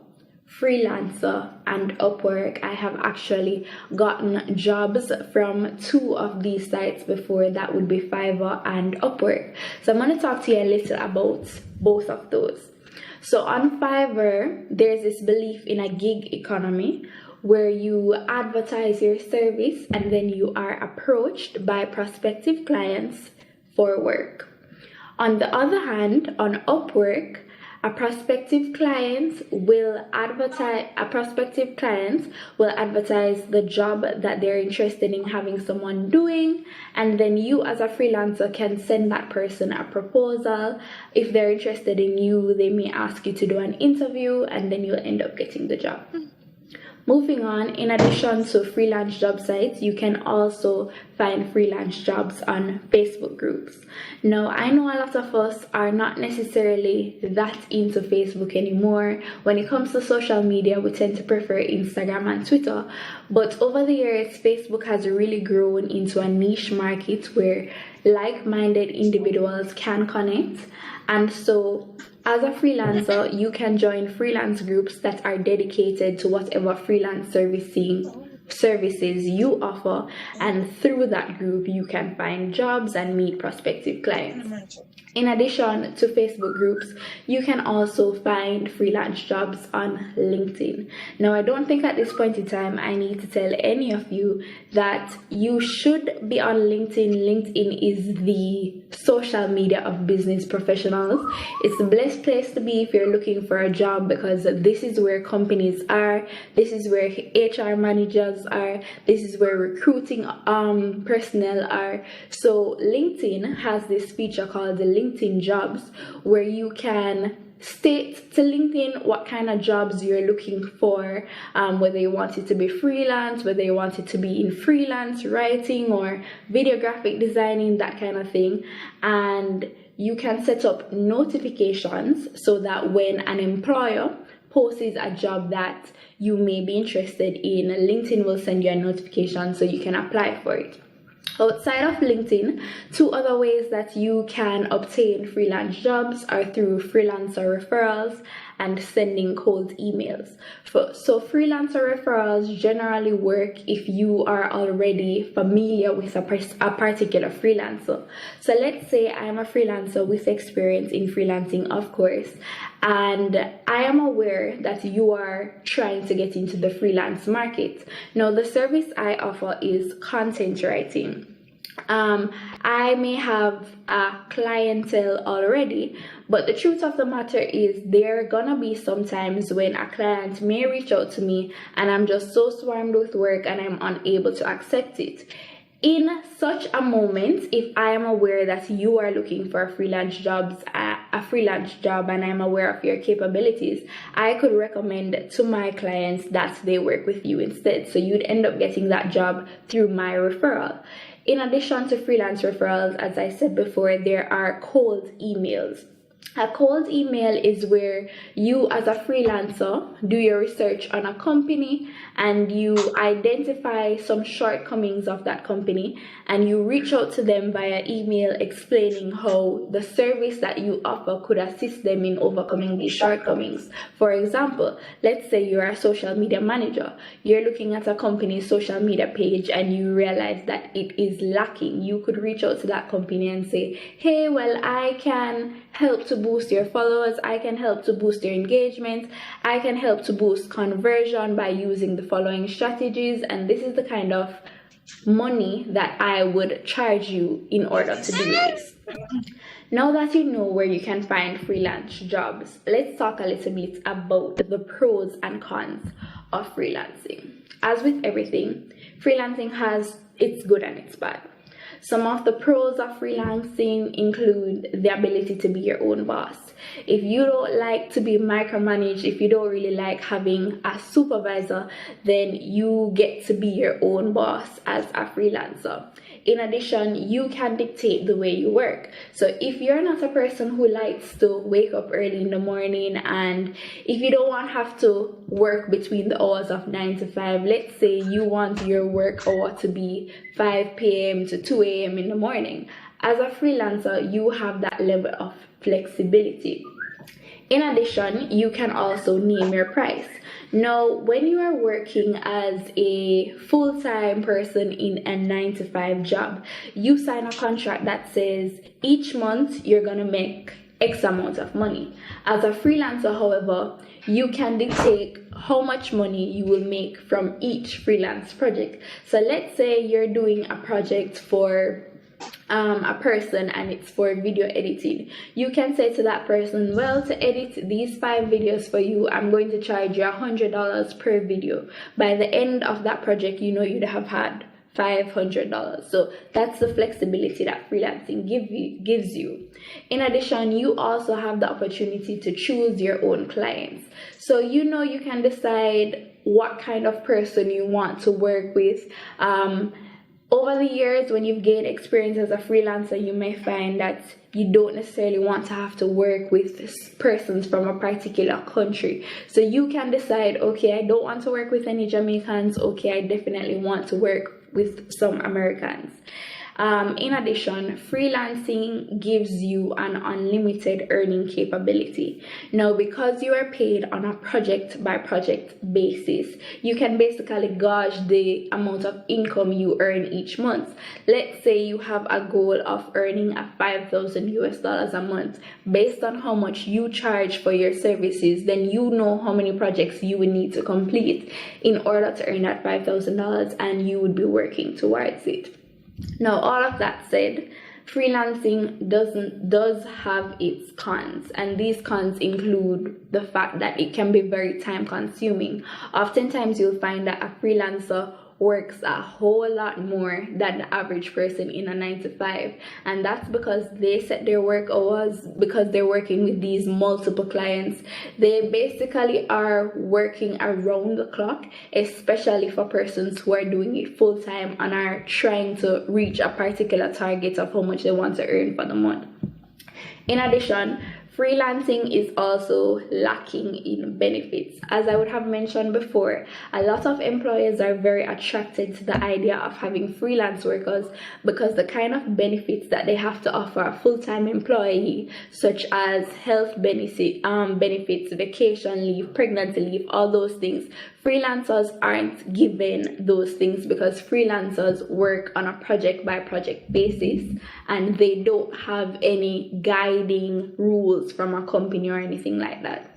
Freelancer, and Upwork. I have actually gotten jobs from two of these sites before. That would be Fiverr and Upwork. So I'm going to talk to you a little about both of those. So on Fiverr, there's this belief in a gig economy where you advertise your service and then you are approached by prospective clients for work. On the other hand, on Upwork, a prospective client will advertise the job that they're interested in having someone doing, and then you as a freelancer can send that person a proposal. If they're interested in you, they may ask you to do an interview, and then you'll end up getting the job. Moving on, in addition to freelance job sites, you can also find freelance jobs on Facebook groups. Now, I know a lot of us are not necessarily that into Facebook anymore. When it comes to social media, we tend to prefer Instagram and Twitter. But over the years, Facebook has really grown into a niche market where like-minded individuals can connect. And so as a freelancer, you can join freelance groups that are dedicated to whatever freelance services you offer, and through that group you can find jobs and meet prospective clients. In addition to Facebook groups, you can also find freelance jobs on LinkedIn. Now, I don't think at this point in time I need to tell any of you that you should be on LinkedIn. LinkedIn is the social media of business professionals. It's the best place to be if you're looking for a job, because this is where companies are, this is where HR managers are, this is where recruiting personnel are. So LinkedIn has this feature called the LinkedIn jobs, where you can state to LinkedIn what kind of jobs you're looking for, whether you want it to be freelance, whether you want it to be in freelance writing or video graphic designing, that kind of thing. And you can set up notifications so that when an employer posts a job that you may be interested in, LinkedIn will send you a notification so you can apply for it. Outside of LinkedIn, two other ways that you can obtain freelance jobs are through freelancer referrals and sending cold emails. So freelancer referrals generally work if you are already familiar with a particular freelancer. So let's say I am a freelancer with experience in freelancing, of course, and I am aware that you are trying to get into the freelance market. Now, the service I offer is content writing. I may have a clientele already, but the truth of the matter is there are gonna be some times when a client may reach out to me and I'm just so swarmed with work and I'm unable to accept it. In such a moment, if I am aware that you are looking for a freelance job and I'm aware of your capabilities, I could recommend to my clients that they work with you instead. So you'd end up getting that job through my referral. In addition to freelance referrals, as I said before, there are cold emails. A cold email is where you as a freelancer do your research on a company and you identify some shortcomings of that company and you reach out to them via email explaining how the service that you offer could assist them in overcoming these shortcomings. For example, let's say you're a social media manager. You're looking at a company's social media page and you realize that it is lacking. You could reach out to that company and say, hey, well, I can help to boost your followers, I can help to boost your engagement, I can help to boost conversion by using the following strategies, and this is the kind of money that I would charge you in order to do this. Now that you know where you can find freelance jobs, let's talk a little bit about the pros and cons of freelancing. As with everything, freelancing has its good and its bad. Some of the pros of freelancing include the ability to be your own boss. If you don't like to be micromanaged, if you don't really like having a supervisor, then you get to be your own boss as a freelancer. In addition, you can dictate the way you work. So if you're not a person who likes to wake up early in the morning, and if you don't want to have to work between the hours of 9 to 5, let's say you want your work hour to be 5 p.m. to 2 a.m. in the morning. As a freelancer, you have that level of flexibility. In addition, you can also name your price. Now, when you are working as a full-time person in a 9 to 5 job, you sign a contract that says each month you're going to make X amount of money. As a freelancer, however, you can dictate how much money you will make from each freelance project. So let's say you're doing a project for a person and it's for video editing. You can say to that person, well, to edit these 5 videos for you, I'm going to charge you $100 per video. By the end of that project, you know you'd have had $500. So that's the flexibility that freelancing gives you. In addition, you also have the opportunity to choose your own clients. So you know you can decide what kind of person you want to work with. Over the years, when you've gained experience as a freelancer, you may find that you don't necessarily want to have to work with persons from a particular country. So you can decide, okay, I don't want to work with any Jamaicans. Okay, I definitely want to work with some Americans. In addition, freelancing gives you an unlimited earning capability. Now, because you are paid on a project by project basis, you can basically gauge the amount of income you earn each month. Let's say you have a goal of earning a $5,000 a month. Based on how much you charge for your services, then you know how many projects you would need to complete in order to earn that $5,000, and you would be working towards it. Now, all of that said, freelancing does have its cons, and these cons include the fact that it can be very time consuming. Oftentimes you'll find that a freelancer works a whole lot more than the average person in a 9 to 5, and that's because they set their work hours. Because they're working with these multiple clients, they basically are working around the clock, especially for persons who are doing it full time and are trying to reach a particular target of how much they want to earn for the month. In addition, freelancing is also lacking in benefits. As I would have mentioned before, a lot of employers are very attracted to the idea of having freelance workers because the kind of benefits that they have to offer a full-time employee, such as health benefits, vacation leave, pregnancy leave, all those things, freelancers aren't given those things because freelancers work on a project by project basis and they don't have any guiding rules from a company or anything like that.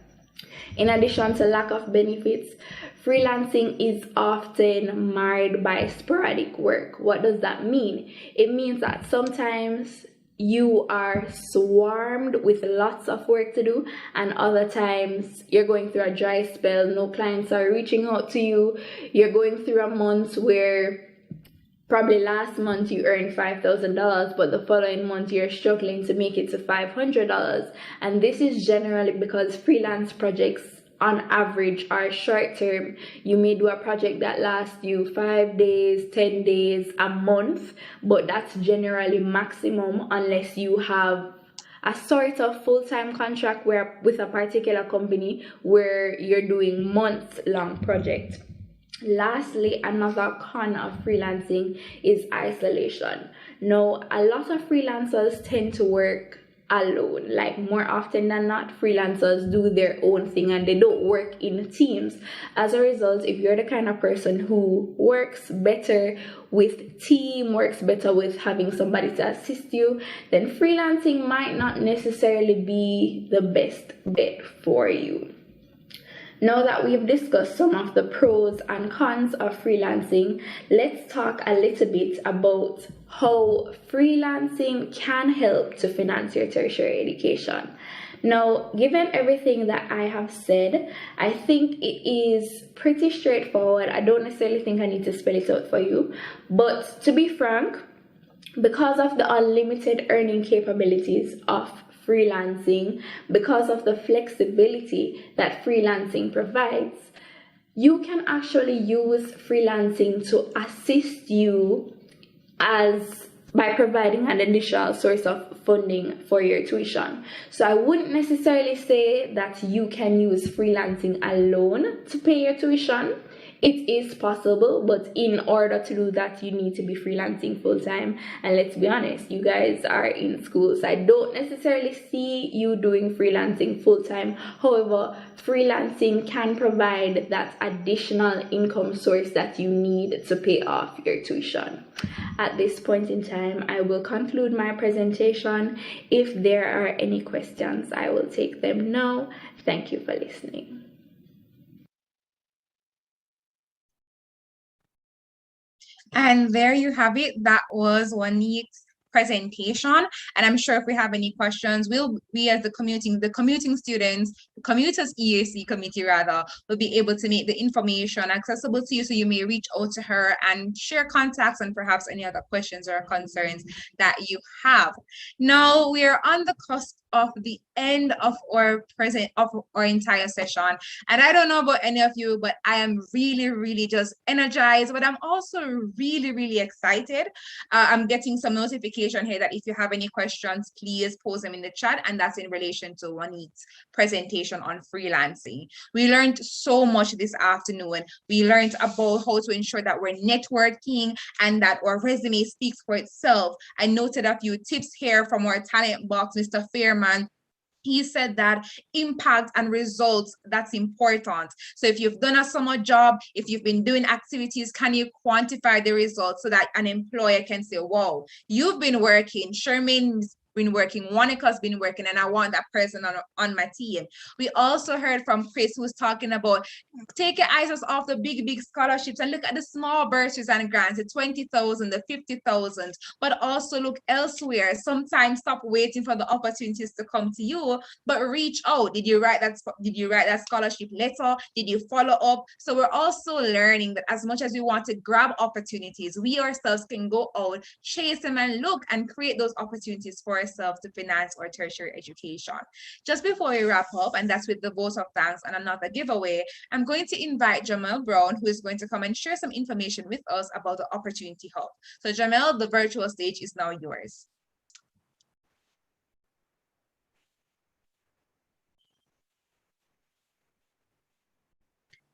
In addition to lack of benefits, freelancing is often marred by sporadic work. What does that mean? It means that sometimes you are swarmed with lots of work to do, and other times you're going through a dry spell, no clients are reaching out to you. You're going through a month where probably last month you earned $5,000, but the following month you're struggling to make it to $500. And this is generally because freelance projects on average are short term. You may do a project that lasts you 5 days, 10 days, a month, but that's generally maximum unless you have a sort of full-time contract with a particular company where you're doing month-long projects. Lastly, another con of freelancing is isolation. Now, a lot of freelancers tend to work alone. Like, more often than not, freelancers do their own thing and they don't work in teams. As a result, if you're the kind of person who works better with team, works better with having somebody to assist you, then freelancing might not necessarily be the best bet for you. Now that we've discussed some of the pros and cons of freelancing, let's talk a little bit about how freelancing can help to finance your tertiary education. Now, given everything that I have said, I think it is pretty straightforward. I don't necessarily think I need to spell it out for you, but to be frank, Because of the unlimited earning capabilities of freelancing, because of the flexibility that freelancing provides, you can actually use freelancing to assist you as by providing an additional source of funding for your tuition. So I wouldn't necessarily say that you can use freelancing alone to pay your tuition. It is possible, but in order to do that, you need to be freelancing full time. And let's be honest, you guys are in school, so I don't necessarily see you doing freelancing full time. However, freelancing can provide that additional income source that you need to pay off your tuition. At this point in time, I will conclude my presentation. If there are any questions, I will take them now. Thank you for listening. And there you have it. That was Wanique's presentation. And I'm sure if we have any questions, we as the commuting students, the commuters EAC committee rather, will be able to make the information accessible to you, so you may reach out to her and share contacts and perhaps any other questions or concerns that you have. Now we are on the cusp of the end of our entire session. And I don't know about any of you, but I am really just energized, but I'm also really excited. I'm getting some notification here that if you have any questions, please post them in the chat, and that's in relation to Wanique's presentation on freelancing. We learned so much this afternoon. We learned about how to ensure that we're networking and that our resume speaks for itself. I noted a few tips here from our talent box, Mr. Fairman. He said that impact and results, that's important. So if you've done a summer job, if you've been doing activities, can you quantify the results so that an employer can say, wow, you've been working, Sherman's been working, Monica's been working, and I want that person on my team. We also heard from Chris, who's talking about take your eyes off the big scholarships and look at the small bursaries and grants, the 20,000, the 50,000, but also look elsewhere. Sometimes stop waiting for the opportunities to come to you, but reach out. Did you write that scholarship letter? Did you follow up? So we're also learning that as much as we want to grab opportunities, we ourselves can go out, chase them, and look and create those opportunities for ourselves to finance our tertiary education. Just before we wrap up, and that's with the vote of thanks and another giveaway, I'm going to invite Jamel Brown, who is going to come and share some information with us about the Opportunity Hub. So Jamel, the virtual stage is now yours.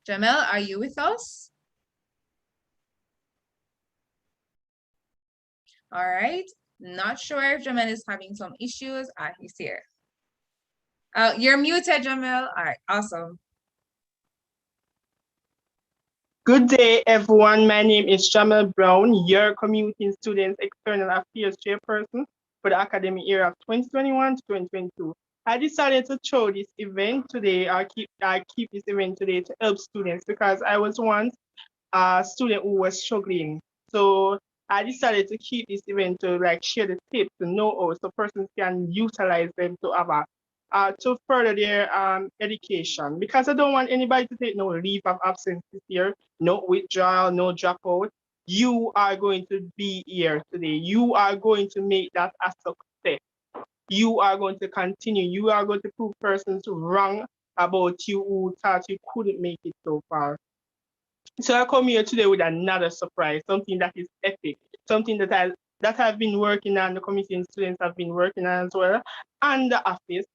Jamel, are you with us? All right. Not sure if Jamel is having some issues. He's here. You're muted, Jamel. All right, awesome. Good day, everyone. My name is Jamel Brown, your Commuting Students External Affairs Chairperson for the academic year of 2021 to 2022. I decided to throw this event today, I keep this event today to help students, because I was once a student who was struggling. So I decided to keep this event to share the tips, the know-how, so persons can utilize them to have to further their education, because I don't want anybody to take no leave of absence this year, no withdrawal, no dropout. You are going to be here today. You are going to make that a success. You are going to continue. You are going to prove persons wrong about you who thought you couldn't make it so far. So I come here today with another surprise, something that is epic, something that I've been working on, the committee and students have been working on as well, and the office.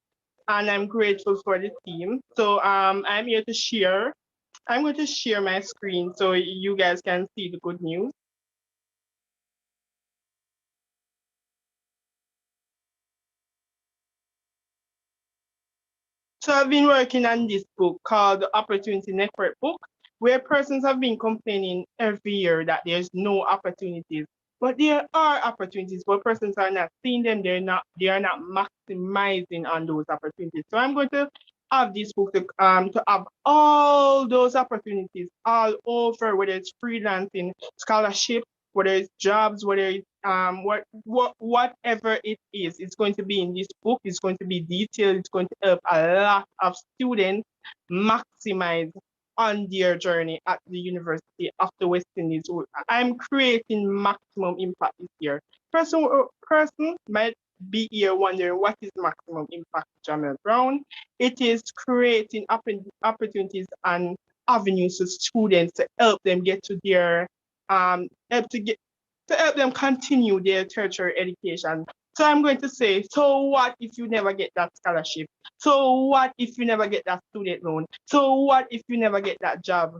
And I'm grateful for the team. So I'm here to share. I'm going to share my screen so you guys can see the good news. So I've been working on this book called the Opportunity Network book, where persons have been complaining every year that there's no opportunities. But there are opportunities, but persons are not seeing them. They are not maximizing on those opportunities. So I'm going to have this book to have all those opportunities all over, whether it's freelancing, scholarship, whether it's jobs, whether it's whatever it is, it's going to be in this book. It's going to be detailed. It's going to help a lot of students maximize on their journey at the University of the West Indies. I'm creating maximum impact this year. Person might be here wondering what is maximum impact, Jamel Brown. It is creating opportunities and avenues to students to help them get to their to help them continue their tertiary education. So I'm going to say, so what if you never get that scholarship? So what if you never get that student loan? So what if you never get that job?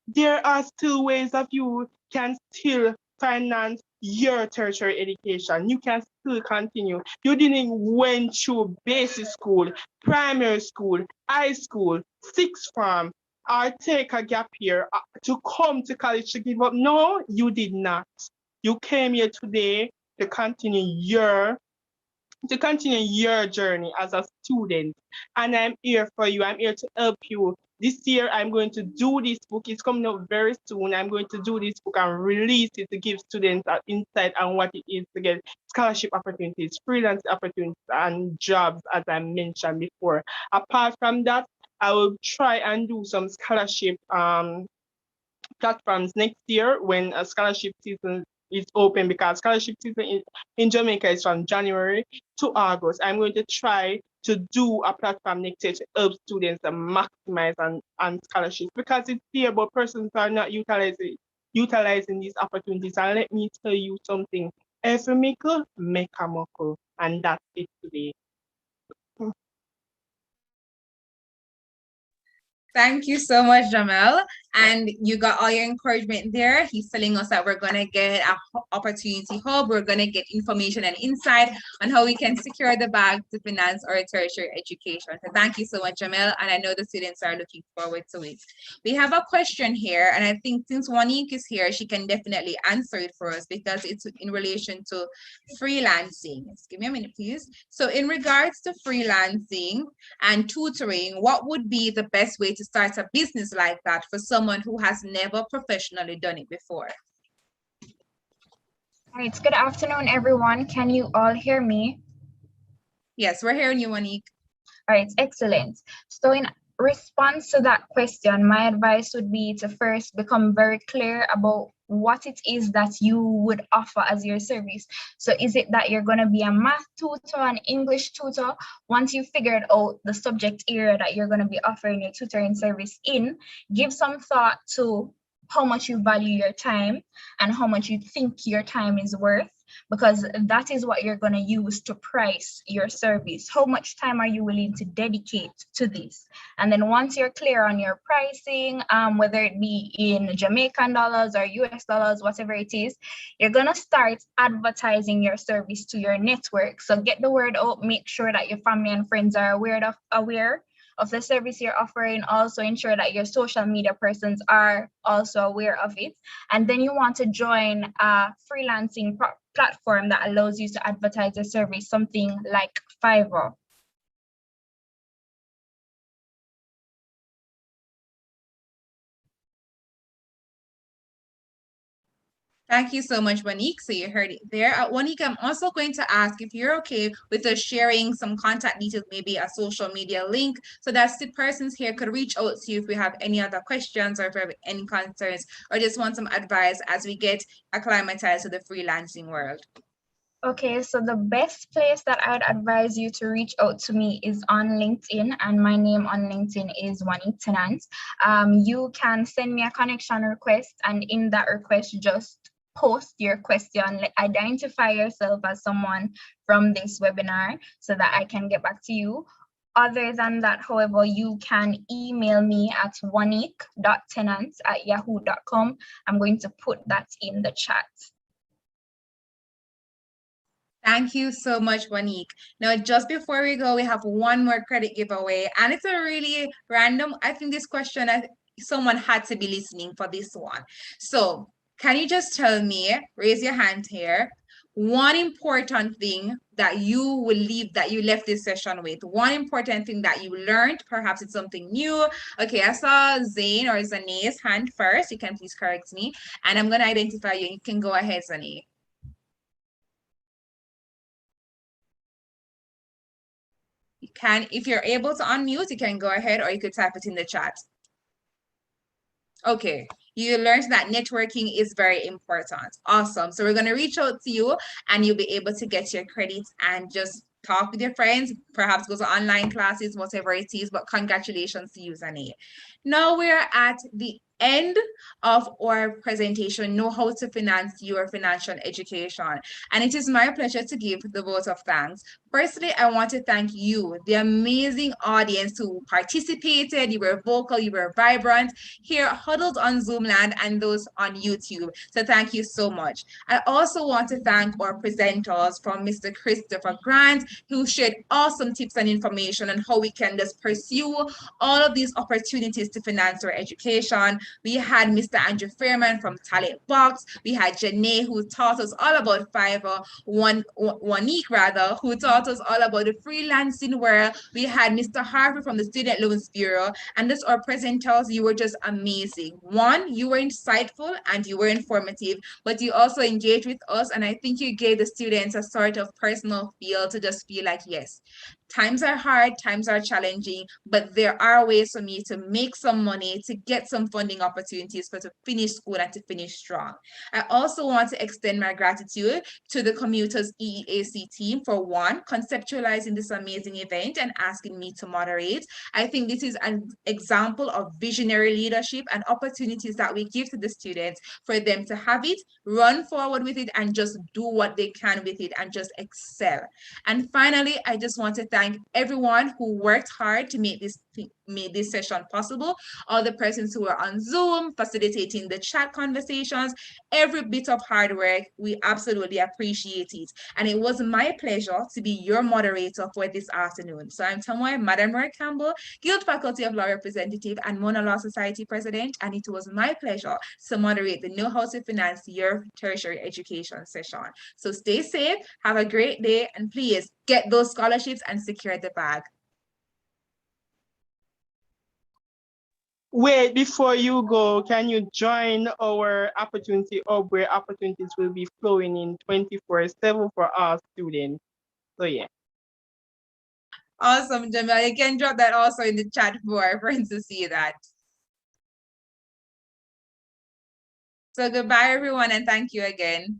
There are still ways that you can still finance your tertiary education. You can still continue. You didn't went through basic school, primary school, high school, sixth form, or take a gap year to come to college to give up. No, you did not. You came here today to continue your journey as a student. And I'm here for you. I'm here to help you. This year, I'm going to do this book. It's coming out very soon. I'm going to do this book and release it to give students an insight on what it is to get scholarship opportunities, freelance opportunities, and jobs, as I mentioned before. Apart from that, I will try and do some scholarship platforms next year when a scholarship season is open, because scholarship season in Jamaica is from January to August. I'm going to try to do a platform next year to help students to maximize on scholarships, because it's here, but persons are not utilizing these opportunities. And let me tell you something, every mickle make a muckle, and that's it today. Thank you so much, Jamel. And you got all your encouragement there. He's telling us that we're going to get an opportunity hub. We're going to get information and insight on how we can secure the bag to finance our tertiary education. So thank you so much, Jamel. And I know the students are looking forward to it. We have a question here. And I think since Wanique is here, she can definitely answer it for us, because it's in relation to freelancing. Just give me a minute, please. So in regards to freelancing and tutoring, what would be the best way to start a business like that for someone who has never professionally done it before? All right, good afternoon, everyone. Can you all hear me? Yes, we're hearing you, Monique. All right, excellent. So in response to that question, my advice would be to first become very clear about what it is that you would offer as your service. So is it that you're going to be a math tutor, an English tutor? Once you figured out the subject area that you're going to be offering your tutoring service in, give some thought to how much you value your time and how much you think your time is worth, because that is what you're going to use to price your service. How much time are you willing to dedicate to this? And then once you're clear on your pricing, whether it be in Jamaican dollars or US dollars, whatever it is, you're going to start advertising your service to your network. So get the word out, make sure that your family and friends are aware of the service you're offering. Also ensure that your social media persons are also aware of it. And then you want to join a freelancing platform that allows you to advertise your service, something like Fiverr. Thank you so much, Monique. So you heard it there. Monique, I'm also going to ask if you're okay with us sharing some contact details, maybe a social media link, so that the persons here could reach out to you if we have any other questions or if we have any concerns or just want some advice as we get acclimatized to the freelancing world. Okay, so the best place that I'd advise you to reach out to me is on LinkedIn, and my name on LinkedIn is Wanique Tenant. You can send me a connection request, and in that request, just post your question, identify yourself as someone from this webinar so that I can get back to you. Other than that, however, you can email me at wanique.tenant@yahoo.com. I'm going to put that in the chat. Thank you so much, Monique. Now, just before we go, we have one more credit giveaway, and it's a really random. I think this question, someone had to be listening for this one. So can you just tell me, raise your hand here, one important thing that you left this session with, one important thing that you learned, perhaps it's something new. Okay, I saw Zane or Zane's hand first. You can please correct me, and I'm going to identify you. You can go ahead, Zane. You can, if you're able to unmute, you can go ahead, or you could type it in the chat. Okay, You learned that networking is very important. Awesome. So we're going to reach out to you and you'll be able to get your credits and just talk with your friends, perhaps go to online classes, whatever it is, but congratulations to you, Zane. Now we're at the end of our presentation, Know How to Finance Your Financial Education. And it is my pleasure to give the vote of thanks. Firstly, I want to thank you, the amazing audience who participated. You were vocal, you were vibrant, here huddled on Zoomland and those on YouTube. So thank you so much. I also want to thank our presenters from Mr. Christopher Grant, who shared awesome tips and information on how we can just pursue all of these opportunities to finance our education. We had Mr. Andrew Fairman from Talent Box. We had Janae, who taught us all about Fiverr, Wanique rather, who taught us all about the freelancing world. We had Mr. Harvey from the Student Loans Bureau. And this, our presenters, you were just amazing. One, you were insightful and you were informative, but you also engaged with us. And I think you gave the students a sort of personal feel to just feel like, yes, times are hard, times are challenging, but there are ways for me to make some money, to get some funding opportunities for to finish school and to finish strong. I also want to extend my gratitude to the Commuters EAC team for one, conceptualizing this amazing event and asking me to moderate. I think this is an example of visionary leadership and opportunities that we give to the students for them to have it, run forward with it, and just do what they can with it and just excel. And finally, I just want to thank everyone who worked hard to make this session possible. All the persons who were on Zoom, facilitating the chat conversations, every bit of hard work, we absolutely appreciate it. And it was my pleasure to be your moderator for this afternoon. So I'm Tamoy, Madam Roy Campbell, Guild Faculty of Law Representative and Mona Law Society President, and it was my pleasure to moderate the Know How to Finance Your Tertiary Education session. So stay safe, have a great day, and please get those scholarships and secure the bag. Wait, before you go, can you join our opportunity hub where opportunities will be flowing in 24/7 for our students? So yeah. Awesome, Jamil. You can drop that also in the chat for our friends to see that. So goodbye, everyone, and thank you again.